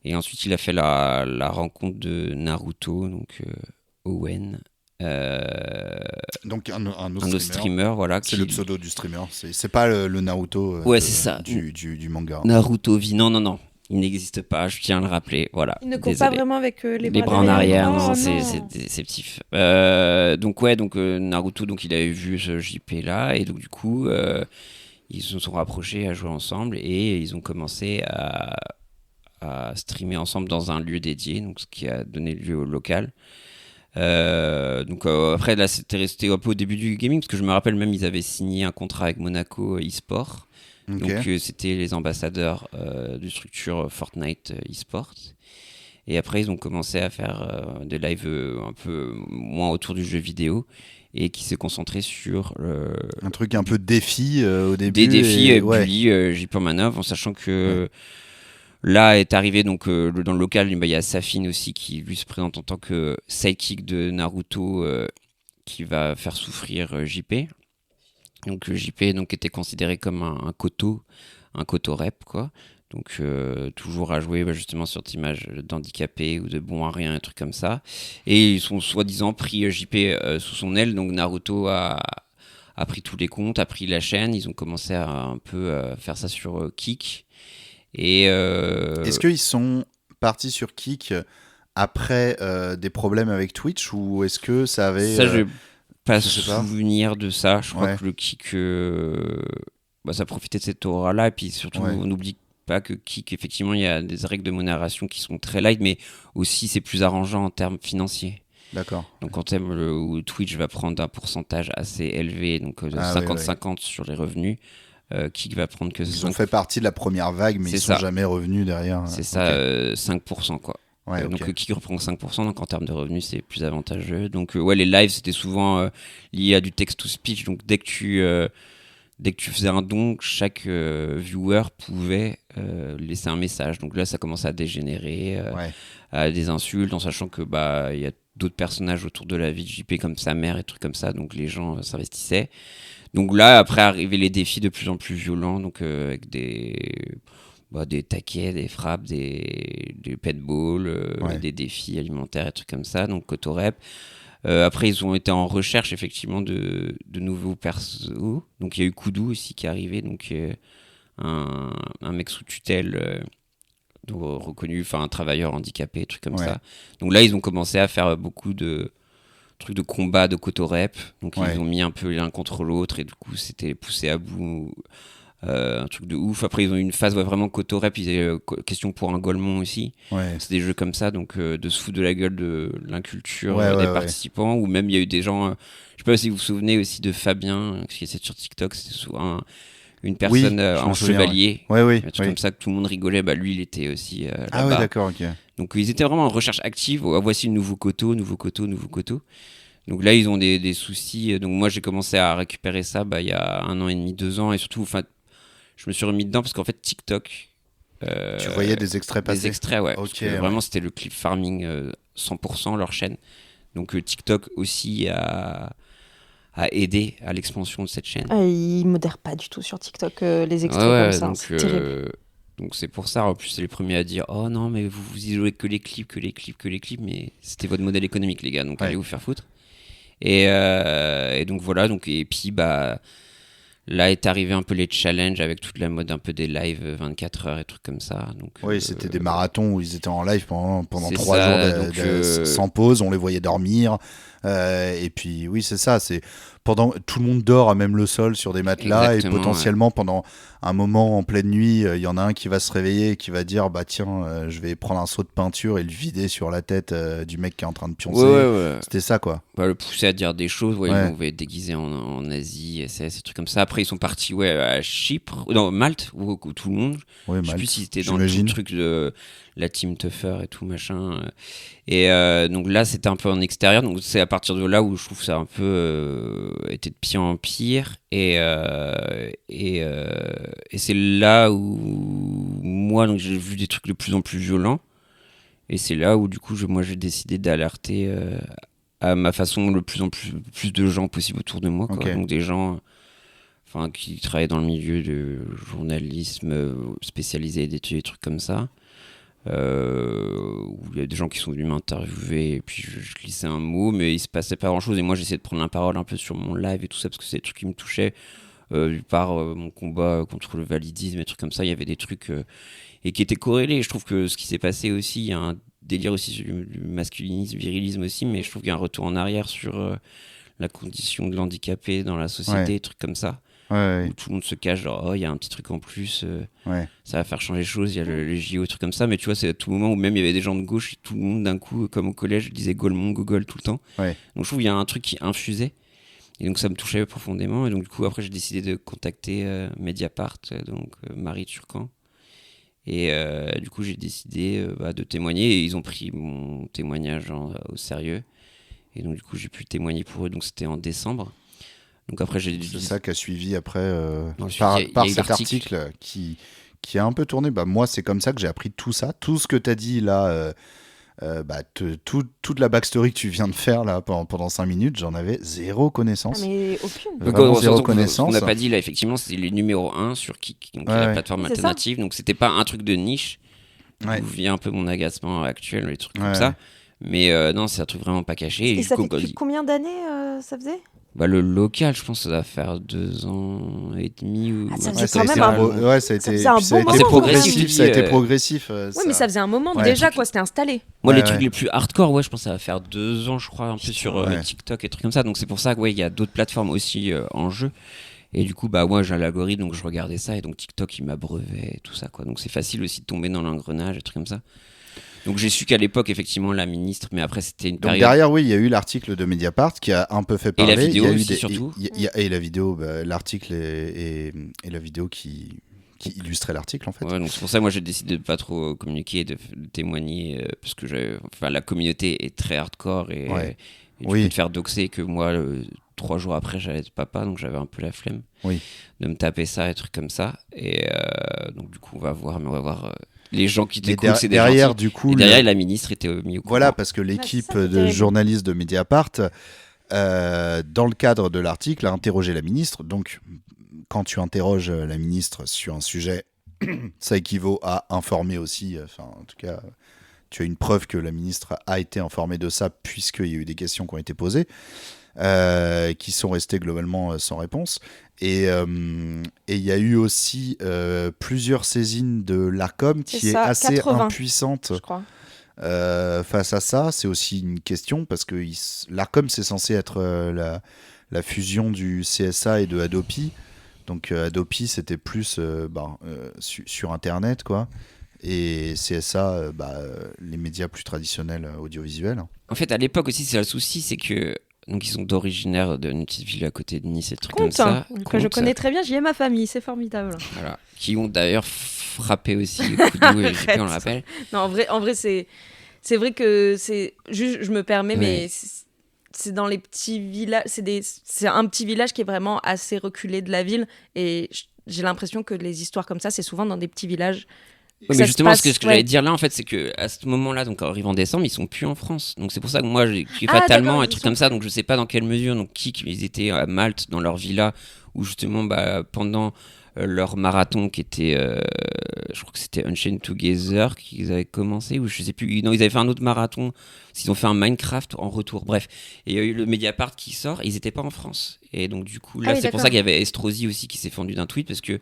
Speaker 8: Et ensuite, il a fait la rencontre de Naruto, donc Owen.
Speaker 7: Donc un
Speaker 8: Un
Speaker 7: autre
Speaker 8: autre
Speaker 7: streamer.
Speaker 8: streamer, voilà.
Speaker 7: C'est le pseudo du streamer. C'est pas le Naruto
Speaker 8: Ouais, c'est ça.
Speaker 7: du manga.
Speaker 8: Naruto vie. Non. Il n'existe pas, je tiens à le rappeler. Voilà.
Speaker 9: Il ne court
Speaker 8: Désolé.
Speaker 9: pas vraiment avec les
Speaker 8: bras en arrière,
Speaker 9: Oh,
Speaker 8: non, c'est déceptif. Donc Naruto, donc il avait vu ce JP là, et donc du coup ils se sont rapprochés à jouer ensemble, et ils ont commencé à streamer ensemble dans un lieu dédié, donc ce qui a donné lieu au local. Après là, c'était resté un peu au début du gaming, parce que je me rappelle même ils avaient signé un contrat avec Monaco eSport.
Speaker 7: Ok.
Speaker 8: Donc c'était les ambassadeurs de structure Fortnite eSport. Et après ils ont commencé à faire des lives un peu moins autour du jeu vidéo, et qui s'est concentré sur
Speaker 7: Un truc un peu défi au début.
Speaker 8: des défis
Speaker 7: ouais.
Speaker 8: Bully, JP Manov, en sachant que là est arrivé donc dans le local, il y a Safin aussi qui lui se présente en tant que sidekick de Naruto, qui va faire souffrir JP. Donc JP donc était considéré comme un koto rep, quoi. Donc toujours à jouer justement sur cette image d'handicapé ou de bon à rien, un truc comme ça. Et ils sont soi-disant pris JP sous son aile. Donc Naruto a pris tous les comptes, a pris la chaîne. Ils ont commencé à un peu faire ça sur Kick. Et
Speaker 7: Est-ce qu'ils sont partis sur Kick après des problèmes avec Twitch, ou est-ce que ça avait...
Speaker 8: ça, je n'ai pas
Speaker 7: je sais pas.
Speaker 8: souvenir de ça. Je crois
Speaker 7: Ouais.
Speaker 8: que le Kick, ça profitait de cette aura-là. Et puis surtout,
Speaker 7: Ouais.
Speaker 8: on n'oublie pas que Kick, effectivement, il y a des règles de modération qui sont très light, mais aussi c'est plus arrangeant en termes financiers.
Speaker 7: D'accord.
Speaker 8: Donc en termes où Twitch va prendre un pourcentage assez élevé, donc de
Speaker 7: Ah,
Speaker 8: 50-50 sur les revenus, Kick va prendre que
Speaker 7: Ils ont
Speaker 8: 5%.
Speaker 7: fait partie de la première vague, mais
Speaker 8: C'est
Speaker 7: ils sont
Speaker 8: ça.
Speaker 7: jamais revenus derrière.
Speaker 8: C'est ça, 5%, quoi.
Speaker 7: Ouais, ok.
Speaker 8: Donc Kick reprend 5%, donc en termes de revenus c'est plus avantageux. Donc les lives c'était souvent lié à du text-to-speech, donc dès que tu faisais un don, chaque viewer pouvait laisser un message. Donc là ça commence à dégénérer,
Speaker 7: Ouais.
Speaker 8: à des insultes, en sachant que il y a d'autres personnages autour de la vie de JP comme sa mère et trucs comme ça, donc les gens s'investissaient. Donc là après arrivaient les défis de plus en plus violents, donc avec des taquets, des frappes, des paintball,
Speaker 7: Ouais.
Speaker 8: des défis alimentaires et trucs comme ça, donc Kotorep. Après, ils ont été en recherche effectivement de nouveaux persos. Donc il y a eu Kudu aussi qui est arrivé, donc un mec sous tutelle, donc, reconnu, enfin un travailleur handicapé, trucs comme
Speaker 7: Ouais.
Speaker 8: ça. Donc là, ils ont commencé à faire beaucoup de trucs de combat de Kotorep. Donc
Speaker 7: Ouais.
Speaker 8: ils ont mis un peu l'un contre l'autre, et du coup, c'était poussé à bout. Un truc de ouf. Après, ils ont eu une phase vraiment Kotorep. Ils avaient question pour un Golemon aussi.
Speaker 7: Ouais.
Speaker 8: C'est des jeux comme ça, donc de se foutre de la gueule de l'inculture
Speaker 7: Ouais,
Speaker 8: des
Speaker 7: ouais, ouais.
Speaker 8: participants. Ou même, il y a eu des gens. Je sais pas si vous vous souvenez aussi de Fabien, qui était sur TikTok. C'était souvent une personne
Speaker 7: je me
Speaker 8: en
Speaker 7: souviens,
Speaker 8: chevalier.
Speaker 7: Ouais, oui.
Speaker 8: Un truc
Speaker 7: oui.
Speaker 8: comme ça que tout le monde rigolait. Lui, il était aussi
Speaker 7: Ah ouais,
Speaker 8: là-bas.
Speaker 7: d'accord, ok.
Speaker 8: Donc ils étaient vraiment en recherche active. Voici le nouveau Koto. Donc là, ils ont des soucis. Donc moi, j'ai commencé à récupérer ça il y a 1 an et demi, 2 ans. Et surtout, je me suis remis dedans parce qu'en fait, TikTok...
Speaker 7: Tu voyais des extraits passer.
Speaker 8: Des extraits, ouais.
Speaker 7: Ok,
Speaker 8: Parce que
Speaker 7: ouais.
Speaker 8: vraiment, c'était le clip farming 100%, leur chaîne. Donc TikTok aussi a aidé à l'expansion de cette chaîne.
Speaker 9: Ils modèrent pas du tout sur TikTok les extraits
Speaker 8: Ouais,
Speaker 9: comme ça.
Speaker 8: donc,
Speaker 9: C'est terrible.
Speaker 8: donc c'est pour ça. En plus, c'est les premiers à dire « Oh non, mais vous isolez que les clips. » Mais c'était votre modèle économique, les gars. Donc
Speaker 7: Ouais.
Speaker 8: allez vous faire foutre. Et donc voilà. Et puis, là est arrivé un peu les challenges avec toute la mode un peu des lives 24 heures et trucs comme ça. Donc,
Speaker 7: Oui, c'était des marathons où ils étaient en live pendant
Speaker 8: c'est
Speaker 7: 3
Speaker 8: ça,
Speaker 7: jours
Speaker 8: donc,
Speaker 7: sans pause, on les voyait dormir. Et puis oui, c'est ça, c'est pendant tout le monde dort à même le sol sur des matelas.
Speaker 8: Exactement,
Speaker 7: et potentiellement pendant un moment en pleine nuit, il y en a un qui va se réveiller et qui va dire tiens, je vais prendre un seau de peinture et le vider sur la tête du mec qui est en train de pioncer.
Speaker 8: Ouais.
Speaker 7: C'était ça quoi.
Speaker 8: Le pousser à dire des choses.
Speaker 7: Ouais.
Speaker 8: Ils vont être déguisés en Asie, SS, des trucs comme ça. Après, après, ils sont partis à Chypre, non, Malte, où tout le monde.
Speaker 7: Ouais,
Speaker 8: Je sais
Speaker 7: Malte,
Speaker 8: plus si c'était dans le
Speaker 7: j'imagine.
Speaker 8: truc de la team Tougher et tout, machin. Et donc là, c'était un peu en extérieur. Donc c'est à partir de là où je trouve que ça a un peu été de pire en pire. Et c'est là où moi, donc, j'ai vu des trucs de plus en plus violents. Et c'est là où, du coup, moi, j'ai décidé d'alerter à ma façon le plus en plus de gens possible autour de moi. Quoi.
Speaker 7: Ok.
Speaker 8: Donc des gens qui travaillent dans le milieu du journalisme spécialisé, des trucs comme ça. Où il y a des gens qui sont venus m'interviewer et puis je glissais un mot, mais il se passait pas grand-chose. Et moi, j'essayais de prendre la parole un peu sur mon live et tout ça, parce que c'est des trucs qui me touchaient. Par mon combat contre le validisme et des trucs comme ça, il y avait des trucs et qui étaient corrélés. Je trouve que ce qui s'est passé aussi, il y a un délire aussi sur du masculinisme, virilisme aussi, mais je trouve qu'il y a un retour en arrière sur la condition de l'handicapé dans la société, des trucs comme ça.
Speaker 7: Ouais.
Speaker 8: Où tout le monde se cache, genre, il y a un petit truc en plus,
Speaker 7: Ouais.
Speaker 8: ça va faire changer les choses, il y a les JO, trucs comme ça, mais tu vois, c'est à tout moment où même il y avait des gens de gauche, et tout le monde d'un coup, comme au collège, disait Golemon, Gogol tout le temps.
Speaker 7: Ouais.
Speaker 8: Donc je trouve qu'il y a un truc qui infusait, et donc ça me touchait profondément, et donc du coup, après, j'ai décidé de contacter Mediapart, donc Marie Turcan, et du coup, j'ai décidé de témoigner, et ils ont pris mon témoignage au sérieux, et donc du coup, j'ai pu témoigner pour eux, donc c'était en décembre. Donc après,
Speaker 7: c'est ça qui a suivi après
Speaker 8: Ensuite,
Speaker 7: par
Speaker 8: il y a eu
Speaker 7: cet
Speaker 8: l'article.
Speaker 7: article qui a un peu tourné. Moi, c'est comme ça que j'ai appris tout ça. Tout ce que tu as dit là, toute la backstory que tu viens de faire là pendant 5 minutes, j'en avais zéro connaissance.
Speaker 9: Mais aucune.
Speaker 7: Vraiment
Speaker 8: Donc,
Speaker 7: zéro
Speaker 8: ce
Speaker 7: connaissance.
Speaker 8: qu'on n'a pas dit là, effectivement, c'était les numéro 1 sur Kik, donc la plateforme
Speaker 9: C'est ça.
Speaker 8: alternative. Donc c'était pas un truc de niche.
Speaker 7: Ouais.
Speaker 8: D'où vient un peu mon agacement actuel, les trucs comme
Speaker 7: Ouais.
Speaker 8: ça. Mais non, c'est un truc vraiment pas caché.
Speaker 9: Et
Speaker 8: du
Speaker 9: ça
Speaker 8: coup,
Speaker 9: fait depuis combien d'années ça faisait
Speaker 8: le local, je pense, ça doit faire 2 ans et demi. Ou...
Speaker 9: Ah, ça
Speaker 7: Ouais,
Speaker 9: faisait
Speaker 7: ça a
Speaker 9: quand
Speaker 7: été
Speaker 9: même un-
Speaker 7: ouais, ça a
Speaker 9: ça
Speaker 7: été
Speaker 9: faisait un
Speaker 7: puis ça a
Speaker 9: bon
Speaker 7: été
Speaker 9: moment,
Speaker 8: progressif,
Speaker 7: ça a été
Speaker 8: puis,
Speaker 7: progressif.
Speaker 9: Oui, mais ça faisait un moment
Speaker 7: Ouais.
Speaker 9: déjà, quoi, c'était installé.
Speaker 8: Moi,
Speaker 7: Ouais,
Speaker 8: les trucs les plus hardcore, je pense que ça va faire 2 ans, je crois, un peu sur
Speaker 7: ouais.
Speaker 8: TikTok et trucs comme ça. Donc c'est pour ça qu'il y a d'autres plateformes aussi en jeu. Et du coup, moi, j'ai un algorithme, donc je regardais ça. Et donc TikTok, il m'abreuvait et tout ça, quoi. Donc c'est facile aussi de tomber dans l'engrenage et trucs comme ça. Donc j'ai su qu'à l'époque, effectivement, la ministre, mais après, c'était une
Speaker 7: Donc
Speaker 8: période...
Speaker 7: derrière, oui, il y a eu l'article de Mediapart qui a un peu fait parler.
Speaker 8: Et la vidéo
Speaker 7: il y a eu
Speaker 8: aussi, surtout.
Speaker 7: Et la vidéo, l'article et la vidéo qui illustrait l'article en fait.
Speaker 8: Ouais, donc c'est pour ça que moi j'ai décidé de pas trop communiquer, de témoigner, parce que la communauté est très hardcore et tu peux te faire doxer, que moi 3 jours après j'allais être papa, donc j'avais un peu la flemme de me taper ça et trucs comme ça. Et donc du coup on va voir les gens qui t'écoutent, c'est des
Speaker 7: derrière
Speaker 8: gentils.
Speaker 7: du coup
Speaker 8: Et derrière la ministre était mis au courant.
Speaker 7: voilà, parce que l'équipe
Speaker 9: c'est
Speaker 7: de
Speaker 9: terrible.
Speaker 7: journalistes de Mediapart dans le cadre de l'article a interrogé la ministre. Donc quand tu interroges la ministre sur un sujet, ça équivaut à informer aussi, en tout cas tu as une preuve que la ministre a été informée de ça, puisqu'il y a eu des questions qui ont été posées, qui sont restées globalement sans réponse. Et il y a eu aussi plusieurs saisines de l'Arcom qui
Speaker 9: C'est
Speaker 7: est
Speaker 9: ça,
Speaker 7: assez
Speaker 9: 80,
Speaker 7: impuissante
Speaker 9: je crois.
Speaker 7: face à ça. C'est aussi une question, parce que l'Arcom, c'est censé être la fusion du CSA et de Adopi. Donc Adopi, c'était plus sur Internet, quoi. Et CSA, les médias plus traditionnels audiovisuels.
Speaker 8: En fait, à l'époque aussi, c'est le souci, c'est que donc ils sont originaires d'une petite ville à côté de Nice et trucs comme ça.
Speaker 9: Que je connais très bien, j'y ai ma famille, c'est formidable.
Speaker 8: Voilà. Qui ont d'ailleurs frappé aussi le coup de boue, et JP, on le rappelle.
Speaker 9: Non, en vrai c'est vrai que c'est juste, je me permets, mais c'est dans les petits villages, c'est un petit village qui est vraiment assez reculé de la ville, et j'ai l'impression que les histoires comme ça, c'est souvent dans des petits villages.
Speaker 8: Oui, mais justement, ce que j'allais dire là, en fait, c'est que à ce moment-là, donc en arrivant en décembre, ils sont plus en France. Donc c'est pour ça que moi, j'ai écrit fatalement un truc comme ça. Donc je sais pas dans quelle mesure, donc ils étaient à Malte, dans leur villa, où justement, pendant leur marathon qui était, je crois que c'était Unchained Together qu'ils avaient commencé, ou je sais plus. Non, ils avaient fait un autre marathon. Ils ont fait un Minecraft en retour. Bref, et il y a eu le Mediapart qui sort. Et ils étaient pas en France. Et donc du coup, là, c'est pour ça qu'il y avait Estrosi aussi qui s'est fendu d'un tweet, parce que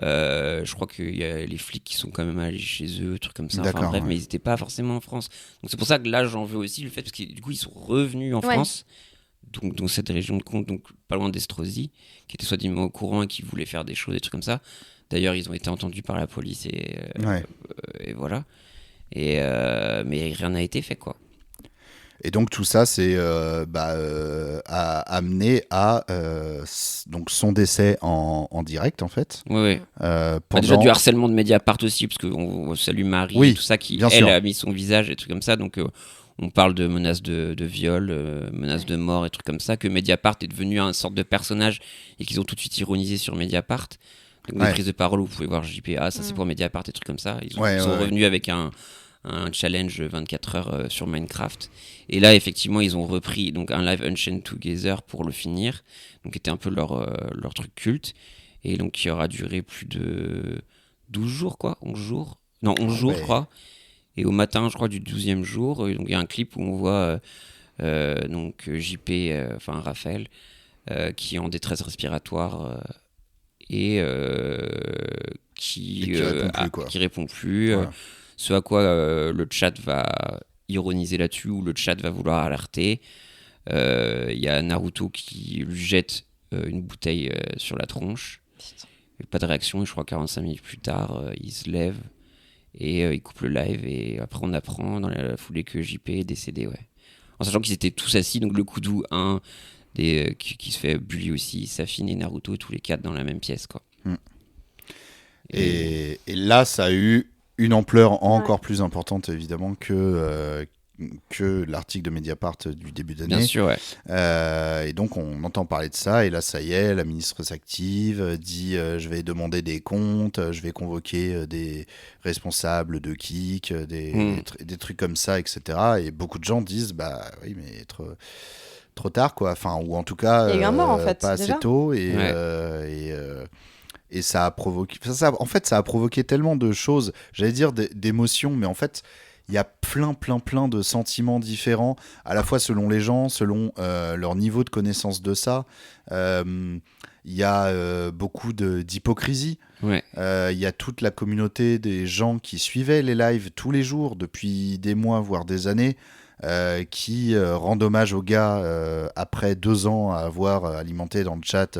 Speaker 8: je crois qu'il y a les flics qui sont quand même allés chez eux, trucs comme ça. Enfin, bref, mais ils n'étaient pas forcément en France. Donc c'est pour ça que là, j'en veux aussi le fait, parce que du coup, ils sont revenus en France, donc dans cette région de Comte, donc pas loin d'Estrosi, qui était soi-disant au courant et qui voulait faire des choses, des trucs comme ça. D'ailleurs, ils ont été entendus par la police et voilà. Et mais rien n'a été fait, quoi.
Speaker 7: Et donc tout ça, c'est a amené à donc son décès en direct en fait.
Speaker 8: Ouais. Déjà du harcèlement de Mediapart aussi, parce qu'on salue Marie,
Speaker 7: Oui,
Speaker 8: et tout ça, qui
Speaker 7: bien
Speaker 8: elle
Speaker 7: sûr.
Speaker 8: a mis son visage et trucs comme ça. Donc on parle de menaces de viol, menaces de mort et trucs comme ça, que Mediapart est devenu une sorte de personnage et qu'ils ont tout de suite ironisé sur Mediapart. Donc des prises de parole où vous pouvez voir JPA, ça c'est pour Mediapart et trucs comme ça. Ils sont revenus avec un challenge 24 heures sur Minecraft. Et là, effectivement, ils ont repris donc un live Unchained Together pour le finir, donc qui était un peu leur truc culte, et donc qui aura duré plus de 12 jours, quoi, 11 jours. Non, 11 jours, je crois. Et au matin, je crois, du 12e jour, donc il y a un clip où on voit donc JP, enfin Raphaël, qui est en détresse respiratoire et qui répond plus.
Speaker 7: Voilà.
Speaker 8: Ce à quoi le chat va ironiser là-dessus, ou le chat va vouloir alerter. Il y a Naruto qui lui jette une bouteille sur la tronche. Pas de réaction, et je crois 45 minutes plus tard, il se lève et il coupe le live. Et après, on apprend dans la foulée que JP est décédé, ouais. En sachant qu'ils étaient tous assis, donc le Kudu, qui se fait bully aussi, Safine et Naruto, tous les 4 dans la même pièce, quoi.
Speaker 7: Et là, ça a eu une ampleur encore plus importante, évidemment, que l'article de Mediapart du début d'année.
Speaker 8: Bien sûr, ouais.
Speaker 7: Et donc, on entend parler de ça. Et là, ça y est, la ministre s'active, dit je vais demander des comptes, je vais convoquer des responsables de Kik, des trucs comme ça, etc. Et beaucoup de gens disent bah oui, mais trop tard, quoi. Enfin, ou en tout cas,
Speaker 9: il y a eu un mort, en fait,
Speaker 7: pas assez
Speaker 9: déjà.
Speaker 7: tôt. Et ça a provoqué. En fait, ça a provoqué tellement de choses, j'allais dire d'émotions, mais en fait, il y a plein de sentiments différents, à la fois selon les gens, selon leur niveau de connaissance de ça. Il y a beaucoup d'hypocrisie.
Speaker 8: Ouais.
Speaker 7: Il y a toute la communauté des gens qui suivaient les lives tous les jours, depuis des mois, voire des années, qui rendent hommage au gars après 2 ans à avoir alimenté dans le chat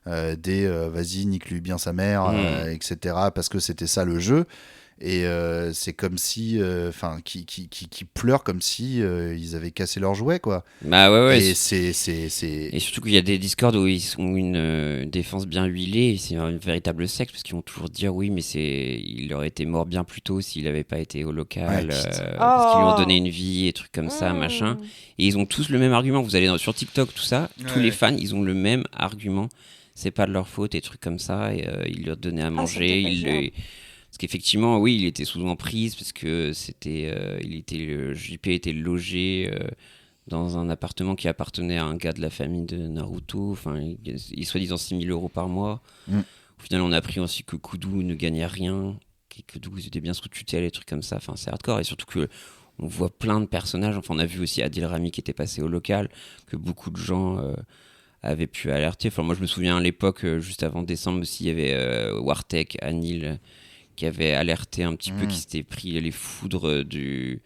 Speaker 7: vas-y, nique-lui bien sa mère, etc. Parce que c'était ça le jeu. Et c'est comme si, qui pleurent comme si ils avaient cassé leur jouet, quoi.
Speaker 8: Bah ouais.
Speaker 7: Et
Speaker 8: Et surtout qu'il y a des Discord où ils ont une défense bien huilée, et c'est un véritable sexe, parce qu'ils vont toujours dire oui, mais il aurait été mort bien plus tôt s'il n'avait pas été au local, parce qu'ils lui ont donné une vie et trucs comme ça, machin. Et ils ont tous le même argument. Vous allez sur TikTok, tout ça, tous les fans, ils ont le même argument. C'est pas de leur faute et trucs comme ça, et ils leur donnaient à manger, parce qu'effectivement, oui, il était sous emprise, parce que JP était logé dans un appartement qui appartenait à un gars de la famille de Naruto. Enfin, il soi-disant 6 000 euros par mois. Au final, on a appris aussi que Kudu ne gagnait rien, que Kudu était bien sous tutelle et trucs comme ça. Enfin, c'est hardcore, et surtout que on voit plein de personnages. Enfin, on a vu aussi Adil Rami qui était passé au local, que beaucoup de gens avaient pu alerter. Enfin, moi, je me souviens à l'époque, juste avant décembre aussi, il y avait Wartek, Anil, qui avait alerté un petit peu, qui s'était pris les foudres de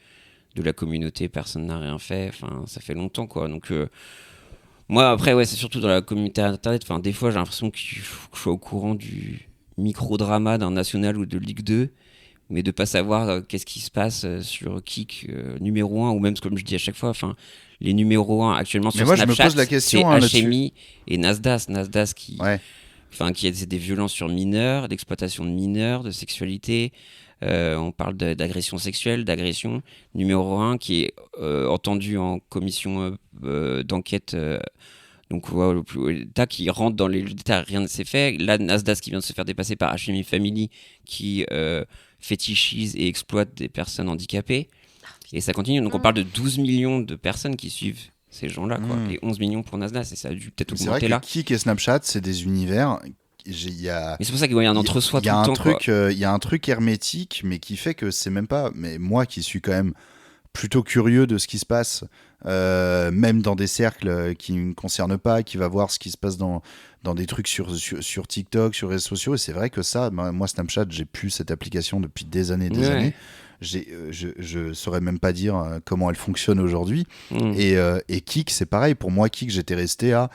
Speaker 8: la communauté, personne n'a rien fait. Enfin, ça fait longtemps, quoi. Donc, moi, après, ouais, c'est surtout dans la communauté internet. Enfin, des fois, j'ai l'impression que je suis au courant du micro-drama d'un National ou de Ligue 2, mais de pas savoir qu'est-ce qui se passe sur Kik numéro 1, ou même, comme je dis à chaque fois, enfin, les numéros 1 actuellement sur Snapchat,
Speaker 7: je me pose la question,
Speaker 8: c'est HMI et Nasdaq qui...
Speaker 7: Ouais.
Speaker 8: Enfin, qui a des violences sur mineurs, d'exploitation de mineurs, de sexualité. On parle d'agression sexuelle, d'agression. Numéro 1, qui est entendu en commission d'enquête. Donc, voilà, l'État qui rentre dans les détails, rien ne s'est fait. Là, Nasdaq qui vient de se faire dépasser par HMI Family, qui fétichise et exploite des personnes handicapées. Et ça continue. Donc, on parle de 12 millions de personnes qui suivent ces gens-là, quoi. Et 11 millions pour Nasdaq, et ça a dû peut-être augmenter là.
Speaker 7: C'est vrai que Kik et Snapchat, c'est des univers.
Speaker 8: Mais c'est pour ça qu'il y a un entre-soi tout le temps.
Speaker 7: Il y a un truc hermétique, mais qui fait que c'est même pas. Mais moi qui suis quand même plutôt curieux de ce qui se passe, même dans des cercles qui ne me concernent pas, qui va voir ce qui se passe dans des trucs sur TikTok, sur les réseaux sociaux. Et c'est vrai que ça, moi, Snapchat, j'ai plus cette application depuis des années et des années. Je saurais même pas dire comment elle fonctionne aujourd'hui. Et Kik, c'est pareil. Pour moi, Kik, j'étais resté à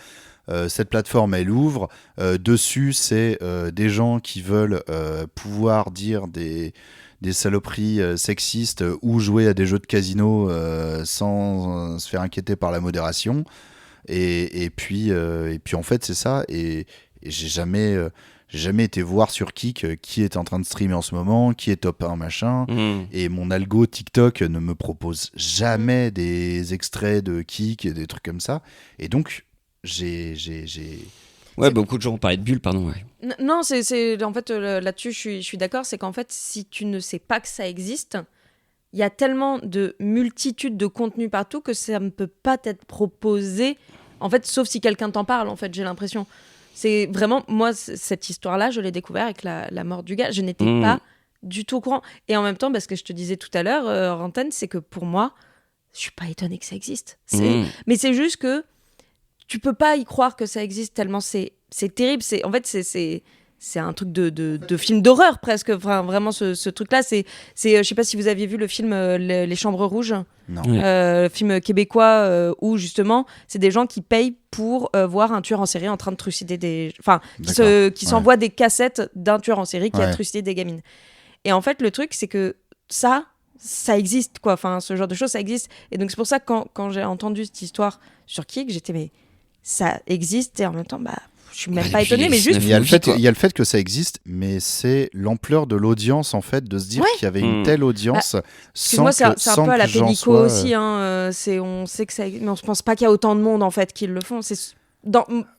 Speaker 7: cette plateforme, elle ouvre. Dessus, c'est des gens qui veulent pouvoir dire des des saloperies sexistes ou jouer à des jeux de casino sans se faire inquiéter par la modération. Et puis en fait, c'est ça. Et j'ai jamais été voir sur Kik qui est en train de streamer en ce moment, qui est top 1, machin. Et mon algo TikTok ne me propose jamais des extraits de Kik et des trucs comme ça. Et donc,
Speaker 8: Ouais, beaucoup de gens ont parlé de bulles, pardon. Ouais.
Speaker 9: Non, c'est en fait là-dessus, je suis d'accord. C'est qu'en fait, si tu ne sais pas que ça existe, il y a tellement de multitudes de contenus partout que ça ne peut pas être proposé. En fait, sauf si quelqu'un t'en parle. En fait, j'ai l'impression. C'est vraiment moi cette histoire-là, je l'ai découvert avec la mort du gars. Je n'étais pas du tout au courant. Et en même temps, parce que je te disais tout à l'heure, hors antenne, c'est que pour moi, je suis pas étonnée que ça existe. Mais c'est juste que tu peux pas y croire que ça existe tellement c'est terrible. En fait, c'est un truc de film d'horreur presque. Enfin, vraiment, ce truc-là, je sais pas si vous aviez vu le film Les Chambres Rouges.
Speaker 7: Non.
Speaker 9: Film québécois où justement, c'est des gens qui payent pour voir un tueur en série en train de trucider des... Enfin, qui s'envoient des cassettes d'un tueur en série qui a trucidé des gamines. Et en fait, le truc, c'est que ça existe, quoi. Enfin, ce genre de choses, ça existe. Et donc, c'est pour ça que quand j'ai entendu cette histoire sur Kik, j'étais, mais ça existe, et en même temps, je suis même pas étonnée, mais juste...
Speaker 7: Il y a le fait que ça existe, mais c'est l'ampleur de l'audience, en fait, de se dire qu'il y avait une telle audience sans
Speaker 9: c'est un peu à la
Speaker 7: que j'en
Speaker 9: Pénico
Speaker 7: sois,
Speaker 9: aussi, hein, on sait que ça existe, mais on ne pense pas qu'il y a autant de monde, en fait, qui le font.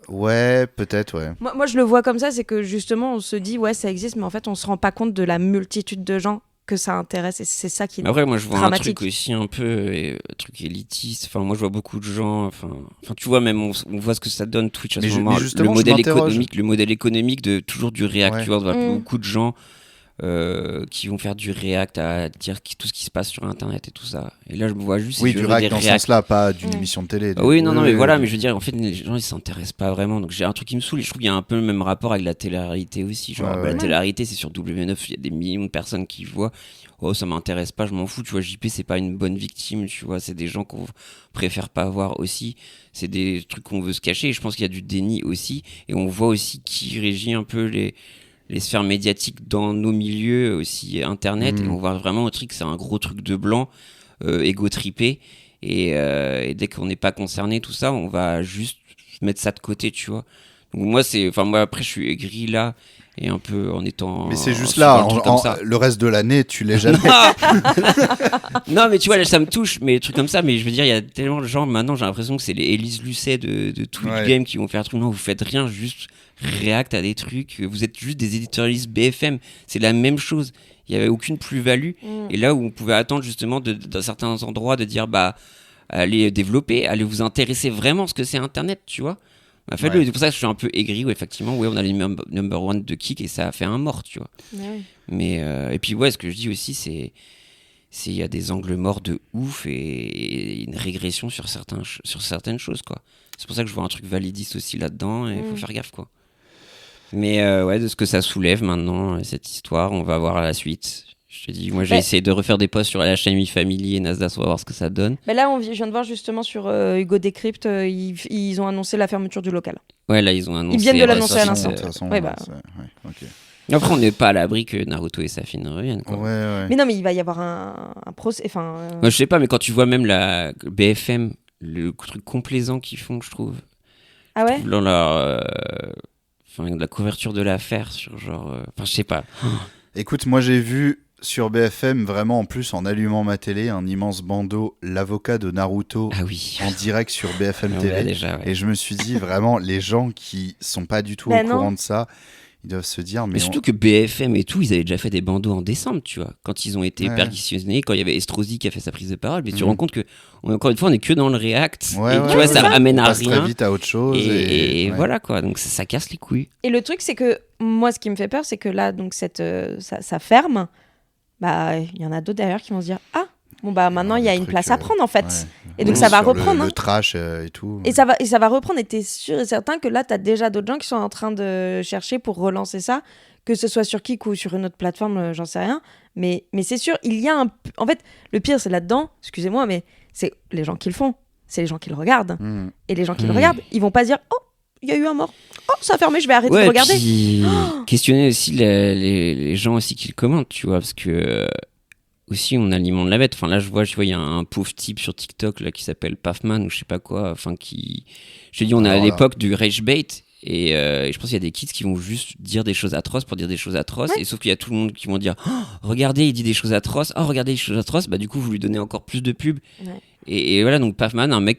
Speaker 7: Ouais, peut-être, ouais.
Speaker 9: Moi, je le vois comme ça, c'est que justement, on se dit, ouais, ça existe, mais en fait, on se rend pas compte de la multitude de gens que ça intéresse, et c'est ça qui est
Speaker 8: Après, moi, je vois
Speaker 9: dramatique.
Speaker 8: un truc aussi un peu truc élitiste. Enfin, moi, je vois beaucoup de gens. Enfin, tu vois, même on voit ce que ça donne Twitch à ce moment. Le modèle économique de toujours du React. Tu vois, on voit beaucoup de gens qui vont faire du React à dire tout ce qui se passe sur Internet et tout ça. Et là, je me vois juste.
Speaker 7: Oui, du React dans ce sens-là, pas d'une émission de télé.
Speaker 8: Oui, non, mais voilà, mais je veux dire, en fait, les gens, ils s'intéressent pas vraiment. Donc, j'ai un truc qui me saoule. Et je trouve qu'il y a un peu le même rapport avec la télé-réalité aussi. Genre, la télé-réalité, c'est sur W9, il y a des millions de personnes qui voient. Oh, ça m'intéresse pas, je m'en fous. Tu vois, JP, c'est pas une bonne victime. Tu vois, c'est des gens qu'on préfère pas voir aussi. C'est des trucs qu'on veut se cacher. Et je pense qu'il y a du déni aussi. Et on voit aussi qui régit un peu les sphères médiatiques dans nos milieux aussi Internet, et on voit vraiment un truc, c'est un gros truc de blanc égo-tripé, et dès qu'on n'est pas concerné, tout ça, on va juste mettre ça de côté, tu vois. Donc moi après je suis aigri là, et un peu en étant...
Speaker 7: Mais c'est juste là, le reste de l'année, tu l'es jamais.
Speaker 8: Non, mais tu vois, là, ça me touche, mais des trucs comme ça, mais je veux dire, il y a tellement de gens, maintenant, j'ai l'impression que c'est les Élise Lucet de Twitch Game qui vont faire un truc. Non, vous faites rien, juste React à des trucs, vous êtes juste des éditorialistes BFM, c'est la même chose. Il n'y avait aucune plus-value. Et là où on pouvait attendre justement dans certains endroits de dire, allez développer, allez vous intéresser vraiment à ce que c'est Internet, tu vois. Faites-le. C'est pour ça que je suis un peu aigri, effectivement, on a les number one de Kik et ça a fait un mort, tu vois. Mais, et puis, ce que je dis aussi, c'est il y a des angles morts de ouf et une régression sur certaines choses, quoi. C'est pour ça que je vois un truc validiste aussi là-dedans, et il faut faire gaffe, quoi. Mais de ce que ça soulève maintenant, cette histoire, on va voir à la suite. Je te dis, moi j'ai essayé de refaire des posts sur LHMI Family et Nasdaq, on va voir ce que ça donne.
Speaker 9: Là, je viens de voir justement sur Hugo Décrypte, ils ont annoncé la fermeture du local.
Speaker 8: Ouais, là ils ont annoncé.
Speaker 9: Ils viennent de l'annoncer à l'instant.
Speaker 7: Okay.
Speaker 8: Après, on n'est pas à l'abri que Naruto et Safin reviennent, quoi.
Speaker 9: Ouais. Mais non, mais il va y avoir un procès. Moi,
Speaker 8: je sais pas, mais quand tu vois même la BFM, le truc complaisant qu'ils font, je trouve.
Speaker 9: Ah ouais.
Speaker 8: Dans la couverture de l'affaire sur genre. Je sais pas.
Speaker 7: Écoute, moi j'ai vu sur BFM, vraiment en plus en allumant ma télé, un immense bandeau, l'avocat de Naruto en direct sur BFM TV.
Speaker 8: Déjà,
Speaker 7: et je me suis dit vraiment, les gens qui sont pas du tout au courant de ça, ils doivent se dire...
Speaker 8: Mais surtout que BFM et tout, ils avaient déjà fait des bandeaux en décembre, tu vois, quand ils ont été perquisitionnés, quand il y avait Estrosi qui a fait sa prise de parole. Mais tu te rends compte que, encore une fois, on est que dans le React. Tu vois, ça ramène à rien.
Speaker 7: Très vite à autre chose.
Speaker 8: Et voilà, quoi. Donc ça casse les couilles.
Speaker 9: Et le truc, c'est que moi, ce qui me fait peur, c'est que là, donc ça ferme. Il y en a d'autres derrière qui vont se dire maintenant il y a une place à prendre en fait. Et donc ça va reprendre.
Speaker 7: Le trash et tout.
Speaker 9: Et ça va reprendre. Et t'es sûr et certain que là, t'as déjà d'autres gens qui sont en train de chercher pour relancer ça, que ce soit sur Kik ou sur une autre plateforme, j'en sais rien. Mais c'est sûr, il y a en fait, le pire, c'est là-dedans, excusez-moi, mais c'est les gens qui le font. C'est les gens qui le regardent. Et les gens qui le regardent, ils vont pas dire il y a eu un mort. Oh, ça a fermé, je vais arrêter de
Speaker 8: Ouais,
Speaker 9: regarder.
Speaker 8: puis questionner aussi les gens aussi qui le commentent, tu vois, parce que aussi on alimente la bête. Enfin là, je vois, il y a un pauvre type sur TikTok là qui s'appelle Pafman ou je sais pas quoi. Enfin qui, je te dis, on est à l'époque du rage bait. Et je pense qu'il y a des kids qui vont juste dire des choses atroces pour dire des choses atroces.
Speaker 9: Ouais.
Speaker 8: Et sauf qu'il y a tout le monde qui vont dire regardez, il dit des choses atroces. Oh, regardez, des choses atroces. Bah, du coup, vous lui donnez encore plus de pub.
Speaker 9: Ouais.
Speaker 8: Et voilà, donc Pafman, un mec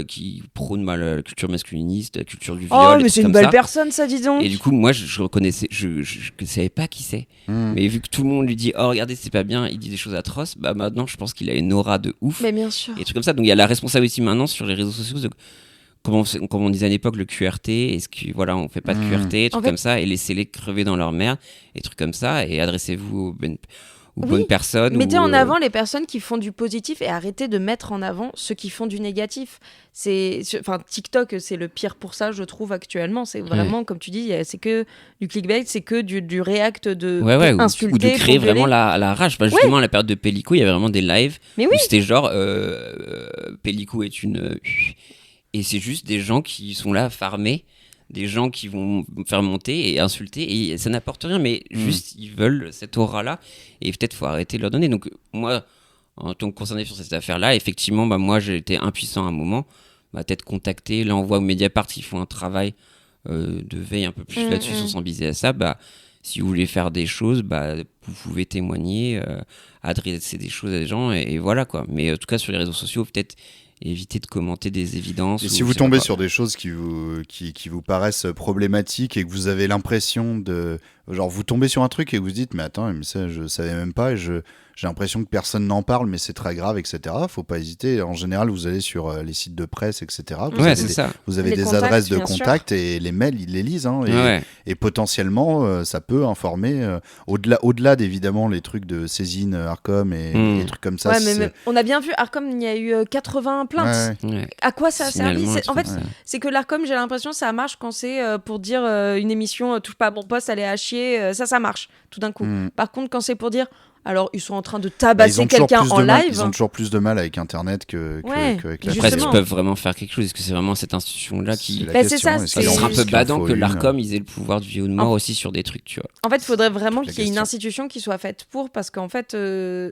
Speaker 8: qui prône la culture masculiniste, la culture du viol.
Speaker 9: Oh,
Speaker 8: des
Speaker 9: mais
Speaker 8: trucs
Speaker 9: c'est une
Speaker 8: comme
Speaker 9: belle
Speaker 8: ça.
Speaker 9: personne, ça, dis donc.
Speaker 8: Et du coup, moi, je reconnaissais, je savais pas qui c'est. Mais vu que tout le monde lui dit oh, regardez, c'est pas bien, il dit des choses atroces, bah maintenant, je pense qu'il a une aura de ouf.
Speaker 9: Mais bien sûr.
Speaker 8: Et des trucs comme ça. Donc il y a la responsabilité aussi maintenant sur les réseaux sociaux. Comme on disait à l'époque, le QRT, est-ce que voilà, on fait pas de QRT, trucs comme ça, et laissez-les crever dans leur merde, et trucs comme ça, et adressez-vous aux bonnes personnes.
Speaker 9: Mettez
Speaker 8: ou,
Speaker 9: en avant les personnes qui font du positif et arrêtez de mettre en avant ceux qui font du négatif. TikTok, c'est le pire pour ça, je trouve, actuellement. C'est vraiment, comme tu dis, c'est que du clickbait, c'est que du react de insulter.
Speaker 8: Ou de créer vraiment la rage. Enfin, justement, à la période de Pellicou, il y avait vraiment des lives où c'était genre Pellicou est une... Et c'est juste des gens qui sont là farmés, des gens qui vont faire monter et insulter, et ça n'apporte rien, mais juste ils veulent cette aura-là, et peut-être faut arrêter de leur donner. Donc moi, en tant que concerné sur cette affaire-là, effectivement, moi j'ai été impuissant à un moment, peut-être contacter, là on voit au Mediapart ils font un travail de veille un peu plus là-dessus, sensibiliser à ça, si vous voulez faire des choses, vous pouvez témoigner, adresser des choses à des gens, et voilà quoi. Mais en tout cas sur les réseaux sociaux, peut-être éviter de commenter des évidences.
Speaker 7: Et si vous tombez sur des choses qui vous paraissent problématiques et que vous avez l'impression de... Genre, vous tombez sur un truc et vous vous dites, mais attends, mais ça, je savais même pas, et j'ai l'impression que personne n'en parle, mais c'est très grave, etc. Faut pas hésiter. En général, vous allez sur les sites de presse, etc. Vous avez des adresses de contact, et les mails, ils les lisent. Et potentiellement, ça peut informer, au-delà d'évidemment les trucs de saisine Arcom et des trucs comme ça.
Speaker 9: Ouais, mais on a bien vu, Arcom, il y a eu 80 plaintes. Ouais. À quoi ça a servi ? En fait, c'est que l'Arcom, j'ai l'impression, ça marche quand c'est pour dire une émission touche pas à mon poste, elle est à chier, ça marche tout d'un coup. Par contre, quand c'est pour dire alors ils sont en train de tabasser quelqu'un en live,
Speaker 7: ils ont toujours plus de mal avec Internet qu'avec la
Speaker 8: presse. Ils peuvent vraiment faire quelque chose. Est-ce que c'est vraiment cette institution-là qui...
Speaker 9: c'est ça.
Speaker 8: Ça serait un peu badant que l'Arcom ils aient le pouvoir du vie ou de mort aussi sur des trucs, tu vois.
Speaker 9: En fait, il faudrait vraiment qu'il y ait une institution qui soit faite pour, parce qu'en fait,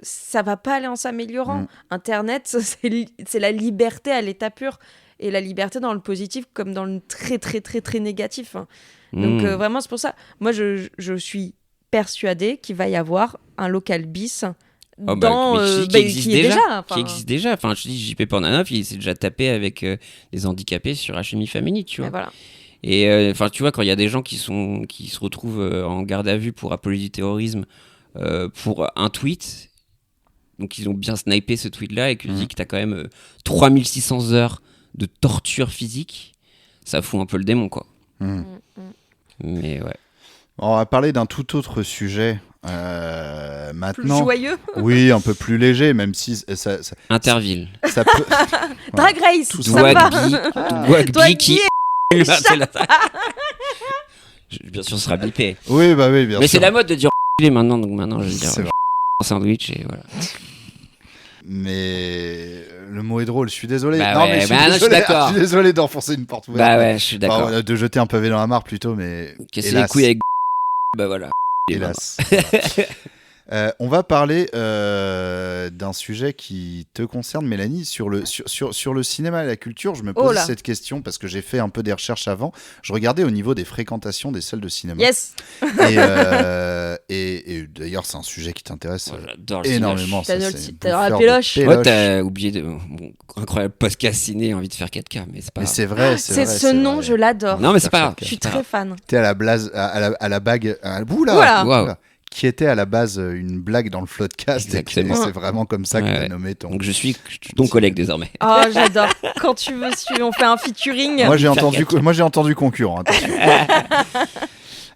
Speaker 9: ça va pas aller en s'améliorant. Internet, c'est la liberté à l'état pur, et la liberté dans le positif comme dans le très très très très négatif. Donc vraiment, c'est pour ça. Moi, je suis persuadée qu'il va y avoir un local bis
Speaker 8: qui existe déjà. Enfin, je dis JP Pornanoff, il s'est déjà tapé avec des handicapés sur HMI Family, tu vois.
Speaker 9: Voilà.
Speaker 8: Et enfin, tu vois, quand il y a des gens qui se retrouvent en garde à vue pour apologie du terrorisme pour un tweet, donc ils ont bien snipé ce tweet-là, et que tu dis que t'as quand même 3600 heures de torture physique, ça fout un peu le démon, quoi. Mais ouais.
Speaker 7: On va parler d'un tout autre sujet maintenant.
Speaker 9: Plus joyeux.
Speaker 7: Oui, un peu plus léger, même si ça
Speaker 8: Interville.
Speaker 7: Ça peut...
Speaker 9: Drag Race, tout ça va.
Speaker 8: Dwagby qui... Bien sûr, ce sera bipé.
Speaker 7: Oui, bien sûr.
Speaker 8: Mais c'est la mode de dire maintenant, donc maintenant, je vais dire un sandwich, et voilà.
Speaker 7: Mais le mot est drôle, je suis désolé.
Speaker 8: Je suis d'accord.
Speaker 7: Je suis désolé d'enfoncer une porte ouverte.
Speaker 8: Je suis d'accord.
Speaker 7: De jeter un pavé dans la mare plutôt, mais...
Speaker 8: Casser les couilles avec... voilà.
Speaker 7: Hélas. On va parler d'un sujet qui te concerne, Mélanie, sur le cinéma et la culture. Je me pose cette question parce que j'ai fait un peu des recherches avant. Je regardais au niveau des fréquentations des salles de cinéma.
Speaker 9: Yes.
Speaker 7: Et d'ailleurs, c'est un sujet qui t'intéresse
Speaker 8: énormément.
Speaker 9: T'as la péloche.
Speaker 8: Ouais, t'as oublié de mon incroyable podcast ciné, envie de faire 4K, mais c'est pas.
Speaker 7: Mais c'est vrai.
Speaker 9: Ce nom, je l'adore.
Speaker 8: Non, mais c'est pas grave.
Speaker 9: Je suis très fan.
Speaker 7: T'es à la bague. Oula. Qui était à la base une blague dans le Floodcast.
Speaker 8: Exactement.
Speaker 7: Et c'est vraiment comme ça que t'as nommé ton...
Speaker 8: Donc je suis ton collègue désormais.
Speaker 9: Oh, j'adore. Quand tu veux, on fait un featuring.
Speaker 7: Moi j'ai entendu concurrent.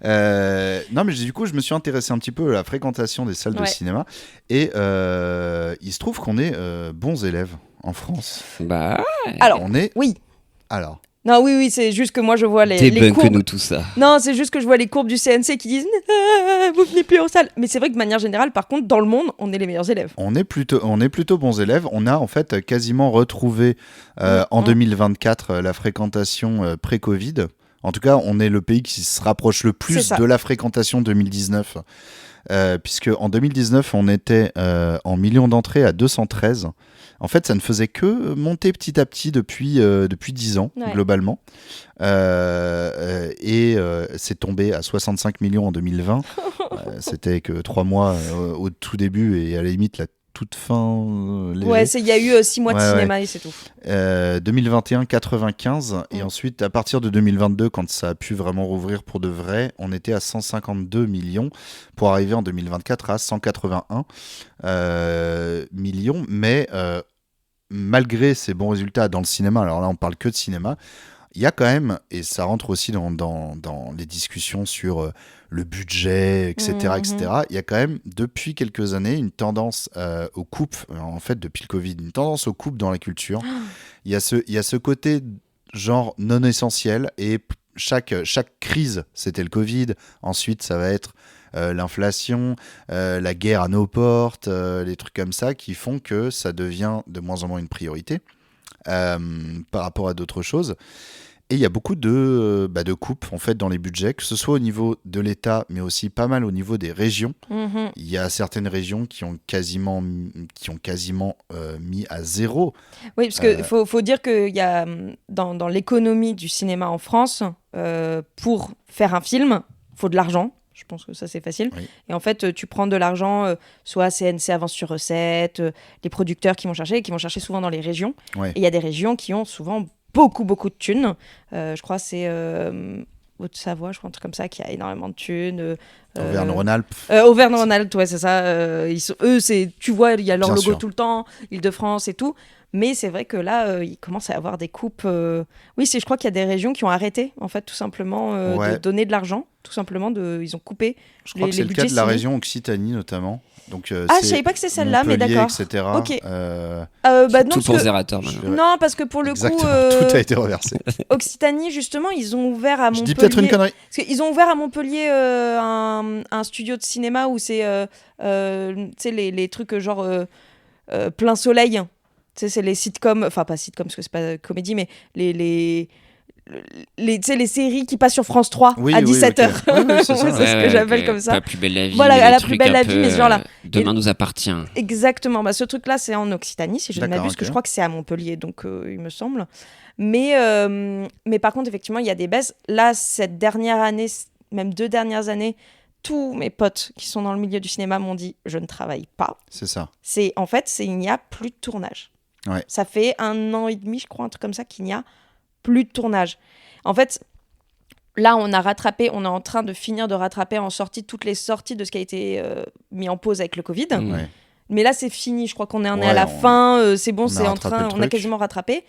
Speaker 7: Non mais du coup je me suis intéressé un petit peu à la fréquentation des salles de cinéma, et il se trouve qu'on est bons élèves en France.
Speaker 9: Alors
Speaker 7: on est...
Speaker 9: Oui.
Speaker 7: Alors...
Speaker 9: Non, oui, c'est juste que moi je vois les courbes.
Speaker 8: nous tout ça.
Speaker 9: Non, c'est juste que je vois les courbes du CNC qui disent vous venez plus en salle. Mais c'est vrai que de manière générale, par contre, dans le monde, on est les meilleurs élèves.
Speaker 7: On est plutôt bons élèves. On a en fait quasiment retrouvé en 2024 la fréquentation pré-Covid. En tout cas, on est le pays qui se rapproche le plus de la fréquentation 2019. Puisque en 2019, on était en millions d'entrées à 213. En fait, ça ne faisait que monter petit à petit depuis 10 ans, globalement. Et c'est tombé à 65 millions en 2020. C'était que 3 mois au tout début et à la limite la toute fin.
Speaker 9: Ouais, il y a eu 6 mois de cinéma et c'est tout.
Speaker 7: 2021, 95. Et ensuite, à partir de 2022, quand ça a pu vraiment rouvrir pour de vrai, on était à 152 millions pour arriver en 2024 à 181 millions. Mais malgré ces bons résultats dans le cinéma, alors là, on parle que de cinéma, il y a quand même, et ça rentre aussi dans les discussions sur le budget, etc., etc., il y a quand même, depuis quelques années, une tendance aux coupes, en fait, depuis le Covid, une tendance aux coupes dans la culture. Il y a ce côté, genre, non essentiel, et chaque crise, c'était le Covid, ensuite, ça va être l'inflation, la guerre à nos portes, les trucs comme ça, qui font que ça devient de moins en moins une priorité par rapport à d'autres choses. Et il y a beaucoup de coupes en fait dans les budgets, que ce soit au niveau de l'État, mais aussi pas mal au niveau des régions. Il y a certaines régions qui ont quasiment mis à zéro.
Speaker 9: Oui, parce qu'il faut dire qu'il y a dans l'économie du cinéma en France, pour faire un film, il faut de l'argent. Je pense que ça, c'est facile. Oui. Et en fait, tu prends de l'argent, soit CNC avance sur recette, les producteurs qui vont chercher souvent dans les régions. Ouais. Et il y a des régions qui ont souvent beaucoup de thunes. Je crois que c'est Haute-Savoie, je crois, un truc comme ça, qui a énormément de thunes.
Speaker 7: Auvergne-Rhône-Alpes.
Speaker 9: Auvergne-Rhône-Alpes, ouais, c'est ça. Eux, tu vois, il y a leur logo tout le temps, Île-de-France et tout. Mais c'est vrai que là, il commence à y avoir des coupes. Oui, je crois qu'il y a des régions qui ont arrêté, en fait, tout simplement, de donner de l'argent. Tout simplement, ils ont coupé.
Speaker 7: Je crois que c'est le cas de la région Occitanie, notamment. Donc,
Speaker 9: je savais pas que c'est celle-là, mais d'accord.
Speaker 7: Etc.
Speaker 9: Ok.
Speaker 8: Tout pour Zerator.
Speaker 9: Non, parce que pour le coup,
Speaker 7: tout a été reversé.
Speaker 9: Occitanie, justement, ils ont ouvert à Montpellier.
Speaker 7: Je dis peut-être une connerie.
Speaker 9: Parce qu'ils ont ouvert à Montpellier un studio de cinéma où c'est, tu sais, les trucs genre plein soleil. Tu sais, c'est les sitcoms, enfin pas sitcoms parce que c'est pas comédie, mais les séries qui passent sur France 3 à 17h.
Speaker 7: Oui, c'est ça.
Speaker 9: C'est ce que j'appelle comme ça.
Speaker 8: La plus belle la vie.
Speaker 9: Voilà, la plus belle la vie, mais ce genre-là.
Speaker 8: Demain nous appartient.
Speaker 9: Exactement. Ce truc-là, c'est en Occitanie, si je ne m'abuse, que je crois que c'est à Montpellier, donc il me semble. Mais par contre, effectivement, il y a des baisses. Là, cette dernière année, même 2 dernières années, tous mes potes qui sont dans le milieu du cinéma m'ont dit « je ne travaille pas ».
Speaker 7: C'est ça.
Speaker 9: En fait, il n'y a plus de tournage.
Speaker 7: Ouais.
Speaker 9: Ça fait 1 an et demi, je crois, un truc comme ça, qu'il n'y a plus de tournage. En fait, là, on est en train de finir de rattraper en sortie toutes les sorties de ce qui a été mis en pause avec le Covid.
Speaker 7: Ouais.
Speaker 9: Mais là, c'est fini. Je crois qu'on est à la fin. C'est bon, c'est en train. On a quasiment rattrapé.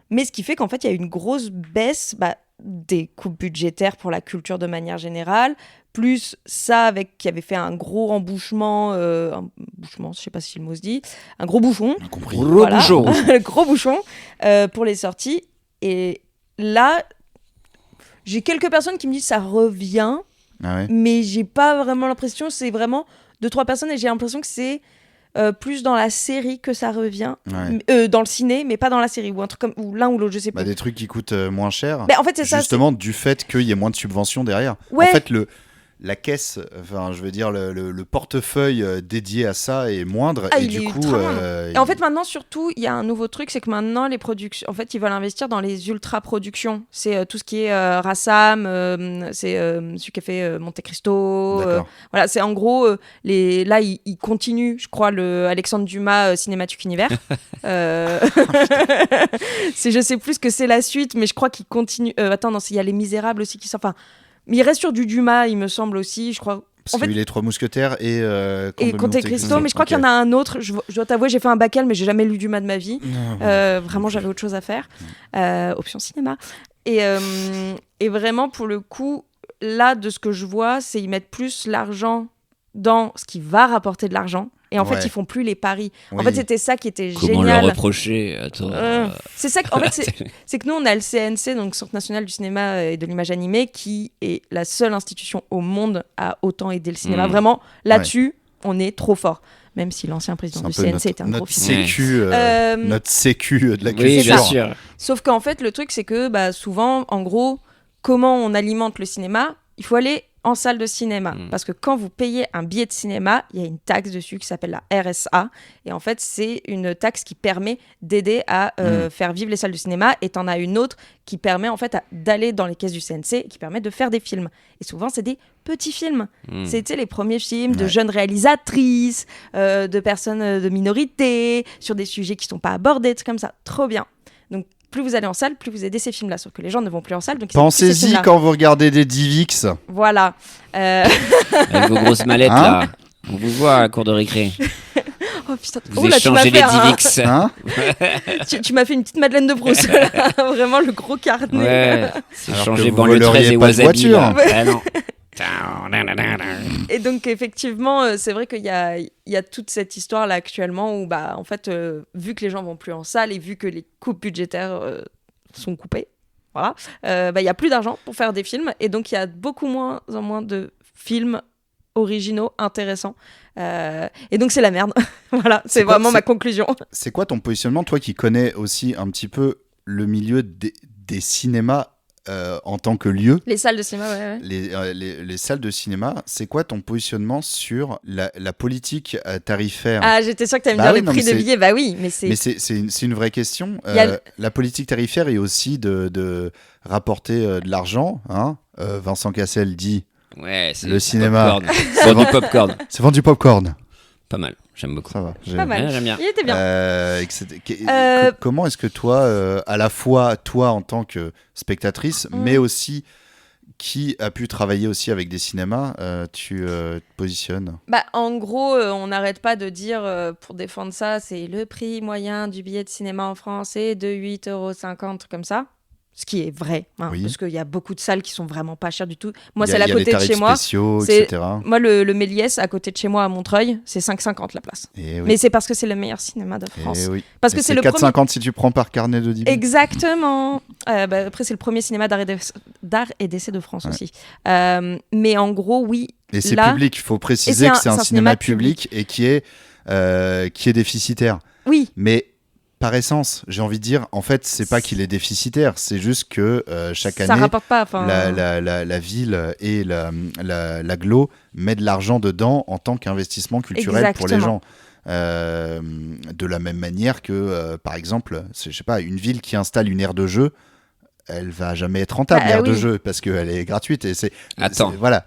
Speaker 9: Mais ce qui fait qu'en fait, il y a une grosse baisse des coupes budgétaires pour la culture de manière générale. Plus ça, qui avait fait un gros embouchement, je sais pas si le mot se dit, un gros bouchon.
Speaker 8: Gros bouchon.
Speaker 9: Gros bouchon pour les sorties. Et là, j'ai quelques personnes qui me disent ça revient, mais j'ai pas vraiment l'impression. C'est vraiment 2-3 personnes et j'ai l'impression que c'est plus dans la série que ça revient, dans le ciné, mais pas dans la série, ou un truc ou l'un ou l'autre, je sais pas.
Speaker 7: Des trucs qui coûtent moins cher.
Speaker 9: En fait, c'est
Speaker 7: justement du fait qu'il y ait moins de subventions derrière.
Speaker 9: Ouais.
Speaker 7: En fait, la caisse, enfin, je veux dire, le portefeuille dédié à ça est moindre. Et du coup.
Speaker 9: Et en fait, maintenant, surtout, il y a un nouveau truc, c'est que maintenant, les productions, en fait, ils veulent investir dans les ultra-productions. C'est tout ce qui est Rassam, c'est celui qui a fait Monte Cristo. Voilà, c'est en gros, là, ils continuent, je crois, le Alexandre Dumas Cinématique Univers. Je sais plus ce que c'est la suite, mais je crois qu'ils continuent. Attends, non, il y a Les Misérables aussi qui sortent. Enfin. Mais il reste sur du Dumas, il me semble aussi, je crois.
Speaker 7: Parce qu'il y a eu Les Trois Mousquetaires et
Speaker 9: Comte Cristo, mais je crois qu'il y en a un autre. Je dois t'avouer, j'ai fait un bac L, mais j'ai jamais lu Dumas de ma vie. Vraiment, j'avais autre chose à faire. Option cinéma. Et vraiment, pour le coup, là, de ce que je vois, c'est qu'ils mettent plus l'argent dans ce qui va rapporter de l'argent. Et en fait, ils font plus les paris. En fait, c'était ça qui était génial.
Speaker 8: Comment leur reprocher? Attends.
Speaker 9: C'est ça. En fait, c'est que nous, on a le CNC, donc Centre national du cinéma et de l'image animée, qui est la seule institution au monde à autant aider le cinéma. Vraiment, là-dessus, on est trop fort. Même si l'ancien président du CNC était un gros
Speaker 7: fils. Notre sécu de la culture.
Speaker 8: Oui, bien sûr.
Speaker 9: Sauf qu'en fait, le truc, c'est que souvent, en gros, comment on alimente le cinéma, il faut aller en salle de cinéma. Parce que quand vous payez un billet de cinéma, il y a une taxe dessus qui s'appelle la RSA. Et en fait, c'est une taxe qui permet d'aider à faire vivre les salles de cinéma. Et t'en as une autre qui permet en fait d'aller dans les caisses du CNC et qui permet de faire des films. Et souvent, c'est des petits films. C'était les premiers films de jeunes réalisatrices, de personnes de minorité, sur des sujets qui ne sont pas abordés, des trucs comme ça. Trop bien. Donc, plus vous allez en salle, plus vous aidez ces films-là. Sauf que les gens ne vont plus en salle. Donc
Speaker 7: Pensez-y quand vous regardez des Divix.
Speaker 9: Voilà.
Speaker 8: Avec vos grosses mallettes, là. On vous voit à la cour de récré.
Speaker 9: Oh putain,
Speaker 8: Vous échangez les Divix.
Speaker 9: Tu m'as fait une petite Madeleine de Proust. Vraiment le gros carnet.
Speaker 8: Ouais.
Speaker 7: Alors
Speaker 8: Changer
Speaker 7: que vous
Speaker 8: banlieue 13
Speaker 7: voleriez
Speaker 8: et
Speaker 7: pas de
Speaker 8: Wasabi.
Speaker 7: voiture.
Speaker 8: Ah non.
Speaker 9: Et donc effectivement, c'est vrai qu'il y a toute cette histoire là actuellement où en fait, vu que les gens vont plus en salle et vu que les coupes budgétaires sont coupées, voilà, il y a plus d'argent pour faire des films et donc il y a beaucoup moins en moins de films originaux intéressants et donc c'est la merde. Voilà, c'est vraiment ma conclusion.
Speaker 7: C'est quoi ton positionnement, toi qui connais aussi un petit peu le milieu des cinémas en tant que lieu?
Speaker 9: Les salles de cinéma, ouais.
Speaker 7: Les salles de cinéma, c'est quoi ton positionnement sur la politique tarifaire?
Speaker 9: Ah, j'étais sûre que tu allais me dire les prix des billets. Bah oui, mais c'est...
Speaker 7: Mais c'est une vraie question. La politique tarifaire est aussi de rapporter de l'argent. Hein. Vincent Cassel dit...
Speaker 8: Ouais, c'est
Speaker 7: le cinéma.
Speaker 8: C'est vendre du popcorn.
Speaker 7: C'est vendre du popcorn.
Speaker 8: Pas mal, j'aime beaucoup.
Speaker 7: Ça va.
Speaker 9: Pas mal.
Speaker 8: Ouais, j'aime bien.
Speaker 9: Il était bien.
Speaker 7: Comment est-ce que toi, à la fois toi en tant que spectatrice, mais aussi qui a pu travailler aussi avec des cinémas, tu te positionnes?
Speaker 9: En gros, on n'arrête pas de dire, pour défendre ça, c'est le prix moyen du billet de cinéma en France est de 8,50 €, comme ça. Ce qui est vrai, parce qu'il y a beaucoup de salles qui sont vraiment pas chères du tout. Moi, c'est à côté de chez moi.
Speaker 7: Spéciaux, etc.
Speaker 9: Moi, le Méliès, à côté de chez moi à Montreuil, c'est 5,50 la place. Mais c'est parce que c'est le meilleur cinéma de France. Parce que c'est le
Speaker 7: 4,50
Speaker 9: premier...
Speaker 7: si tu prends par carnet de débit.
Speaker 9: Exactement. Après, c'est le premier cinéma d'art et d'essai de France aussi. Mais en gros, oui.
Speaker 7: Et c'est public. Il faut préciser que c'est un cinéma public et qui est déficitaire.
Speaker 9: Oui.
Speaker 7: Mais par essence, j'ai envie de dire, en fait, c'est pas qu'il est déficitaire, c'est juste que chaque année,
Speaker 9: ça rapporte pas,
Speaker 7: la ville et l'agglo met de l'argent dedans en tant qu'investissement culturel pour les gens. De la même manière que, par exemple, je sais pas, une ville qui installe une aire de jeu, elle va jamais être rentable, l'aire de jeu, parce qu'elle est gratuite.
Speaker 8: Attends.
Speaker 7: Voilà.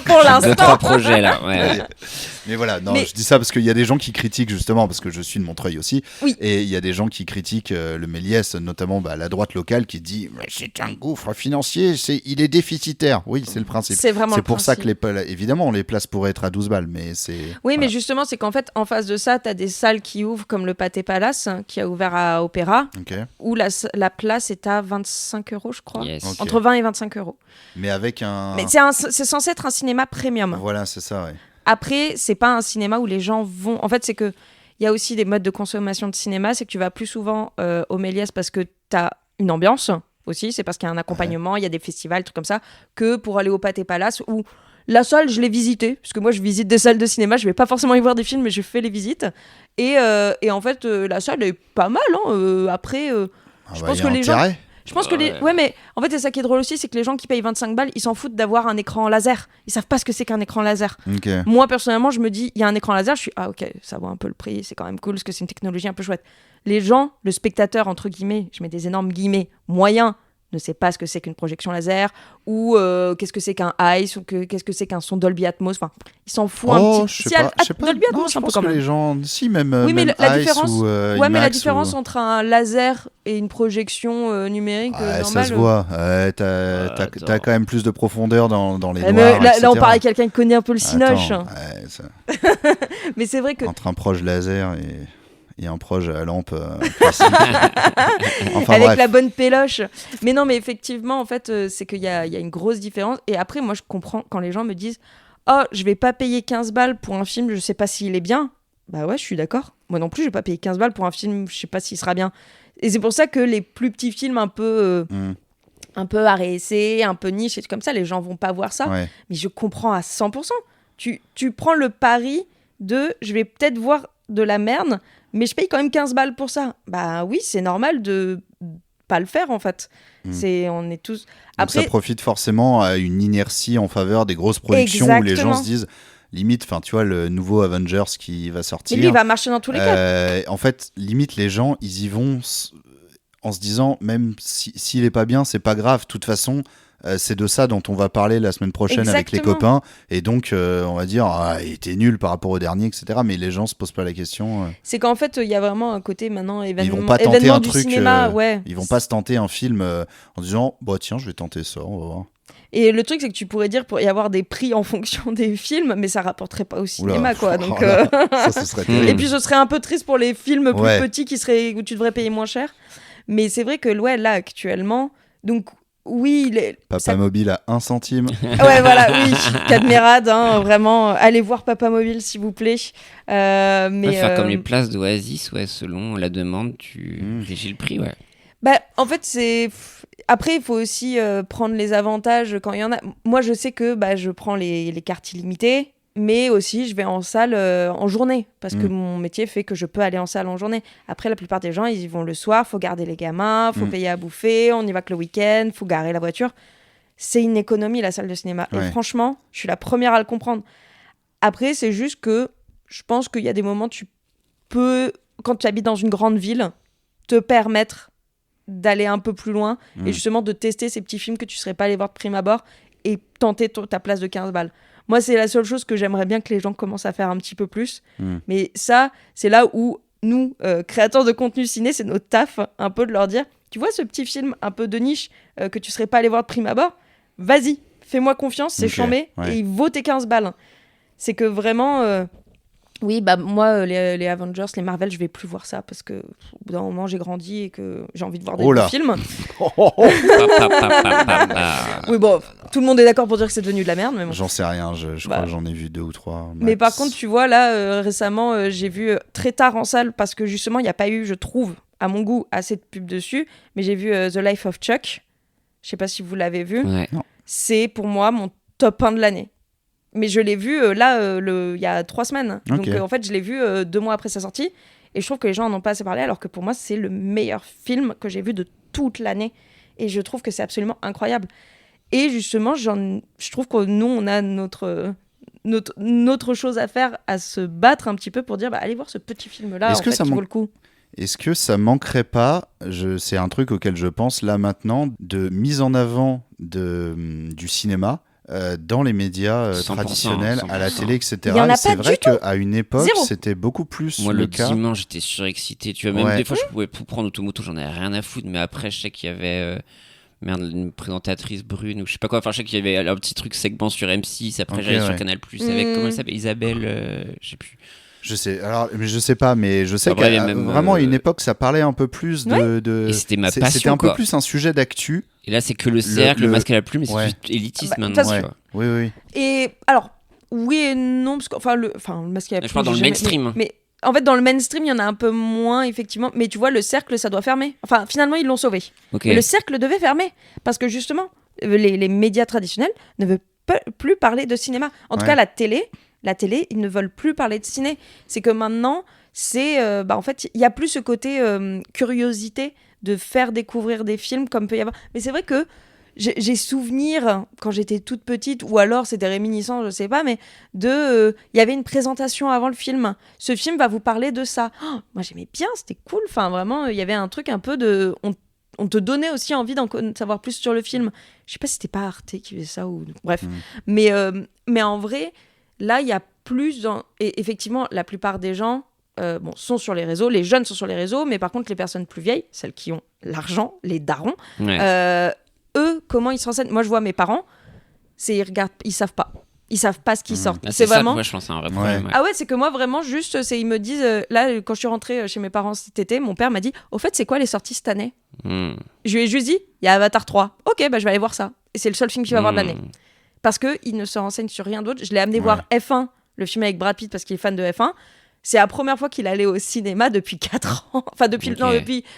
Speaker 9: Pour l'instant.
Speaker 8: 2-3 projets là. Ouais.
Speaker 7: Mais voilà, je dis ça parce qu'il y a des gens qui critiquent justement, parce que je suis de Montreuil aussi, et il y a des gens qui critiquent le Méliès, notamment la droite locale qui dit « c'est un gouffre financier, il est déficitaire ». Oui, c'est le principe.
Speaker 9: C'est vraiment
Speaker 7: c'est pour ça que évidemment, les places pourraient être à 12 balles, mais c'est...
Speaker 9: Oui,
Speaker 7: voilà.
Speaker 9: mais justement, c'est qu'en fait, en face de ça, tu as des salles qui ouvrent, comme le Pâté Palace, qui a ouvert à Opéra, où la place est à 25 €, je crois.
Speaker 8: Yes.
Speaker 9: Entre 20 et 25 €.
Speaker 7: Mais avec un...
Speaker 9: Mais c'est censé être un cinéma premium.
Speaker 7: Voilà, c'est ça, ouais.
Speaker 9: Après, c'est pas un cinéma où les gens vont... En fait, c'est que il y a aussi des modes de consommation de cinéma. C'est que tu vas plus souvent au Méliès parce que tu as une ambiance aussi. C'est parce qu'il y a un accompagnement, il y a des festivals, trucs comme ça, que pour aller au Pâté Palace où la salle, je l'ai visitée. Parce que moi, je visite des salles de cinéma. Je vais pas forcément y voir des films, mais je fais les visites. Et en fait, la salle est pas mal. Après, je pense que les gens... Je pense que ouais, mais en fait, c'est ça qui est drôle aussi, c'est que les gens qui payent 25 balles, ils s'en foutent d'avoir un écran laser. Ils savent pas ce que c'est qu'un écran laser. Moi, personnellement, je me dis, il y a un écran laser, je suis, ok, ça vaut un peu le prix, c'est quand même cool, parce que c'est une technologie un peu chouette. Les gens, le spectateur, entre guillemets, je mets des énormes guillemets, moyen, ne sait pas ce que c'est qu'une projection laser, ou qu'est-ce que c'est qu'un ICE, ou qu'est-ce que c'est qu'un son Dolby Atmos. Enfin, ils s'en foutent un petit peu.
Speaker 7: Je sais pas.
Speaker 9: Dolby Atmos,
Speaker 7: je
Speaker 9: un peu
Speaker 7: pense
Speaker 9: quand
Speaker 7: que
Speaker 9: même.
Speaker 7: les gens, si, même,
Speaker 9: oui, mais
Speaker 7: même
Speaker 9: la
Speaker 7: ICE
Speaker 9: différence,
Speaker 7: ou
Speaker 9: mais la
Speaker 7: IMAX
Speaker 9: différence entre un laser et une projection numérique normale...
Speaker 7: Ça se voit. T'as quand même plus de profondeur dans les noirs,
Speaker 9: là, on parle à quelqu'un qui connaît un peu le cinoche. Mais c'est vrai que...
Speaker 7: Entre un proche laser et un proche à lampe classique. Enfin,
Speaker 9: avec
Speaker 7: bref.
Speaker 9: la bonne péloche. Mais non, mais effectivement, en fait, c'est qu'il y a une grosse différence. Et après, moi, je comprends quand les gens me disent « Oh, je vais pas payer 15 balles pour un film, je sais pas s'il est bien. » Bah ouais, je suis d'accord. Moi non plus, je vais pas payer 15 balles pour un film, je sais pas s'il sera bien. Et c'est pour ça que les plus petits films un peu art et essai, un peu niche et tout comme ça, les gens vont pas voir ça.
Speaker 7: Ouais.
Speaker 9: Mais je comprends à 100%. Tu prends le pari de « Je vais peut-être voir de la merde », mais je paye quand même 15 balles pour ça. Bah oui, c'est normal de pas le faire en fait. On est tous.
Speaker 7: Donc ça profite forcément à une inertie en faveur des grosses productions où les gens se disent limite, enfin tu vois le nouveau Avengers qui va sortir.
Speaker 9: Mais lui il va marcher dans tous les cas.
Speaker 7: En fait, limite les gens ils y vont en se disant même s'il est pas bien, c'est pas grave. De toute façon, c'est de ça dont on va parler la semaine prochaine avec les copains. Et donc on va dire il était nul par rapport au dernier, etc. Mais les gens se posent pas la question.
Speaker 9: C'est qu'en fait il y a vraiment un côté maintenant
Speaker 7: ils vont pas tenter un truc.
Speaker 9: Cinéma,
Speaker 7: ils vont pas se tenter un film en disant bah tiens je vais tenter ça, on va voir.
Speaker 9: Et le truc, c'est que tu pourrais dire pour y avoir des prix en fonction des films, mais ça rapporterait pas au cinéma, quoi. Donc,
Speaker 7: ça, ce serait terrible.
Speaker 9: Et puis, ce serait un peu triste pour les films plus petits où tu devrais payer moins cher. Mais c'est vrai que, là, actuellement, donc, oui...
Speaker 7: Papa Mobile à 1 centime.
Speaker 9: Ouais, voilà, oui. Cadmerade, hein, vraiment. Allez voir Papa Mobile, s'il vous plaît. Mais
Speaker 8: faire comme les places d'Oasis, selon la demande, tu régis le prix,
Speaker 9: Bah, en fait, c'est... Après, il faut aussi prendre les avantages quand il y en a. Moi, je sais que je prends les cartes illimitées, mais aussi je vais en salle en journée, parce que mon métier fait que je peux aller en salle en journée. Après, la plupart des gens, ils y vont le soir, faut garder les gamins, faut payer à bouffer, on y va que le week-end, faut garer la voiture. C'est une économie, la salle de cinéma. Et franchement, je suis la première à le comprendre. Après, c'est juste que je pense qu'il y a des moments, tu peux, quand tu habites dans une grande ville, te permettre d'aller un peu plus loin et justement de tester ces petits films que tu serais pas allé voir de prime abord et tenter ta place de 15 balles. Moi, c'est la seule chose que j'aimerais bien que les gens commencent à faire un petit peu plus. Mais ça, c'est là où nous, créateurs de contenu ciné, c'est notre taf un peu de leur dire, tu vois ce petit film un peu de niche que tu serais pas allé voir de prime abord, vas-y, fais-moi confiance, c'est chambé et il vaut tes 15 balles. C'est que vraiment... Oui, moi, les Avengers, les Marvel, je vais plus voir ça parce que au bout d'un moment, j'ai grandi et que j'ai envie de voir des bons films. Oui, bon, tout le monde est d'accord pour dire que c'est devenu de la merde. Mais bon.
Speaker 7: J'en sais rien, je crois que j'en ai vu 2 ou 3. Max.
Speaker 9: Mais par contre, tu vois, là, récemment, j'ai vu très tard en salle parce que justement, il n'y a pas eu, je trouve, à mon goût, assez de pub dessus. Mais j'ai vu The Life of Chuck. Je sais pas si vous l'avez vu. C'est pour moi mon top 1 de l'année. Mais je l'ai vu il y a 3 semaines. Donc en fait, je l'ai vu 2 mois après sa sortie. Et je trouve que les gens n'en ont pas assez parlé, alors que pour moi, c'est le meilleur film que j'ai vu de toute l'année. Et je trouve que c'est absolument incroyable. Et justement, je trouve que nous, on a notre chose à faire, à se battre un petit peu pour dire allez voir ce petit film-là, qui vaut le coup.
Speaker 7: Est-ce que ça manquerait pas, c'est un truc auquel je pense là maintenant, de mise en avant du cinéma dans les médias traditionnels, 100%. À la télé, etc.
Speaker 9: Il y en a
Speaker 7: c'est
Speaker 9: pas
Speaker 7: vrai
Speaker 9: du tout.
Speaker 7: qu'à une époque,
Speaker 9: Zéro.
Speaker 7: c'était beaucoup plus
Speaker 8: Moi,
Speaker 7: le cas.
Speaker 8: dimanche, j'étais surexcité. Tu vois, même des fois, je pouvais tout prendre automoto, j'en avais rien à foutre. Mais après, je sais qu'il y avait une présentatrice brune ou je sais pas quoi. Enfin, je sais qu'il y avait un petit truc segment sur M6. Après, j'allais sur Canal+, avec, comment elle s'appelle, Isabelle, je sais plus.
Speaker 7: Je sais pas, mais je sais qu'à vraiment à une époque, ça parlait un peu plus de...
Speaker 8: Et c'était ma passion,
Speaker 7: c'était un peu plus un sujet d'actu.
Speaker 8: Et là, c'est que le cercle, le masque à la plume, mais c'est juste élitiste maintenant. Tu vois.
Speaker 7: Oui.
Speaker 9: Et alors, oui et non, parce que le masque à la plume...
Speaker 8: Je parle dans le mainstream.
Speaker 9: Mais en fait, dans le mainstream, il y en a un peu moins, effectivement. Mais tu vois, le cercle, ça doit fermer. Enfin, finalement, ils l'ont sauvé. Mais le cercle devait fermer. Parce que justement, les médias traditionnels ne veulent plus parler de cinéma. En tout cas, la télé, ils ne veulent plus parler de ciné. C'est que maintenant, en fait, il n'y a plus ce côté curiosité de faire découvrir des films comme peut y avoir. Mais c'est vrai que j'ai souvenir, quand j'étais toute petite, ou alors c'était réminiscent, je sais pas, mais il y avait une présentation avant le film. Ce film va vous parler de ça. Oh, moi, j'aimais bien, c'était cool. Enfin, vraiment, il y avait un truc un peu de... On te donnait aussi envie d'en savoir plus sur le film. Je sais pas si c'était pas Arte qui faisait ça ou... Bref. Mais en vrai... Là, il y a plus... Et effectivement, la plupart des gens sont sur les réseaux. Les jeunes sont sur les réseaux, mais par contre, les personnes plus vieilles, celles qui ont l'argent, les darons, eux, comment ils se renseignent ? Moi, je vois mes parents, ils regardent, ils savent pas. Ils savent pas ce qui sort.
Speaker 8: Là,
Speaker 9: c'est vraiment...
Speaker 8: ça, je pense que c'est un vrai problème.
Speaker 9: Ah ouais, c'est que moi, vraiment, juste, ils me disent... là, quand je suis rentrée chez mes parents cet été, mon père m'a dit, au fait, c'est quoi les sorties cette année ? Je lui ai juste dit, il y a Avatar 3. Ok, je vais aller voir ça. Et c'est le seul film qu'il va voir de l'année. Parce qu'il ne se renseigne sur rien d'autre. Je l'ai amené voir F1, le film avec Brad Pitt, parce qu'il est fan de F1. C'est la première fois qu'il allait au cinéma depuis 4 ans. Enfin, depuis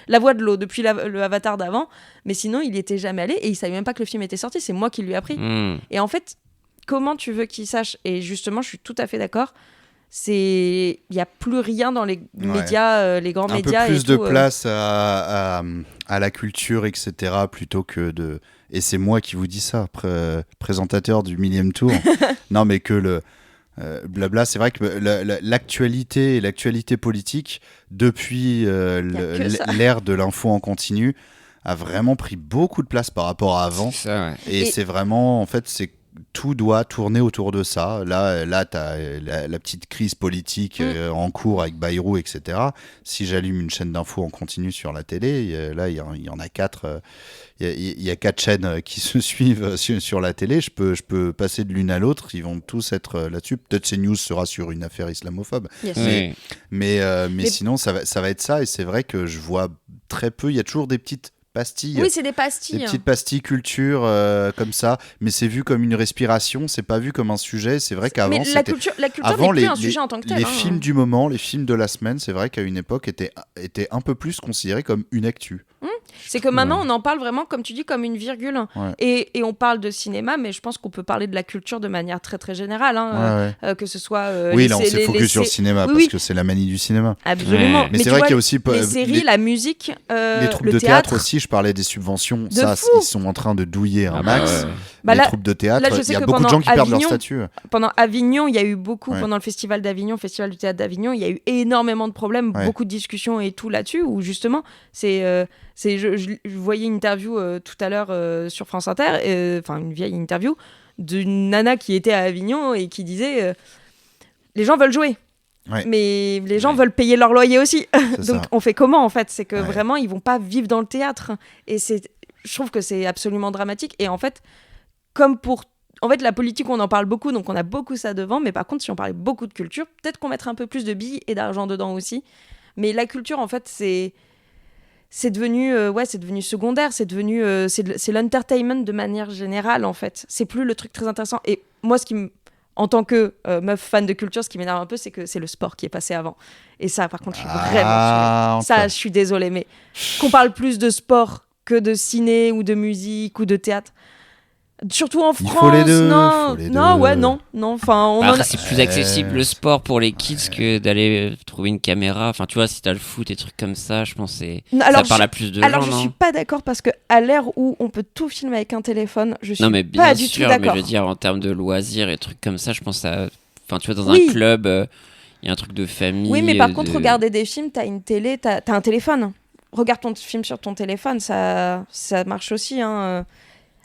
Speaker 9: La Voix de l'eau, depuis le Avatar d'avant. Mais sinon, il n'y était jamais allé et il ne savait même pas que le film était sorti. C'est moi qui lui ai appris. Et en fait, comment tu veux qu'il sache ? Et justement, je suis tout à fait d'accord. il y a plus rien dans les médias, les grands médias.
Speaker 7: Un peu plus
Speaker 9: et
Speaker 7: de
Speaker 9: tout,
Speaker 7: place à la culture, etc. plutôt que de... Et c'est moi qui vous dis ça, présentateur du millième tour. Non, mais que le blabla, c'est vrai que l'actualité et l'actualité politique, depuis l'ère de l'info en continu, a vraiment pris beaucoup de place par rapport à avant.
Speaker 8: C'est ça, ouais.
Speaker 7: Et c'est vraiment, en fait, tout doit tourner autour de ça. Là tu as la petite crise politique en cours avec Bayrou, etc. Si j'allume une chaîne d'infos en continu sur la télé, là, il y en a 4. Il y a 4 chaînes qui se suivent sur la télé. Je peux passer de l'une à l'autre. Ils vont tous être là-dessus. Peut-être CNews sera sur une affaire islamophobe.
Speaker 9: Yes.
Speaker 8: Oui.
Speaker 7: Mais sinon, ça va être ça. Et c'est vrai que je vois très peu. Il y a toujours des petites pastilles.
Speaker 9: Oui, c'est des pastilles.
Speaker 7: Des petites pastilles culture comme ça, mais c'est vu comme une respiration, c'est pas vu comme un sujet. C'est vrai qu'avant,
Speaker 9: mais la culture
Speaker 7: avant,
Speaker 9: n'est plus un sujet en tant que tel.
Speaker 7: Les films du moment, les films de la semaine, c'est vrai qu'à une époque étaient un peu plus considérés comme une actu.
Speaker 9: C'est que maintenant, on en parle vraiment, comme tu dis, comme une virgule.
Speaker 7: Ouais.
Speaker 9: Et on parle de cinéma, mais je pense qu'on peut parler de la culture de manière très très générale. Que ce soit.
Speaker 7: Oui, là, on s'est focus sur le cinéma parce que c'est la manie du cinéma.
Speaker 9: Absolument.
Speaker 7: Ouais. Mais c'est vrai qu'il y a aussi
Speaker 9: les séries, la musique,
Speaker 7: les troupes
Speaker 9: le
Speaker 7: de
Speaker 9: théâtre
Speaker 7: aussi. Je parlais des subventions. Ça,
Speaker 9: fou.
Speaker 7: ils sont en train de douiller un max.
Speaker 9: Bah
Speaker 7: les
Speaker 9: là,
Speaker 7: troupes de théâtre,
Speaker 9: je sais
Speaker 7: il y a
Speaker 9: que
Speaker 7: beaucoup de gens qui perdent leur
Speaker 9: Avignon,
Speaker 7: statut.
Speaker 9: Pendant Avignon, il y a eu beaucoup, pendant le festival d'Avignon, festival du théâtre d'Avignon, il y a eu énormément de problèmes, beaucoup de discussions et tout là-dessus, où justement, je voyais une interview tout à l'heure sur France Inter, une vieille interview, d'une nana qui était à Avignon et qui disait les gens veulent jouer.
Speaker 7: Ouais.
Speaker 9: Mais les gens veulent payer leur loyer aussi. Donc
Speaker 7: ça.
Speaker 9: on fait comment en fait ? C'est que vraiment ils vont pas vivre dans le théâtre. Et je trouve que c'est absolument dramatique. Et en fait, la politique, on en parle beaucoup, donc on a beaucoup ça devant. Mais par contre, si on parlait beaucoup de culture, peut-être qu'on mettrait un peu plus de billes et d'argent dedans aussi. Mais la culture, en fait, c'est devenu secondaire. C'est l'entertainment de manière générale, en fait. C'est plus le truc très intéressant. Et moi, en tant que meuf fan de culture, ce qui m'énerve un peu, c'est que c'est le sport qui est passé avant. Et ça, par contre, je suis vraiment... Ça, je suis désolée, mais qu'on parle plus de sport que de ciné ou de musique ou de théâtre. Surtout en France,
Speaker 7: faut les deux,
Speaker 9: non.
Speaker 7: faut les
Speaker 9: Non,
Speaker 7: deux.
Speaker 9: ouais, non. Enfin,
Speaker 8: Après, c'est plus accessible le sport pour les kids que d'aller trouver une caméra. Enfin, tu vois, si t'as le foot et trucs comme ça, je pense que ça parle à plus de gens.
Speaker 9: Alors, je suis pas d'accord parce que à l'ère où on peut tout filmer avec un téléphone, je suis
Speaker 8: non, mais bien
Speaker 9: pas du
Speaker 8: sûr,
Speaker 9: tout d'accord.
Speaker 8: Mais je veux dire, en termes de loisirs et trucs comme ça, je pense à... Enfin, tu vois, dans un club, il y a un truc de famille.
Speaker 9: Oui, mais par contre, regarder des films, t'as une télé, t'as un téléphone. Regarde ton film sur ton téléphone, ça marche aussi, hein.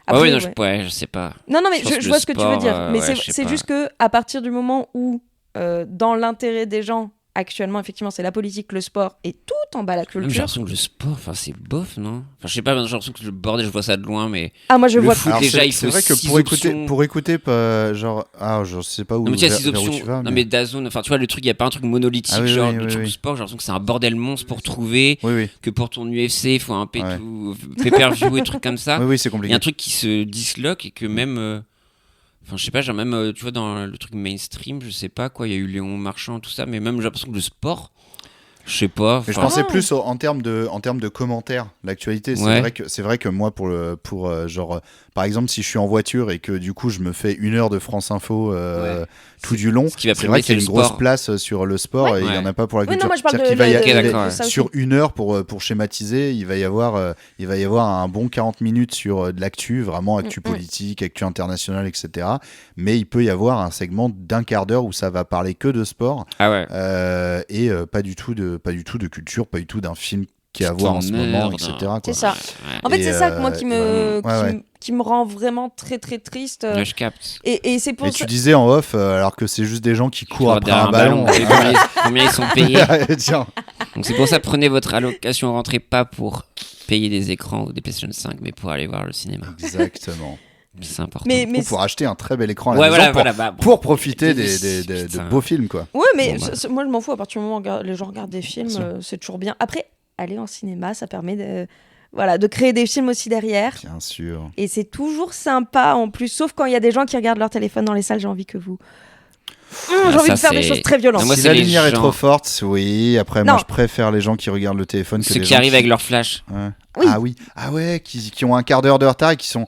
Speaker 9: Après,
Speaker 8: je sais pas.
Speaker 9: Non, mais je vois ce que tu veux dire. Mais
Speaker 8: c'est
Speaker 9: c'est juste que à partir du moment où, dans l'intérêt des gens, actuellement, effectivement, c'est la politique, le sport et tout en bas la culture.
Speaker 8: J'ai l'impression que le sport, c'est bof, non ? Enfin, je sais pas, j'ai l'impression que le bordel, je vois ça de loin, mais.
Speaker 9: Ah, moi, je vois
Speaker 8: foot, déjà, il faut.
Speaker 7: C'est vrai que pour écouter, je sais pas où.
Speaker 8: Non, mais tu as 6
Speaker 7: vers où
Speaker 8: options.
Speaker 7: tu vas,
Speaker 8: non, mais DAZN, enfin, tu vois, le truc, il n'y a pas un truc monolithique, le truc du sport. J'ai l'impression que c'est un bordel monstre pour trouver. Que pour ton UFC, il faut un pay-per-view et trucs comme ça.
Speaker 7: Oui, c'est compliqué.
Speaker 8: Il y a un truc qui se disloque et que même. Enfin, je sais pas, genre même, tu vois, dans le truc mainstream, je sais pas quoi, il y a eu Léon Marchand, tout ça, mais même j'ai l'impression que le sport, je sais pas.
Speaker 7: Je pensais plus en termes de commentaires, l'actualité. C'est vrai que moi, pour genre, par exemple, si je suis en voiture et que du coup je me fais 1 heure de France Info tout du long, c'est vrai qu'il y a une grosse place sur le sport et il y en a pas pour la culture.
Speaker 9: Non, moi je parle
Speaker 7: de sur 1 heure pour schématiser, il va y avoir un bon 40 minutes sur de l'actu, vraiment actu politique, actu internationale, etc. Mais il peut y avoir un segment d'1 quart d'heure où ça va parler que de sport et pas du tout de culture, pas du tout d'un film qui est à voir en ce moment, etc.
Speaker 9: C'est ça. En fait, c'est ça que moi qui me rend vraiment très très triste.
Speaker 8: Je capte.
Speaker 9: Et c'est pour
Speaker 7: ça. Tu disais en off, alors que c'est juste des gens qui courent après un ballon.
Speaker 8: Combien ils sont payés. Donc c'est pour ça, prenez votre allocation rentrée pas pour payer des écrans ou des PlayStation 5, mais pour aller voir le cinéma.
Speaker 7: Exactement.
Speaker 8: C'est important.
Speaker 7: Ou pour acheter un très bel écran à la maison pour profiter de beaux films, quoi.
Speaker 9: Ouais, mais moi je m'en fous, à partir du moment où les gens regardent des films, c'est toujours bien. Après, aller en cinéma, ça permet de créer des films aussi derrière.
Speaker 7: Bien sûr.
Speaker 9: Et c'est toujours sympa en plus, sauf quand il y a des gens qui regardent leur téléphone dans les salles, j'ai envie que vous... j'ai envie de faire des choses très violentes.
Speaker 7: Si la lumière est trop forte, oui. Après, moi, je préfère les gens qui regardent le téléphone que
Speaker 8: ceux qui arrivent avec leur flash.
Speaker 9: Oui.
Speaker 7: Ah oui. Ah ouais, qui ont un quart d'heure de retard et qui sont...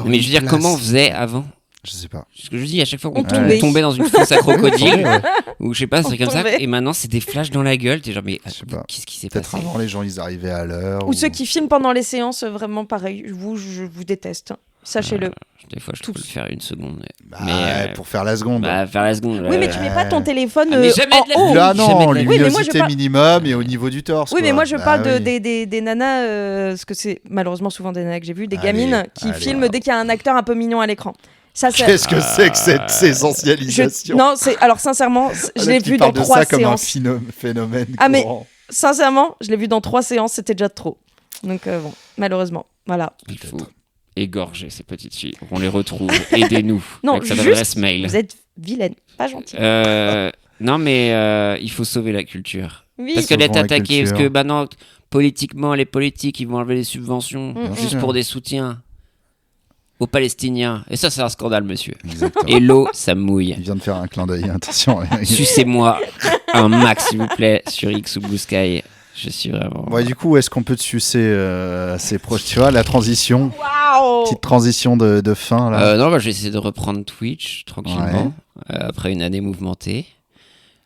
Speaker 8: mais je veux dire, comment on faisait avant ?
Speaker 7: Je sais pas.
Speaker 8: Ce que je dis à chaque fois qu'on
Speaker 9: On tombait.
Speaker 8: tombait dans une fosse à crocodile,
Speaker 7: Ouais.
Speaker 8: ou je sais pas, c'est comme ça.
Speaker 9: tombait.
Speaker 8: Et maintenant, c'est des flashs dans la gueule. T'es genre, mais
Speaker 7: Je sais pas.
Speaker 8: qu'est-ce qui s'est
Speaker 7: Peut-être
Speaker 8: passé?
Speaker 7: avant, les gens, ils arrivaient à l'heure.
Speaker 9: Ou ceux qui filment pendant les séances, vraiment pareil. Je vous déteste. Sachez-le.
Speaker 8: Des fois, je
Speaker 9: Tous.
Speaker 8: peux le faire une seconde.
Speaker 7: Bah,
Speaker 8: Mais,
Speaker 7: pour faire la seconde.
Speaker 8: Bah, faire la seconde.
Speaker 9: Oui, mais tu mets pas ton téléphone
Speaker 8: Ah, mais jamais
Speaker 9: en
Speaker 8: de la
Speaker 9: haut.
Speaker 8: vie.
Speaker 7: Là,
Speaker 8: jamais de
Speaker 7: non,
Speaker 8: la vie.
Speaker 9: Oui, mais moi, je
Speaker 7: luminosité
Speaker 9: parle-
Speaker 7: minimum et au niveau du torse.
Speaker 9: Oui, mais
Speaker 7: quoi.
Speaker 9: moi je
Speaker 7: Bah
Speaker 9: parle
Speaker 7: oui.
Speaker 9: des nanas, parce que c'est malheureusement souvent des nanas que j'ai vues, des
Speaker 7: Allez,
Speaker 9: gamines qui
Speaker 7: allez.
Speaker 9: filment dès qu'il y a un acteur un peu mignon à l'écran. Ça, c'est.
Speaker 7: Qu'est-ce que c'est que cette essentialisation?
Speaker 9: Non, c'est alors sincèrement, je l'ai vu dans
Speaker 7: parle de
Speaker 9: 3
Speaker 7: ça comme un
Speaker 9: séances.
Speaker 7: phénomène.
Speaker 9: Ah, mais-
Speaker 7: courant.
Speaker 9: Sincèrement, je l'ai vu dans 3 séances, c'était déjà trop. Donc bon, malheureusement, voilà.
Speaker 8: Il faut égorger ces petites filles. On les retrouve. Aidez-nous.
Speaker 9: Non,
Speaker 8: avec cette
Speaker 9: juste,
Speaker 8: adresse mail.
Speaker 9: Vous êtes vilaine, pas gentille.
Speaker 8: Non, mais il faut sauver la culture.
Speaker 9: Oui.
Speaker 8: Parce qu'elle est
Speaker 7: Sauvons la
Speaker 8: attaquée. Parce
Speaker 7: culture.
Speaker 8: que maintenant, politiquement, les politiques, ils vont enlever les subventions
Speaker 9: Mm,
Speaker 8: juste
Speaker 7: mm.
Speaker 8: pour des soutiens aux Palestiniens. Et ça, c'est un scandale, monsieur.
Speaker 7: Exactement.
Speaker 8: Et l'eau, ça mouille.
Speaker 7: Il vient de faire un clin d'œil, attention.
Speaker 8: Sucez-moi un max, s'il vous plaît, sur X ou Blue Sky. Je suis vraiment.
Speaker 7: Ouais, du coup, où est-ce qu'on peut te sucer assez proche? Tu vois, la transition,
Speaker 9: Waouh.
Speaker 7: petite transition de fin là.
Speaker 8: Non, bah, je vais essayer de reprendre Twitch tranquillement après une année mouvementée.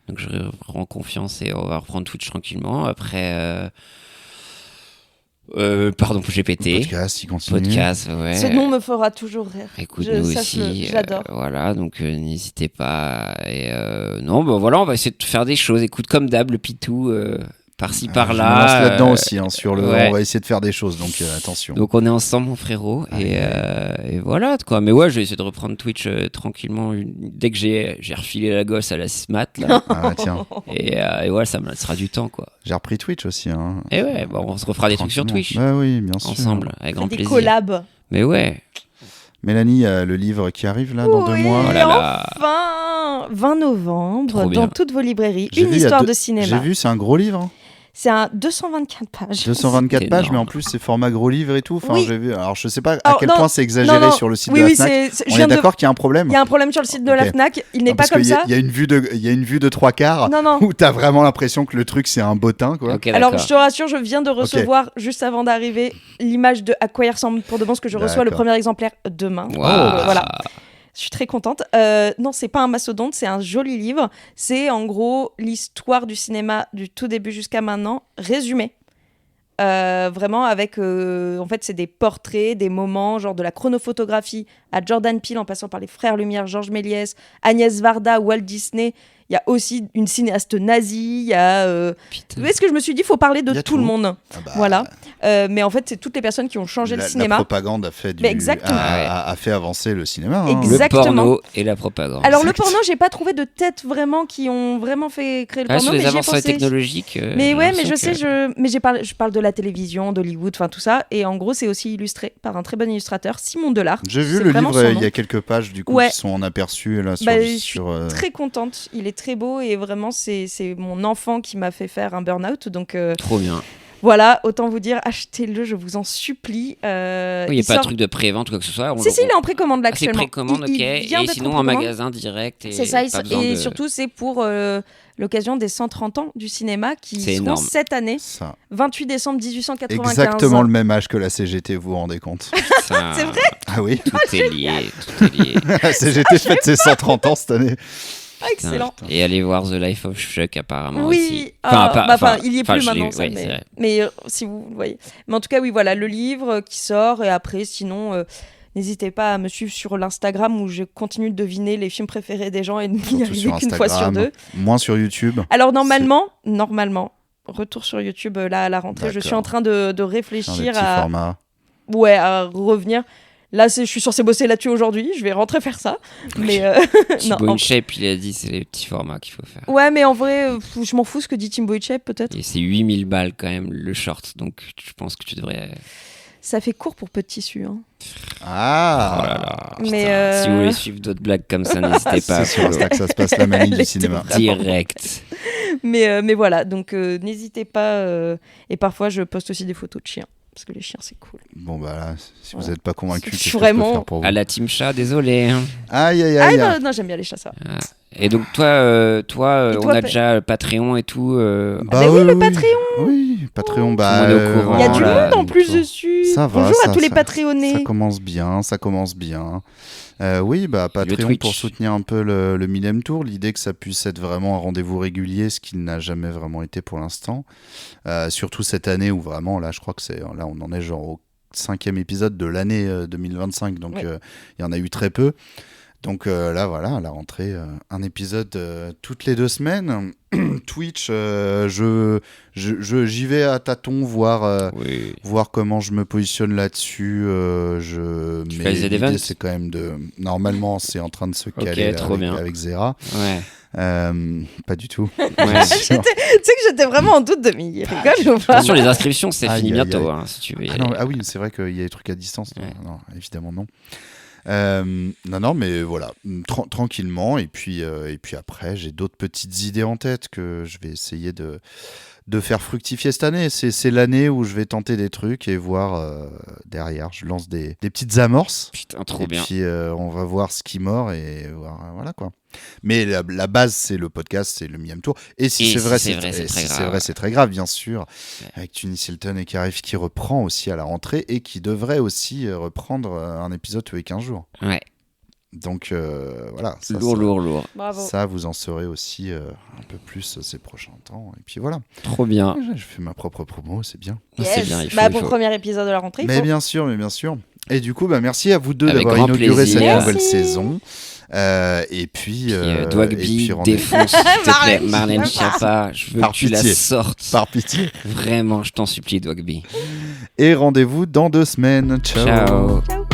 Speaker 8: Donc je reprends confiance et on va reprendre Twitch tranquillement. Après, pardon, j'ai pété.
Speaker 7: Podcast, il continue.
Speaker 8: Podcast, ouais.
Speaker 9: Ce nom me fera toujours rire.
Speaker 8: Écoute,
Speaker 9: Je-
Speaker 8: nous
Speaker 9: sache-le,
Speaker 8: aussi.
Speaker 9: j'adore.
Speaker 8: Voilà, donc n'hésitez pas. Et non, bah voilà, on va essayer de faire des choses. Écoute, comme d'hab, le pitou, par-ci,
Speaker 7: Je me
Speaker 8: par-là.
Speaker 7: lance là-dedans aussi, hein, sur le.
Speaker 8: ouais.
Speaker 7: On va essayer de faire des choses, donc attention.
Speaker 8: Donc on est ensemble, mon frérot, et voilà quoi. Mais ouais, je vais essayer de reprendre Twitch tranquillement dès que j'ai refilé la gosse à la SMAT là.
Speaker 7: Ah, tiens,
Speaker 8: et voilà, ça me laissera du temps quoi.
Speaker 7: j'ai repris Twitch aussi. Hein.
Speaker 8: Et ouais, bon, on se refera des trucs sur
Speaker 7: Tranquillement.
Speaker 8: Twitch
Speaker 7: Bah oui, bien sûr.
Speaker 8: ensemble, avec grand
Speaker 9: Des
Speaker 8: plaisir.
Speaker 9: collabs.
Speaker 8: Mais ouais,
Speaker 7: Mélanie, le livre qui arrive là dans 2
Speaker 9: Oui,
Speaker 7: mois.
Speaker 8: Oh là là.
Speaker 9: enfin 20 novembre,
Speaker 8: Trop bien.
Speaker 9: dans toutes vos librairies,
Speaker 7: J'ai
Speaker 9: une
Speaker 7: vu, il y a
Speaker 9: histoire
Speaker 7: deux-
Speaker 9: de
Speaker 7: J'ai
Speaker 9: cinéma.
Speaker 7: vu, c'est un gros livre. Hein.
Speaker 9: C'est un 224 pages.
Speaker 7: 224
Speaker 8: C'est
Speaker 7: pages, mais
Speaker 9: hein.
Speaker 8: énorme.
Speaker 7: en plus c'est format gros livre et tout. Enfin,
Speaker 9: Oui.
Speaker 7: j'ai vu. Alors je sais pas à
Speaker 9: Alors,
Speaker 7: quel
Speaker 9: non,
Speaker 7: point c'est exagéré
Speaker 9: non,
Speaker 7: sur le site
Speaker 9: oui,
Speaker 7: de la
Speaker 9: oui,
Speaker 7: Fnac.
Speaker 9: je
Speaker 7: On est
Speaker 9: viens de-
Speaker 7: d'accord qu'il y a un problème.
Speaker 9: Il y a un problème sur le site de la
Speaker 7: Ok.
Speaker 9: Fnac, il n'est
Speaker 7: Non,
Speaker 9: pas
Speaker 7: parce
Speaker 9: comme
Speaker 7: qu'il y a-
Speaker 9: ça.
Speaker 7: Il y a une vue de 3/4
Speaker 9: Non, non.
Speaker 7: où t'as vraiment l'impression que le truc c'est un bottin quoi.
Speaker 8: ok,
Speaker 9: Alors,
Speaker 8: d'accord.
Speaker 9: je te rassure, je viens de recevoir, juste avant d'arriver, l'image de à quoi il ressemble pour de bon, parce que je reçois le
Speaker 7: D'accord.
Speaker 9: premier exemplaire demain.
Speaker 8: Waouh.
Speaker 9: Voilà. Je suis très contente. Non, c'est pas un mastodonte, c'est un joli livre. C'est en gros l'histoire du cinéma du tout début jusqu'à maintenant, résumé. Vraiment avec, en fait, c'est des portraits, des moments, genre de la chronophotographie à Jordan Peele, en passant par les Frères Lumière, Georges Méliès, Agnès Varda, Walt Disney. Il y a aussi une cinéaste nazie. Il y a.
Speaker 8: Putain.
Speaker 9: Vous voyez ce que je me suis dit, il faut parler de
Speaker 7: Il y a
Speaker 9: tout
Speaker 7: tout.
Speaker 9: le monde.
Speaker 7: Ah bah,
Speaker 9: Voilà. Mais en fait, c'est toutes les personnes qui ont changé le
Speaker 7: La
Speaker 9: cinéma.
Speaker 7: propagande a fait
Speaker 9: Mais exactement.
Speaker 7: a fait avancer le cinéma. hein.
Speaker 8: Le
Speaker 9: Exactement.
Speaker 8: porno et la propagande.
Speaker 9: Alors le
Speaker 7: Exact.
Speaker 9: porno, j'ai pas trouvé de tête vraiment qui ont vraiment fait créer le
Speaker 8: Ah,
Speaker 9: porno,
Speaker 8: sur
Speaker 9: mais
Speaker 8: les
Speaker 9: j'y ai
Speaker 8: avancées
Speaker 9: pensé.
Speaker 8: technologiques.
Speaker 9: Mais
Speaker 8: j'ai
Speaker 9: ouais, mais je
Speaker 8: l'impression
Speaker 9: sais,
Speaker 8: que-
Speaker 9: mais je parle de la télévision, d'Hollywood, enfin tout ça, et en gros c'est aussi illustré par un très bon illustrateur, Simon Delard.
Speaker 7: J'ai vu
Speaker 9: C'est
Speaker 7: le
Speaker 9: vraiment
Speaker 7: livre,
Speaker 9: son
Speaker 7: il
Speaker 9: nom.
Speaker 7: y a quelques pages du coup
Speaker 9: Ouais.
Speaker 7: qui sont en aperçu là sur.
Speaker 9: Bah, je suis
Speaker 7: sur,
Speaker 9: très contente, il est très beau et vraiment c'est mon enfant qui m'a fait faire un burn-out, donc
Speaker 8: Trop bien.
Speaker 9: voilà, autant vous dire, achetez-le, je vous en supplie.
Speaker 8: Oui, il n'y a
Speaker 9: il
Speaker 8: pas de
Speaker 9: sort-
Speaker 8: truc de pré-vente ou quoi que ce soit.
Speaker 9: Si, il est en précommande là
Speaker 8: Ah, c'est
Speaker 9: actuellement.
Speaker 8: précommande, ok.
Speaker 9: Il vient
Speaker 8: Et
Speaker 9: d'être
Speaker 8: sinon
Speaker 9: en
Speaker 8: en
Speaker 9: précommande.
Speaker 8: magasin direct.
Speaker 9: C'est ça,
Speaker 8: pas besoin
Speaker 9: et
Speaker 8: de-
Speaker 9: surtout c'est pour l'occasion des 130 ans du cinéma qui
Speaker 8: C'est
Speaker 9: seront
Speaker 8: énorme.
Speaker 9: cette année,
Speaker 7: ça.
Speaker 9: 28 décembre 1895.
Speaker 7: Exactement le même âge que la CGT, vous vous rendez compte?
Speaker 8: Ça-
Speaker 9: C'est vrai.
Speaker 7: Ah oui.
Speaker 8: Tout est lié, tout est lié.
Speaker 7: La CGT fête ses 130 ans cette année.
Speaker 9: Ah, excellent.
Speaker 8: Putain. Et allez voir The Life of Chuck apparemment
Speaker 9: Oui,
Speaker 8: aussi.
Speaker 9: il y est
Speaker 8: enfin,
Speaker 9: plus
Speaker 8: je l'ai-
Speaker 9: maintenant, ça,
Speaker 8: ouais, c'est vrai.
Speaker 9: mais si vous le voyez. Mais en tout cas, oui, voilà, le livre qui sort, et après, sinon, n'hésitez pas à me suivre sur l'Instagram où je continue de deviner les films préférés des gens et de n'y
Speaker 7: Surtout
Speaker 9: arriver
Speaker 7: sur
Speaker 9: qu'une fois sur
Speaker 7: Instagram,
Speaker 9: 2.
Speaker 7: moins sur YouTube.
Speaker 9: Alors, normalement, retour sur YouTube, là, à la rentrée, je
Speaker 7: D'accord.
Speaker 9: suis en train de
Speaker 7: Dans des
Speaker 9: réfléchir
Speaker 7: petits formats.
Speaker 9: à revenir. Là, je suis censée bosser là-dessus aujourd'hui, je vais rentrer faire ça. Mais non,
Speaker 8: Thibaut
Speaker 9: en-
Speaker 8: InShape, il a dit c'est les petits formats qu'il faut faire.
Speaker 9: ouais, mais en vrai, je m'en fous ce que dit Tim Boychep, peut-être.
Speaker 8: Et c'est 8000 balles quand même le short, donc je pense que tu devrais.
Speaker 9: Ça fait court pour peu de tissu. Hein.
Speaker 7: Ah.
Speaker 8: Oh là là.
Speaker 9: Mais,
Speaker 8: putain. Si vous voulez suivre d'autres blagues comme ça, n'hésitez pas à
Speaker 7: C'est sur
Speaker 8: follow.
Speaker 7: Insta que ça se passe la manie
Speaker 9: Elle
Speaker 7: du
Speaker 9: était
Speaker 7: cinéma.
Speaker 9: vraiment-
Speaker 8: Direct.
Speaker 9: Mais voilà, donc n'hésitez pas. Et parfois, je poste aussi des photos de chiens, parce que les chiens, c'est cool.
Speaker 7: Bon bah là, si vous
Speaker 9: Voilà.
Speaker 7: n'êtes pas convaincu,
Speaker 9: Je
Speaker 7: qu'est-ce
Speaker 9: suis
Speaker 7: que je peux
Speaker 9: vraiment-
Speaker 7: faire pour vous?
Speaker 8: À la Team Chat, désolé. Hein.
Speaker 7: Aïe aïe
Speaker 9: Ah
Speaker 7: aïe.
Speaker 9: non, non, j'aime bien les chats, ça.
Speaker 8: Ah, Et donc toi,
Speaker 9: Et
Speaker 8: on
Speaker 9: toi,
Speaker 8: a déjà Patreon et tout.
Speaker 9: Mais oui, le Patreon.
Speaker 7: Oui, Patreon,
Speaker 8: Tout le monde est au courant.
Speaker 9: Il y a du
Speaker 8: là,
Speaker 9: monde en
Speaker 8: donc,
Speaker 9: plus dessus.
Speaker 7: Ça va,
Speaker 9: Bonjour
Speaker 7: ça-
Speaker 9: à tous les
Speaker 7: ça-
Speaker 9: Patreonnés.
Speaker 7: Ça commence bien. Oui, Patreon
Speaker 8: Twitch.
Speaker 7: pour soutenir un peu le Millennium Tour. L'idée que ça puisse être vraiment un rendez-vous régulier, ce qu'il n'a jamais vraiment été pour l'instant. Surtout cette année où vraiment, là, je crois que là, on en est genre au 5e épisode de l'année 2025. Donc,
Speaker 9: Oui.
Speaker 7: il y en a eu très peu. Donc là, voilà, à la rentrée, un épisode toutes les 2 semaines. Twitch, j'y vais à tâtons voir comment je me positionne là-dessus.
Speaker 8: Tu
Speaker 7: Mais
Speaker 8: fais les
Speaker 7: l'idée,
Speaker 8: events
Speaker 7: c'est quand même de... Normalement, c'est en train de se caler là,
Speaker 8: trop bien.
Speaker 7: avec Zera.
Speaker 8: Ouais.
Speaker 7: Pas du tout.
Speaker 8: Ouais.
Speaker 7: Bien sûr.
Speaker 9: Tu sais que j'étais vraiment en doute de mais il rigole ou pas
Speaker 8: Attention, les inscriptions, c'est
Speaker 7: Aïe,
Speaker 8: fini
Speaker 7: aïe,
Speaker 8: bientôt,
Speaker 7: aïe.
Speaker 8: hein, si tu veux y
Speaker 7: Ah,
Speaker 8: aller.
Speaker 7: non, oui, c'est vrai qu'il y a des trucs à distance.
Speaker 8: Ouais.
Speaker 7: Non, évidemment non. Non, mais voilà, tranquillement. Et puis après, j'ai d'autres petites idées en tête que je vais essayer de faire fructifier cette année. C'est l'année où je vais tenter des trucs et voir derrière. Je lance des petites amorces.
Speaker 8: Putain, trop
Speaker 7: Et
Speaker 8: bien.
Speaker 7: puis on va voir ce qui mord et voir, voilà quoi. Mais la base, c'est le podcast, c'est le Millennium Tour. Et si c'est vrai, c'est très grave, bien sûr.
Speaker 8: Ouais.
Speaker 7: Avec Tunis Hilton et Karif qui reprend aussi à la rentrée et qui devrait aussi reprendre un épisode tous les 15 jours.
Speaker 8: Ouais.
Speaker 7: Donc voilà.
Speaker 8: Lourd.
Speaker 9: Bravo.
Speaker 7: Ça, vous en saurez aussi un peu plus ces prochains temps. Et puis voilà.
Speaker 8: Trop bien.
Speaker 7: Je fais ma propre promo, c'est bien.
Speaker 8: C'est bien, il faut,
Speaker 9: Bah,
Speaker 8: il
Speaker 9: pour
Speaker 8: faut.
Speaker 9: le premier épisode de la rentrée, il
Speaker 7: Mais
Speaker 9: faut.
Speaker 7: bien sûr. Et du coup, merci à vous deux
Speaker 8: Avec
Speaker 7: d'avoir
Speaker 8: grand
Speaker 7: inauguré
Speaker 8: plaisir.
Speaker 7: cette nouvelle
Speaker 9: Merci.
Speaker 7: saison. Et puis,
Speaker 8: Dwagby,
Speaker 7: rendez-vous.
Speaker 8: défonce, s'il te plaît.
Speaker 9: Marlène
Speaker 8: Marlène
Speaker 9: Schiappa.
Speaker 8: Schiappa, je veux
Speaker 7: Par
Speaker 8: que tu la
Speaker 7: pitié.
Speaker 8: sortes.
Speaker 7: Par pitié.
Speaker 8: Vraiment, je t'en supplie, Dwagby.
Speaker 7: Et rendez-vous dans 2 semaines. Ciao.
Speaker 8: Ciao.
Speaker 9: Ciao.